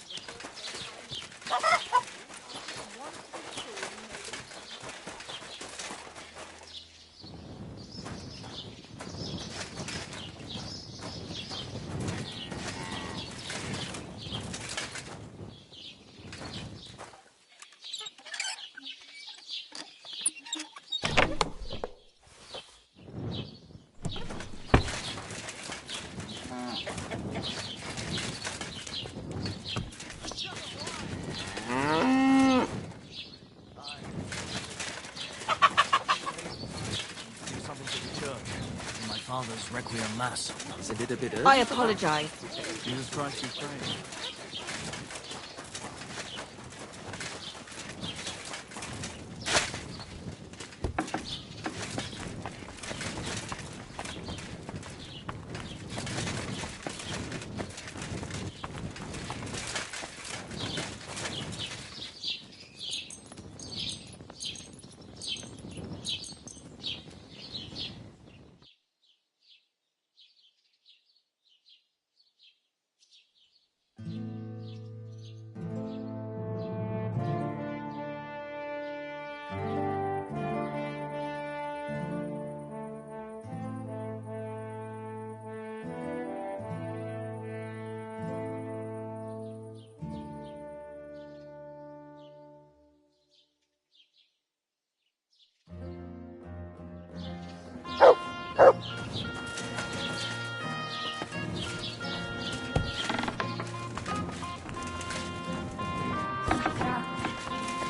Father's Requiem Mass. It's a little bit early. I apologize. Jesus Christ, we pray.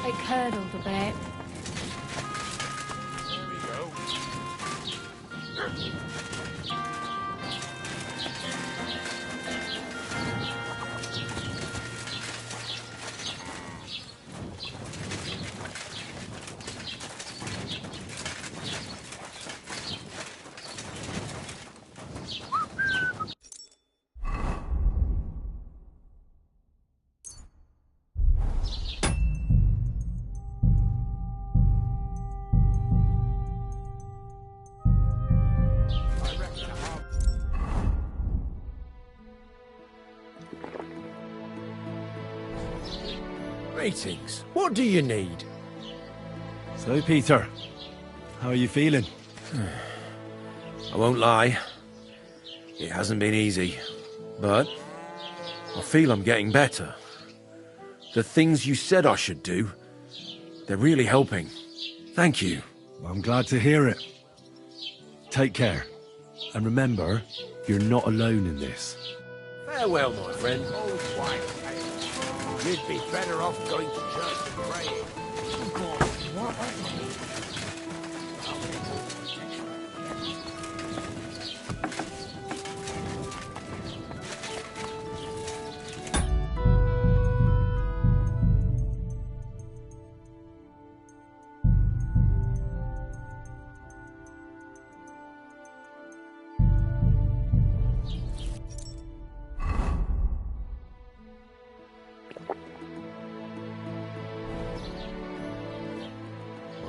It curdled a bit. Greetings. What do you need? So, Peter, how are you feeling? I won't lie. It hasn't been easy. But I feel I'm getting better. The things you said I should do, they're really helping. Thank you. Well, I'm glad to hear it. Take care. And remember, you're not alone in this. Farewell, my friend. Oh, quiet. You'd be better off going to church than praying. God, what a day.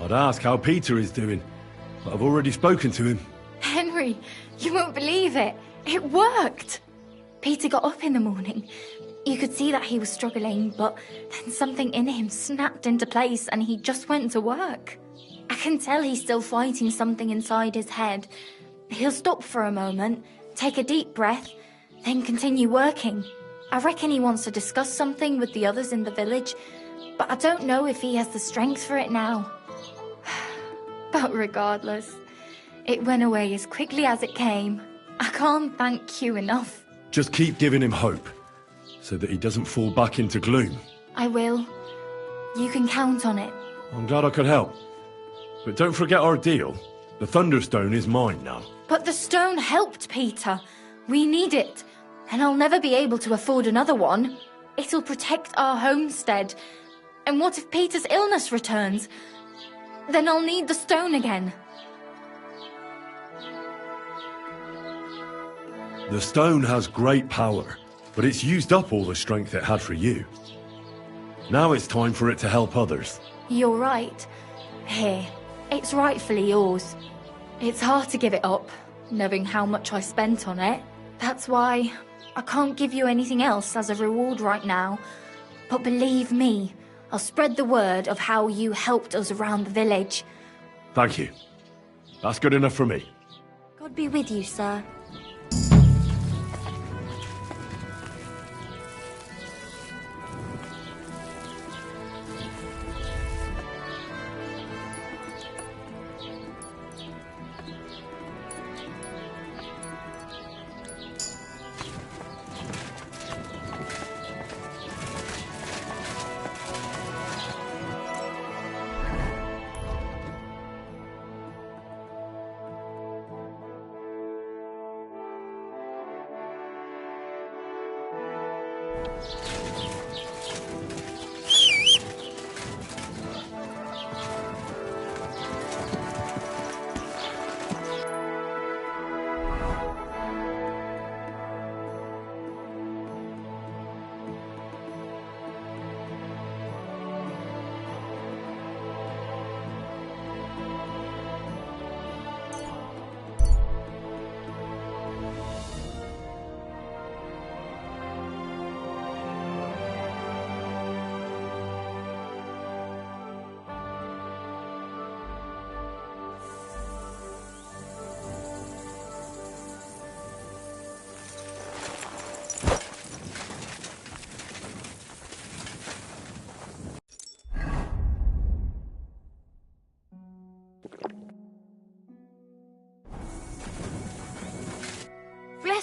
I'd ask how Peter is doing, but I've already spoken to him. Henry, you won't believe it. It worked. Peter got up in the morning. You could see that he was struggling, but then something in him snapped into place and he just went to work. I can tell he's still fighting something inside his head. He'll stop for a moment, take a deep breath, then continue working. I reckon he wants to discuss something with the others in the village, but I don't know if he has the strength for it now. But regardless, it went away as quickly as it came. I can't thank you enough. Just keep giving him hope, so that he doesn't fall back into gloom. I will. You can count on it. I'm glad I could help. But don't forget our deal. The Thunderstone is mine now. But the stone helped, Peter. We need it. And I'll never be able to afford another one. It'll protect our homestead. And what if Peter's illness returns? Then I'll need the stone again. The stone has great power, but it's used up all the strength it had for you. Now it's time for it to help others. You're right. Here, it's rightfully yours. It's hard to give it up, knowing how much I spent on it. That's why I can't give you anything else as a reward right now. But believe me, I'll spread the word of how you helped us around the village. Thank you. That's good enough for me. God be with you, sir.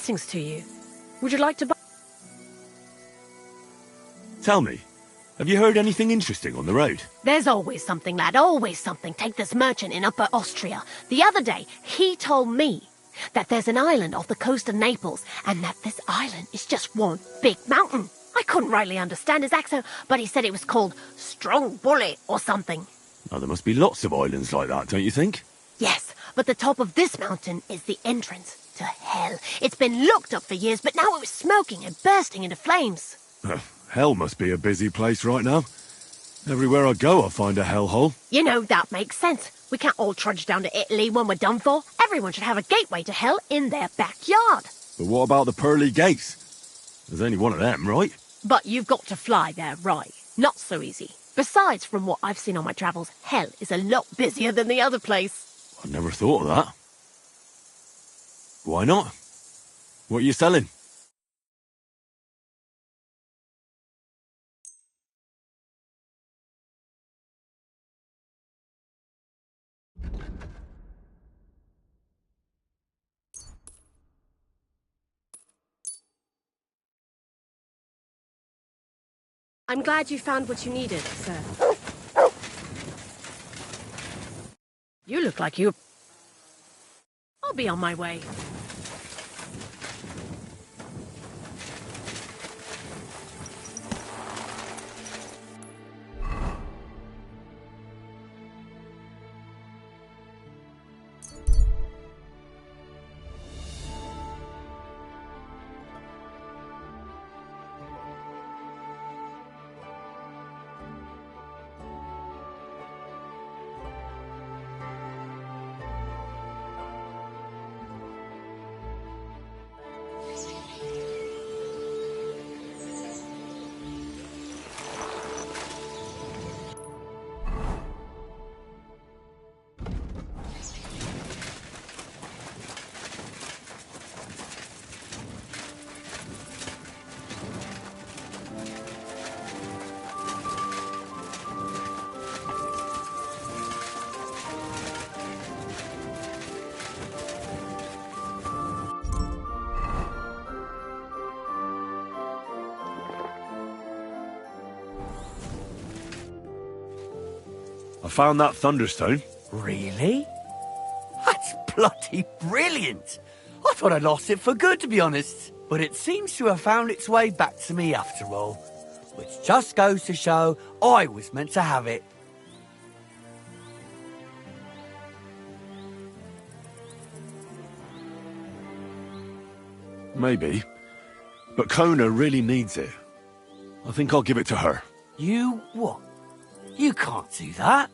blessings to you. Would you like to buy? Tell me, have you heard anything interesting on the road? There's always something, lad, always something. Take this merchant in Upper Austria. The other day, he told me that there's an island off the coast of Naples, and that this island is just one big mountain. I couldn't rightly understand his accent, but he said it was called Strong Bully or something. Oh, there must be lots of islands like that, don't you think? Yes, but the top of this mountain is the entrance to hell. It's been locked up for years, but now it was smoking and bursting into flames. Hell must be a busy place right now. Everywhere I go, I find a hellhole. You know, that makes sense. We can't all trudge down to Italy when we're done for. Everyone should have a gateway to hell in their backyard. But what about the pearly gates? There's only one of them, right? But you've got to fly there, right? Not so easy. Besides, from what I've seen on my travels, hell is a lot busier than the other place. I never thought of that. Why not? What are you selling? I'm glad you found what you needed, sir. You look like you... I'll be on my way. I found that Thunderstone. Really? That's bloody brilliant. I thought I'd lost it for good, to be honest. But it seems to have found its way back to me after all. Which just goes to show I was meant to have it. Maybe. But Kona really needs it. I think I'll give it to her. You what? You can't do that.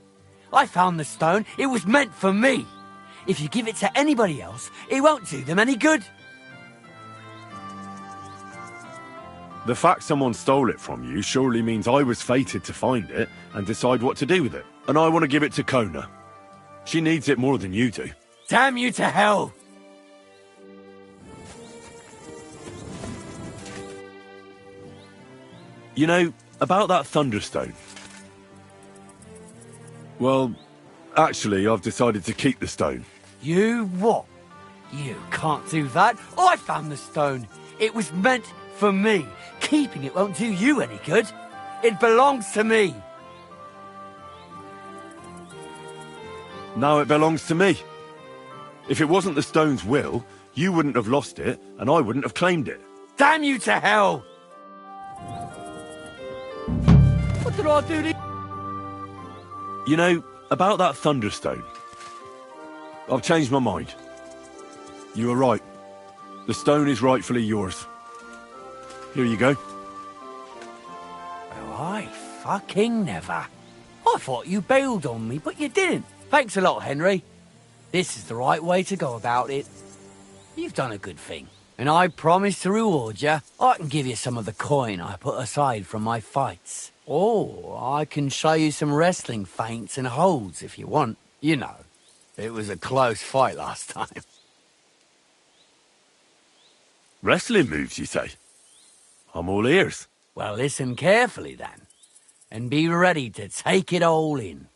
I found the stone. It was meant for me. If you give it to anybody else, it won't do them any good. The fact someone stole it from you surely means I was fated to find it and decide what to do with it. And I want to give it to Kona. She needs it more than you do. Damn you to hell! You know, about that Thunderstone. Well, actually, I've decided to keep the stone. You what? You can't do that. I found the stone. It was meant for me. Keeping it won't do you any good. It belongs to me. Now it belongs to me. If it wasn't the stone's will, you wouldn't have lost it, and I wouldn't have claimed it. Damn you to hell! What did I do to... You know, about that Thunderstone. I've changed my mind. You were right. The stone is rightfully yours. Here you go. Oh, I fucking never. I thought you bailed on me, but you didn't. Thanks a lot, Henry. This is the right way to go about it. You've done a good thing. And I promise to reward you. I can give you some of the coin I put aside from my fights. Or I can show you some wrestling feints and holds if you want. You know, it was a close fight last time. Wrestling moves, you say? I'm all ears. Well, listen carefully then. And be ready to take it all in.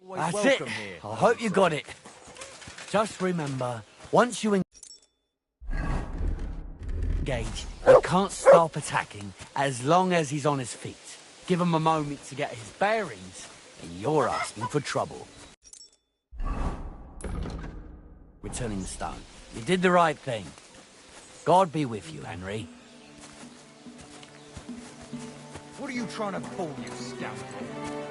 That's it. welcome here. I hope you got it. Just remember, once you engage, you can't stop attacking as long as he's on his feet. Give him a moment to get his bearings, and you're asking for trouble. Returning the stone. You did the right thing. God be with you, Henry. What are you trying to pull, you scoundrel?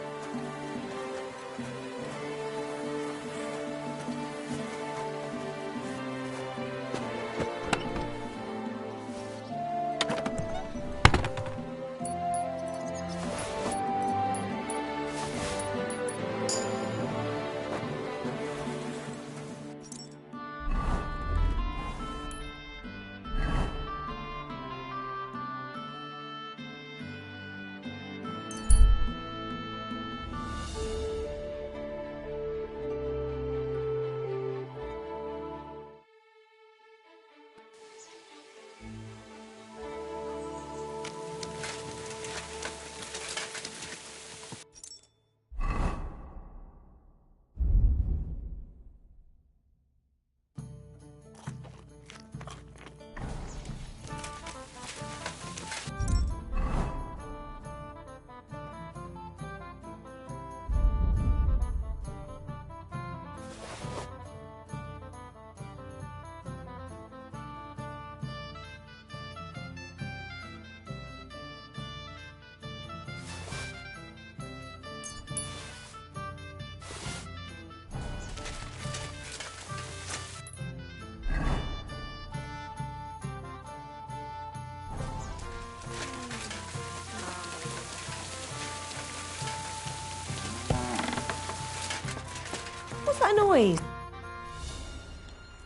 What's that noise?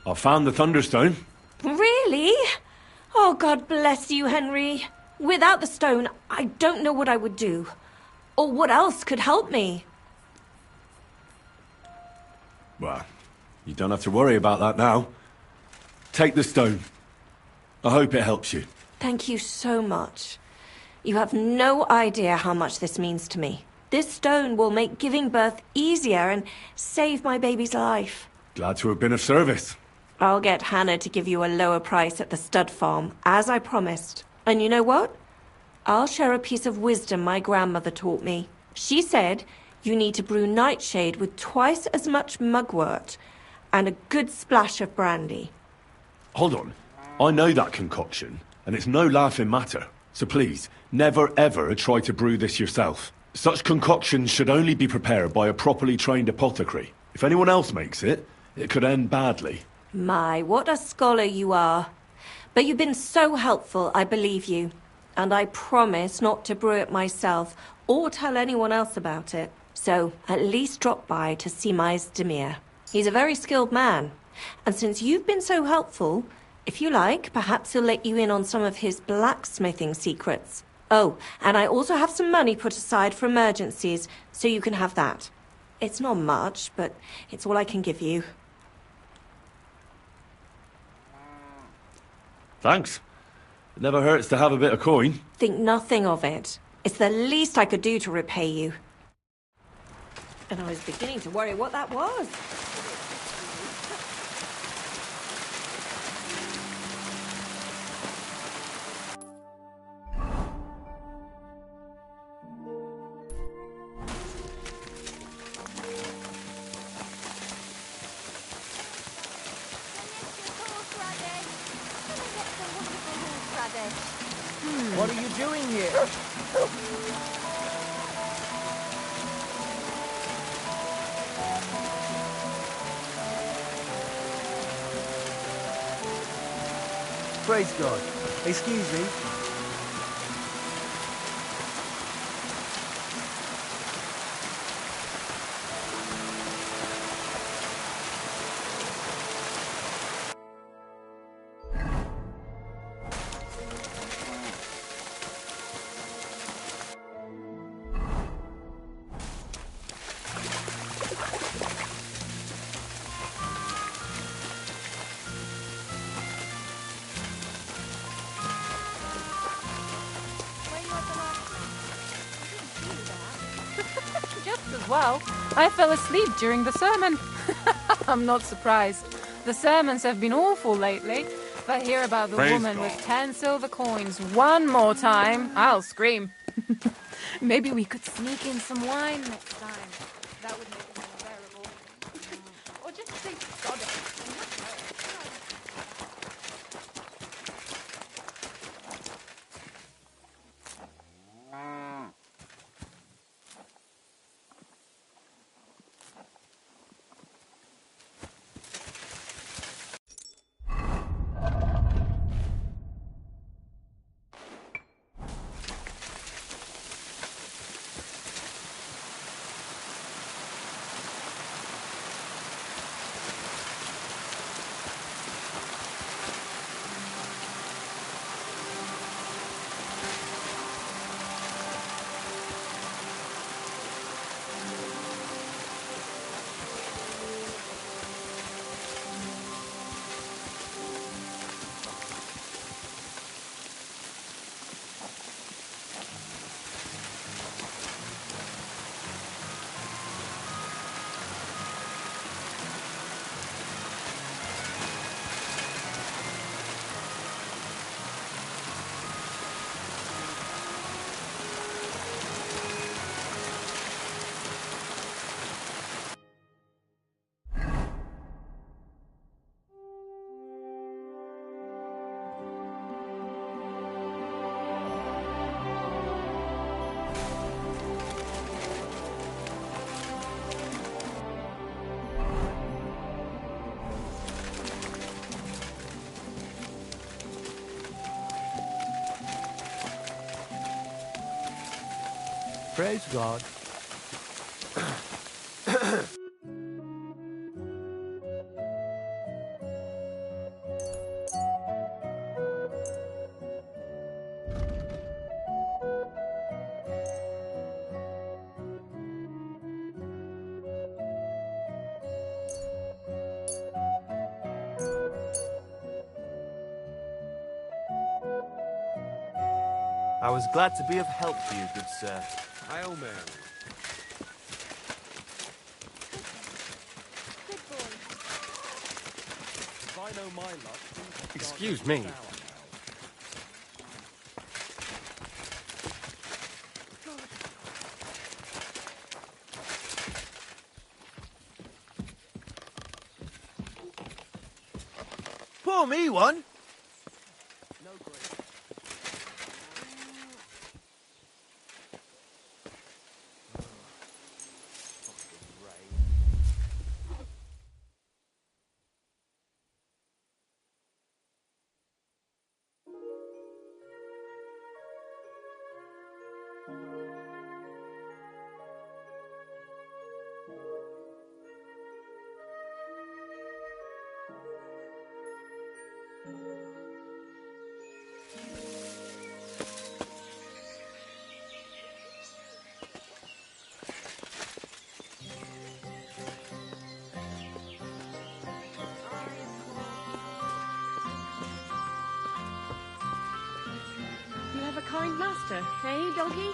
I found the Thunderstone. Really? Oh, God bless you, Henry. Without the stone, I don't know what I would do. Or what else could help me. Well, you don't have to worry about that now. Take the stone. I hope it helps you. Thank you so much. You have no idea how much this means to me. This stone will make giving birth easier and save my baby's life. Glad to have been of service. I'll get Hannah to give you a lower price at the stud farm, as I promised. And you know what? I'll share a piece of wisdom my grandmother taught me. She said you need to brew nightshade with twice as much mugwort and a good splash of brandy. Hold on. I know that concoction, and it's no laughing matter. So please, never ever try to brew this yourself. Such concoctions should only be prepared by a properly trained apothecary. If anyone else makes it, it could end badly. My, what a scholar you are. But you've been so helpful, I believe you. And I promise not to brew it myself or tell anyone else about it. So at least drop by to see my Demir. He's a very skilled man. And since you've been so helpful, if you like, perhaps he'll let you in on some of his blacksmithing secrets. Oh, and I also have some money put aside for emergencies, so you can have that. It's not much, but it's all I can give you. Thanks. It never hurts to have a bit of coin. Think nothing of it. It's the least I could do to repay you. And I was beginning to worry what that was. What are you doing here? Praise God. Excuse me. Just as well. I fell asleep during the sermon. I'm not surprised. The sermons have been awful lately. If I hear about the Praise woman God. with 10 silver coins one more time, I'll scream. Maybe we could sneak in some wine next time. That would make it more bearable. Or just take soda. Praise God. I was glad to be of help to you, good sir. Hail Mary. If I know my luck, things have Excuse started me. sour. Pour me one. You have a kind master, eh, doggy?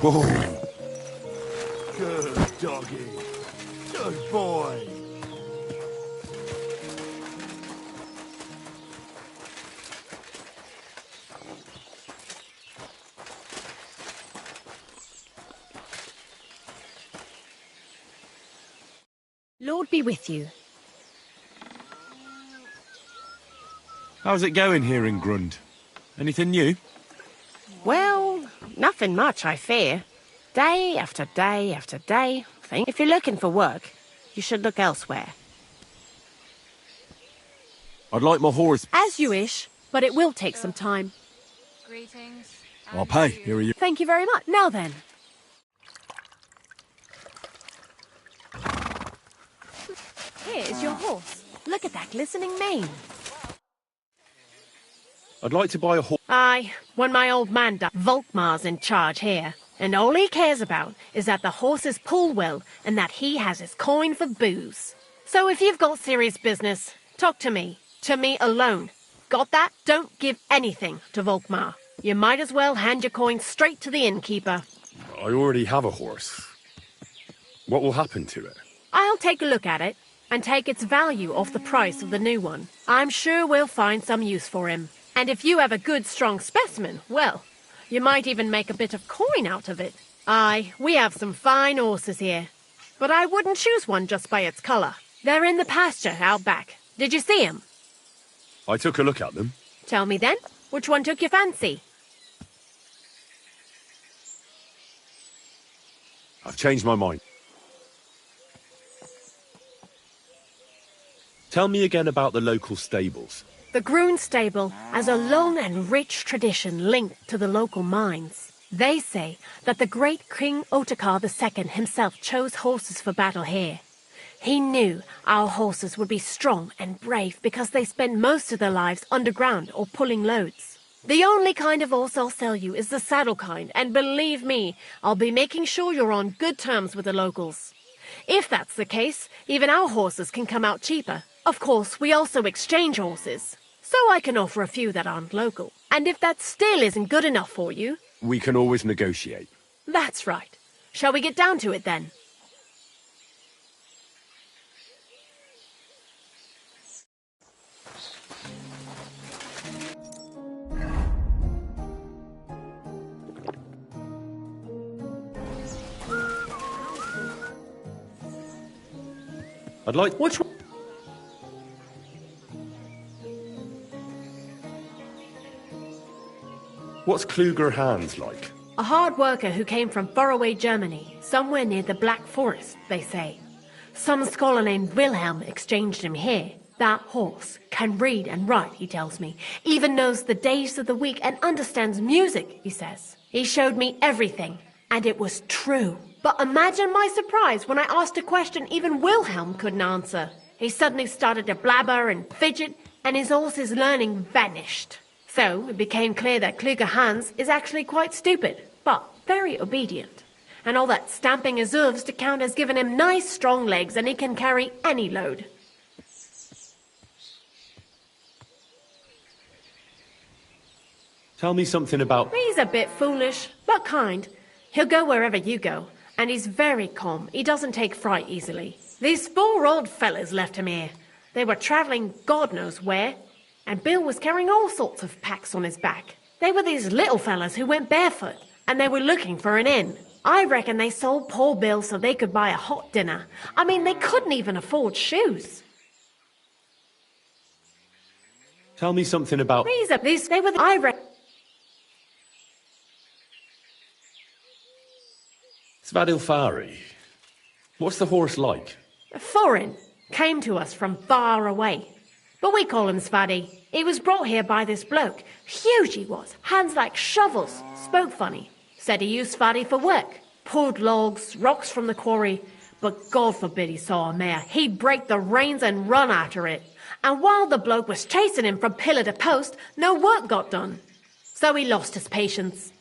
Whoa. Good doggy. Good boy. Lord be with you. How's it going here in Grund? Anything new? Well, nothing much, I fear. Day after day after day. If you're looking for work, you should look elsewhere. I'd like my horse. As you wish, but it will take some time. Greetings. I'll pay. Here are you. Thank you very much. Now then. Here's your horse. Look at that glistening mane. I'd like to buy a horse. Aye, when my old man died, Volkmar's in charge here. And all he cares about is that the horses pull well and that he has his coin for booze. So if you've got serious business, talk to me. To me alone. Got that? Don't give anything to Volkmar. You might as well hand your coin straight to the innkeeper. I already have a horse. What will happen to it? I'll take a look at it and take its value off the price of the new one. I'm sure we'll find some use for him. And if you have a good, strong specimen, well, you might even make a bit of coin out of it. Aye, we have some fine horses here. But I wouldn't choose one just by its colour. They're in the pasture out back. Did you see 'em? I took a look at them. Tell me then, which one took your fancy? I've changed my mind. Tell me again about the local stables. The Groon stable has a long and rich tradition linked to the local mines. They say that the great King Otakar II himself chose horses for battle here. He knew our horses would be strong and brave because they spent most of their lives underground or pulling loads. The only kind of horse I'll sell you is the saddle kind, and believe me, I'll be making sure you're on good terms with the locals. If that's the case, even our horses can come out cheaper. Of course, we also exchange horses. So I can offer a few that aren't local. And if that still isn't good enough for you... We can always negotiate. That's right. Shall we get down to it then? I'd like... Which one? What's Kluger Hans like? A hard worker who came from faraway Germany, somewhere near the Black Forest, they say. Some scholar named Wilhelm exchanged him here. That horse can read and write, he tells me. Even knows the days of the week and understands music, he says. He showed me everything, and it was true. But imagine my surprise when I asked a question even Wilhelm couldn't answer. He suddenly started to blabber and fidget, and his horse's learning vanished. So it became clear that Kluger Hans is actually quite stupid, but very obedient. And all that stamping his hooves to count has given him nice strong legs, and he can carry any load. Tell me something about... He's a bit foolish, but kind. He'll go wherever you go, and he's very calm. He doesn't take fright easily. These 4 old fellas left him here. They were travelling God knows where, and Bill was carrying all sorts of packs on his back. They were these little fellas who went barefoot, and they were looking for an inn. I reckon they sold poor Bill so they could buy a hot dinner. I mean, they couldn't even afford shoes. Tell me something about... They were... I reckon... Svadilfari. What's the horse like? Foreign. Came to us from far away. But we call him Svadi. He was brought here by this bloke. Huge he was. Hands like shovels. Spoke funny. Said he used Svadi for work. Pulled logs, rocks from the quarry. But God forbid he saw a mare. He'd break the reins and run after it. And while the bloke was chasing him from pillar to post, no work got done. So he lost his patience.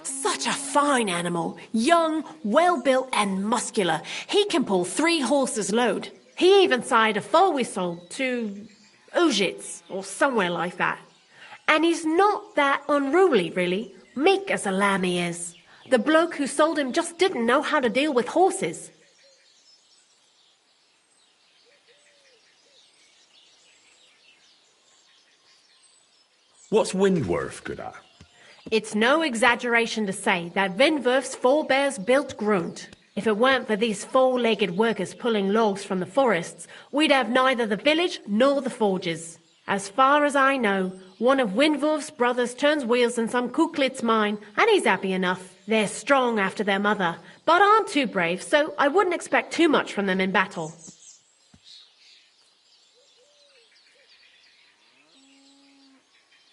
Such a fine animal. Young, well-built and muscular. He can pull 3 horses' load. He even sired a foal we sold to Ujits or somewhere like that. And he's not that unruly, really. Meek as a lamb he is. The bloke who sold him just didn't know how to deal with horses. What's Windworth good at? It's no exaggeration to say that Windworth's forebears built Grunt. If it weren't for these four-legged workers pulling logs from the forests, we'd have neither the village nor the forges. As far as I know, one of Windworth's brothers turns wheels in some Kuklit's mine, and he's happy enough. They're strong after their mother, but aren't too brave, so I wouldn't expect too much from them in battle.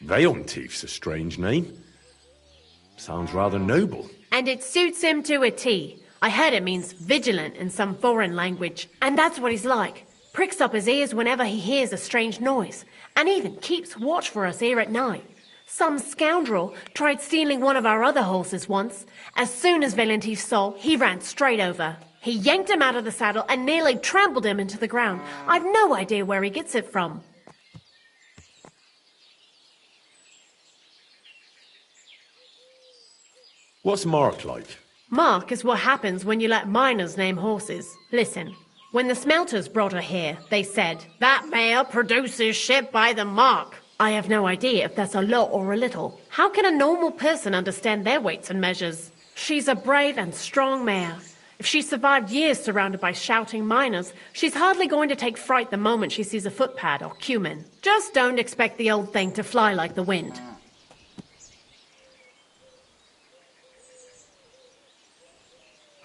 Veilntief's a strange name. Sounds rather noble. And it suits him to a T. I heard it means vigilant in some foreign language, and that's what he's like. Pricks up his ears whenever he hears a strange noise, and even keeps watch for us here at night. Some scoundrel tried stealing one of our other horses once. As soon as Veilntief saw, he ran straight over. He yanked him out of the saddle and nearly trampled him into the ground. I've no idea where he gets it from. What's Mark like? Mark is what happens when you let miners name horses. Listen, when the smelters brought her here, they said, "That mare produces shit by the mark." I have no idea if that's a lot or a little. How can a normal person understand their weights and measures? She's a brave and strong mare. If she survived years surrounded by shouting miners, she's hardly going to take fright the moment she sees a footpad or cumin. Just don't expect the old thing to fly like the wind.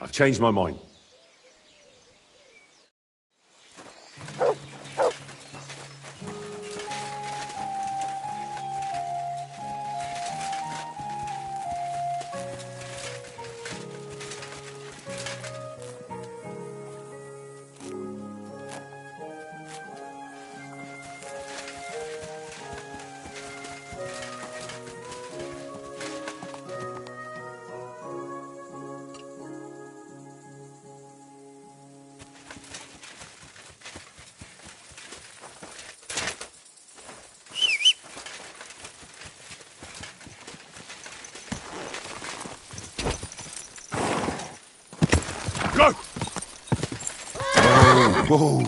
I've changed my mind. Go! Whoa!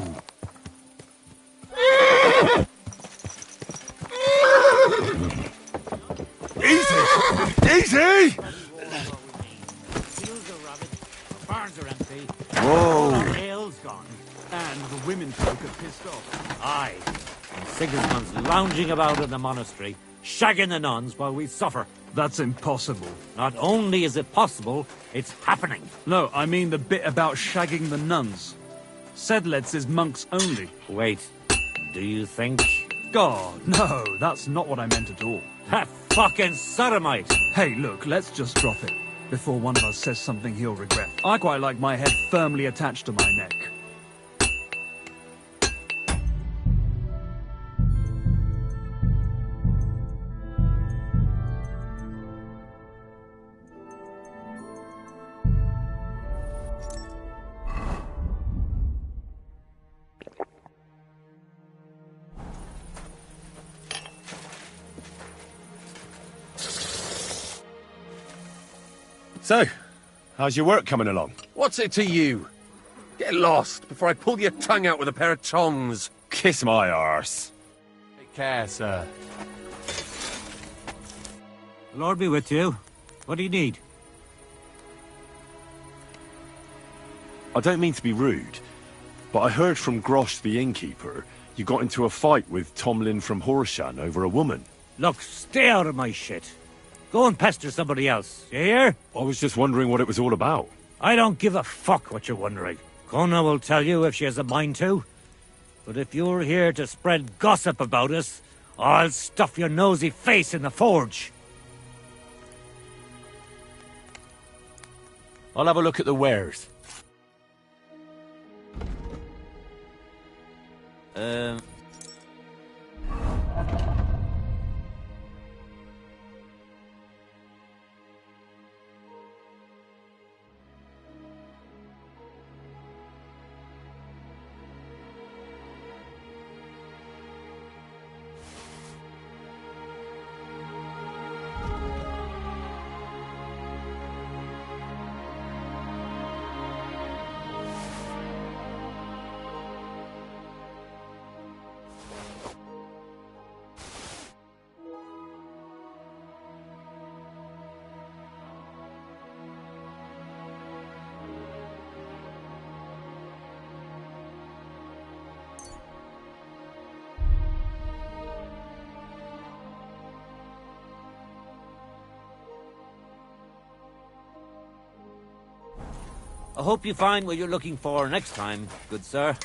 Easy! Easy! Barns are empty. Whoa! The ale's gone. And the women folk are pissed off. Aye. And Sigismund's lounging about in the monastery, shagging the nuns while we suffer. That's impossible. Not only is it possible, it's happening. No, I mean the bit about shagging the nuns. Sedled says monks only. Wait, do you think? God, no, that's not what I meant at all. That fucking sodomite! Hey, look, let's just drop it, before one of us says something he'll regret. I quite like my head firmly attached to my neck. So, how's your work coming along? What's it to you? Get lost before I pull your tongue out with a pair of tongs. Kiss my arse. Take care, sir. The Lord be with you. What do you need? I don't mean to be rude, but I heard from Grosh the innkeeper you got into a fight with Tomlin from Horshan over a woman. Look, stay out of my shit. Go and pester somebody else, you hear? I was just wondering what it was all about. I don't give a fuck what you're wondering. Kona will tell you if she has a mind to. But if you're here to spread gossip about us, I'll stuff your nosy face in the forge. I'll have a look at the wares. I hope you find what you're looking for next time, good sir.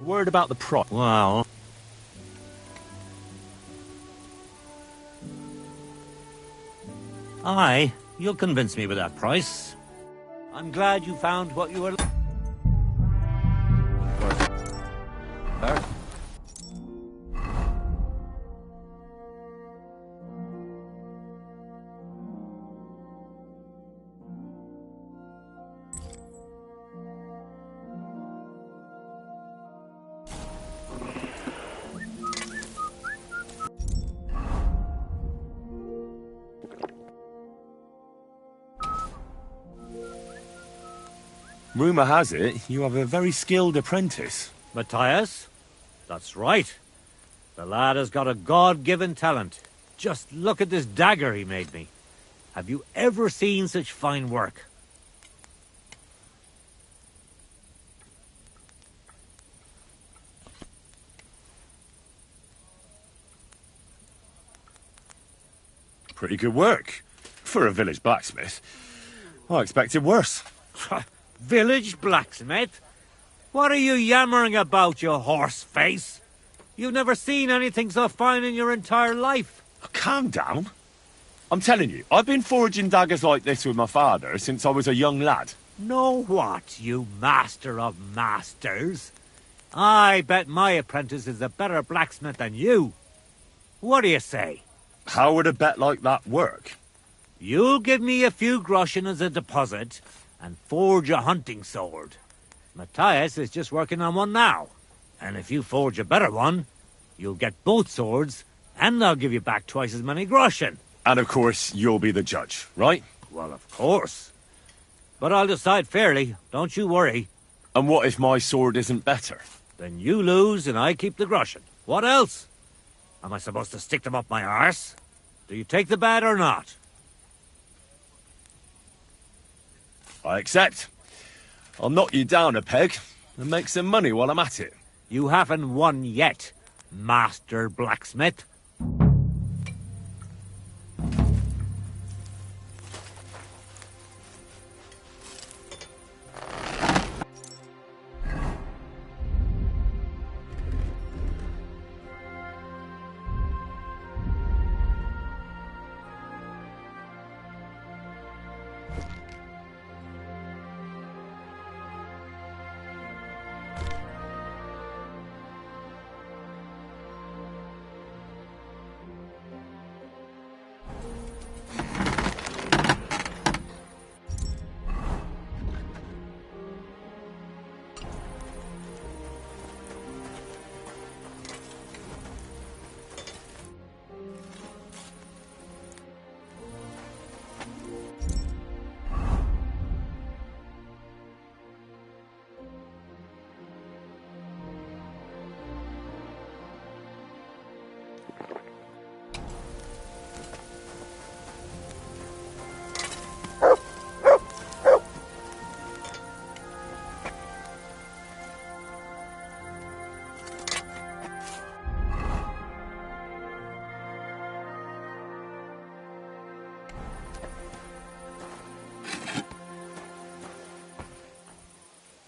Word about the price. Well... Aye, you'll convince me with that price. I'm glad you found what you were... Rumour has it, you have a very skilled apprentice. Matthias? That's right. The lad has got a God-given talent. Just look at this dagger he made me. Have you ever seen such fine work? Pretty good work. For a village blacksmith. I expected worse. Village blacksmith? What are you yammering about, you horse face? You've never seen anything so fine in your entire life. Calm down. I'm telling you, I've been forging daggers like this with my father since I was a young lad. Know what, you master of masters? I bet my apprentice is a better blacksmith than you. What do you say? How would a bet like that work? You'll give me a few groschen as a deposit and forge a hunting sword. Matthias is just working on one now. And if you forge a better one, you'll get both swords and I'll give you back twice as many groschen. And of course, you'll be the judge, right? Well, of course. But I'll decide fairly, don't you worry. And what if my sword isn't better? Then you lose and I keep the groschen. What else? Am I supposed to stick them up my arse? Do you take the bet or not? I accept. I'll knock you down a peg and make some money while I'm at it. You haven't won yet, Master Blacksmith.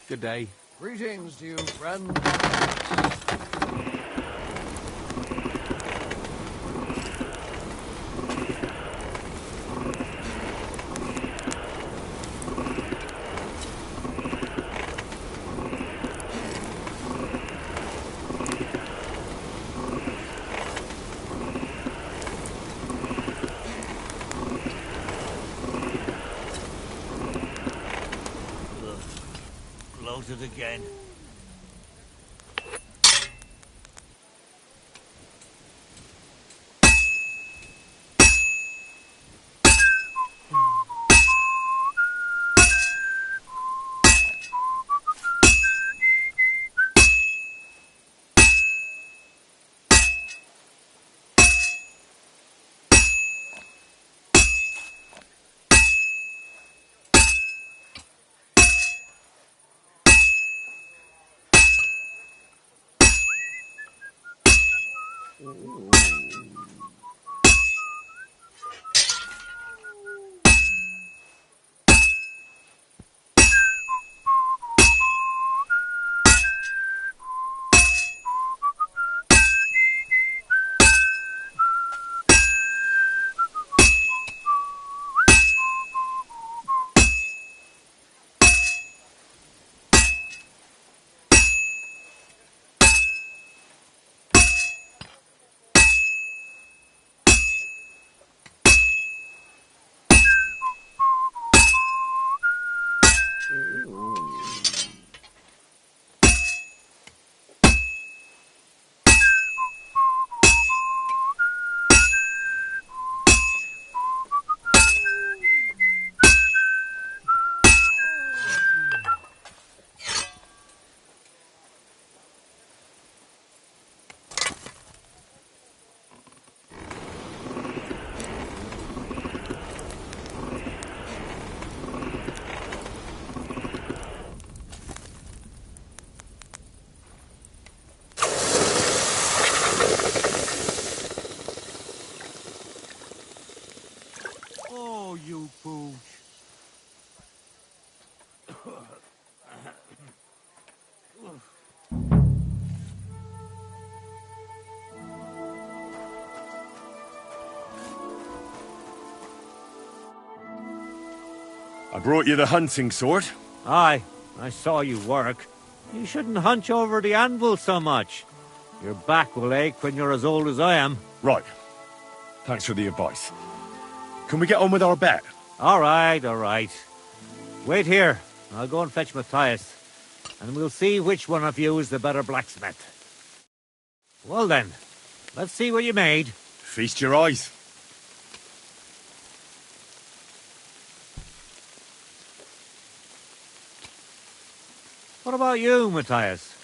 Good day. Greetings to you, friend. Bloated again. Oh, you pooch. I brought you the hunting sword. Aye, I saw you work. You shouldn't hunch over the anvil so much. Your back will ache when you're as old as I am. Right. Thanks for the advice. Can we get on with our bet? All right, all right. Wait here. I'll go and fetch Matthias, and we'll see which one of you is the better blacksmith. Well then, let's see what you made. Feast your eyes. What about you, Matthias?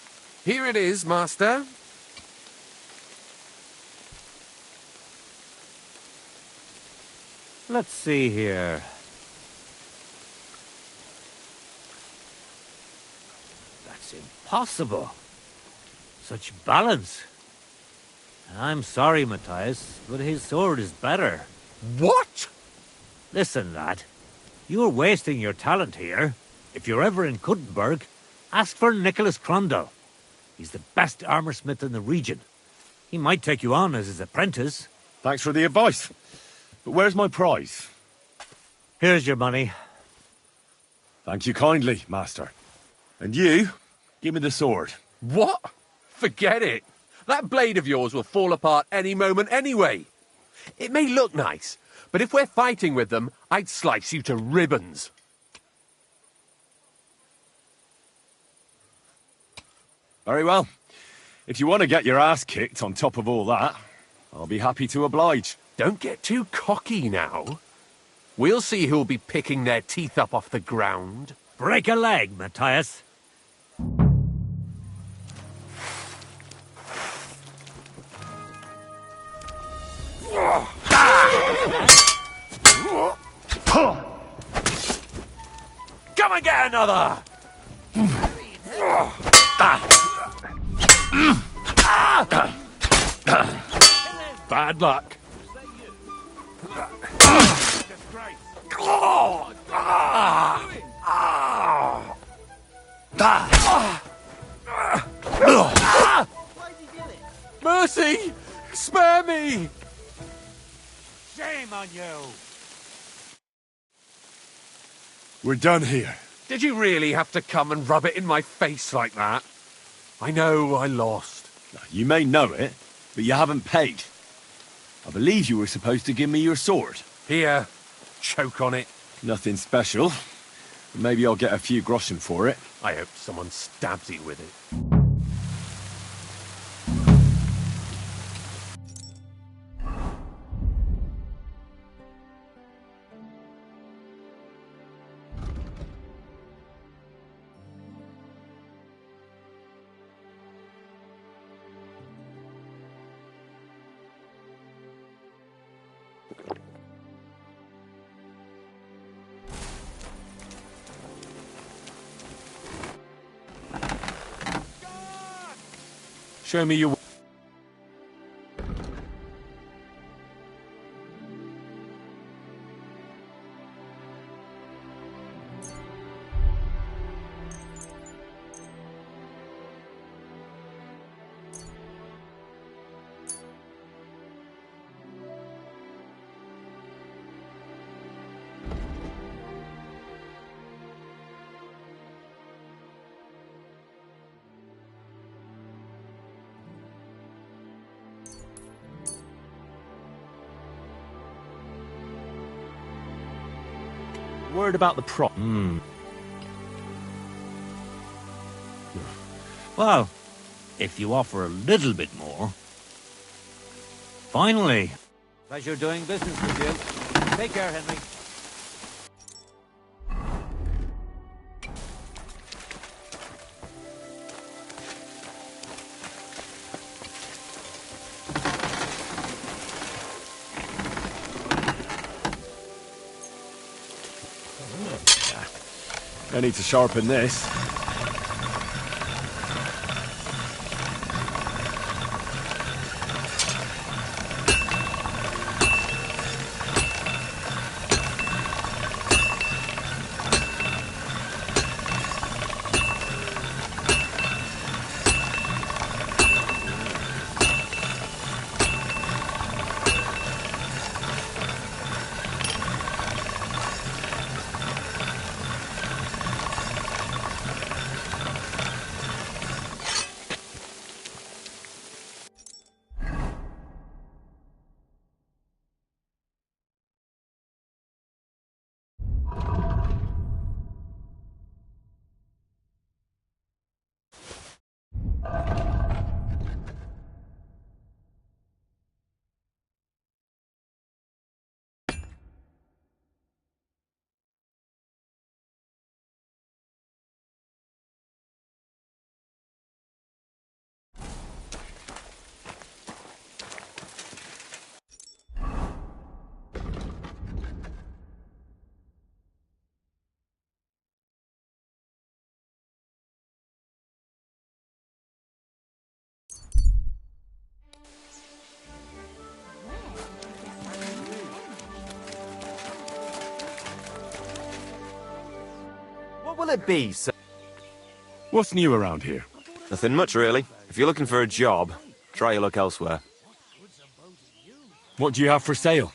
Here it is, master. Let's see here. That's impossible. Such balance. I'm sorry, Matthias, but his sword is better. What? Listen, lad. You're wasting your talent here. If you're ever in Kuttenberg, ask for Nicholas Crondell. He's the best armorsmith in the region. He might take you on as his apprentice. Thanks for the advice. But where's my prize? Here's your money. Thank you kindly, master. And you, give me the sword. What? Forget it. That blade of yours will fall apart any moment anyway. It may look nice, but if we're fighting with them, I'd slice you to ribbons. Very well. If you want to get your ass kicked on top of all that, I'll be happy to oblige. Don't get too cocky now. We'll see who'll be picking their teeth up off the ground. Break a leg, Matthias. Come and get another! Bad luck. Shame on you. We're done here. Did you really have to come and rub it in my face like that? I know I lost. You may know it, but you haven't paid. I believe you were supposed to give me your sword. Here, choke on it. Nothing special. Maybe I'll get a few groschen for it. I hope someone stabs you with it. Show me your... Word about the prop. Well, if you offer a little bit more. Finally. Pleasure doing business with you. Take care, Henry. I need to sharpen this. What will it be, sir? What's new around here? Nothing much, really. If you're looking for a job, try your luck elsewhere. What do you have for sale?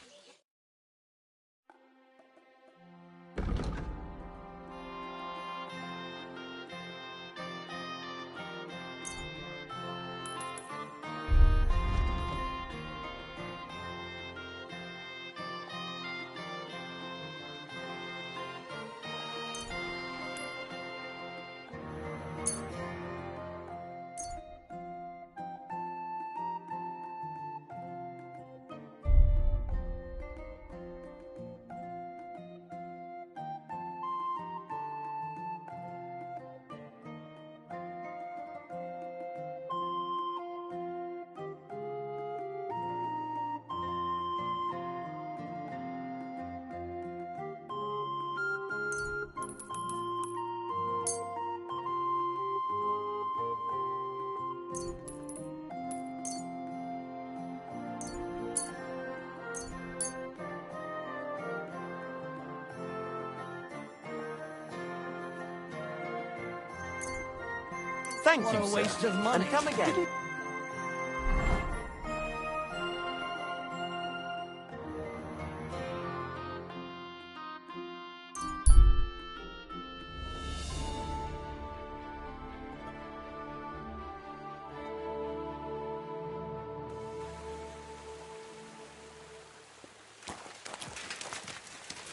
Thank What you, a sir. waste of money. And come again.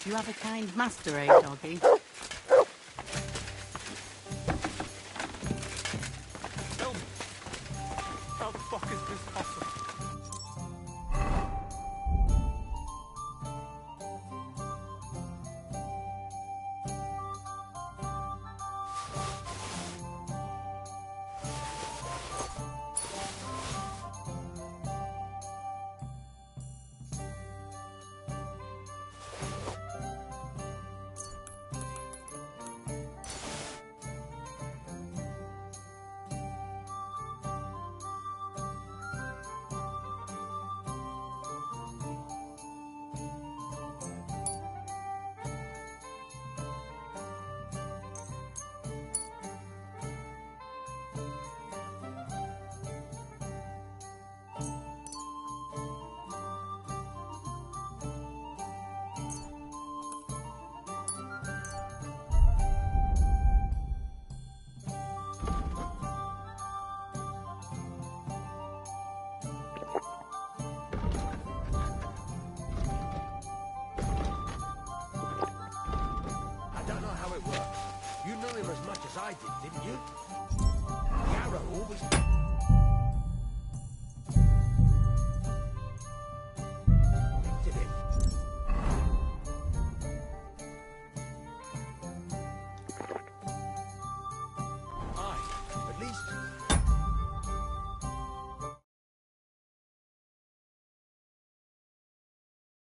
Do you have a kind master, eh, doggy? Tell me, how the fuck is this possible? I don't know how it works. You knew him as much as I did, didn't you?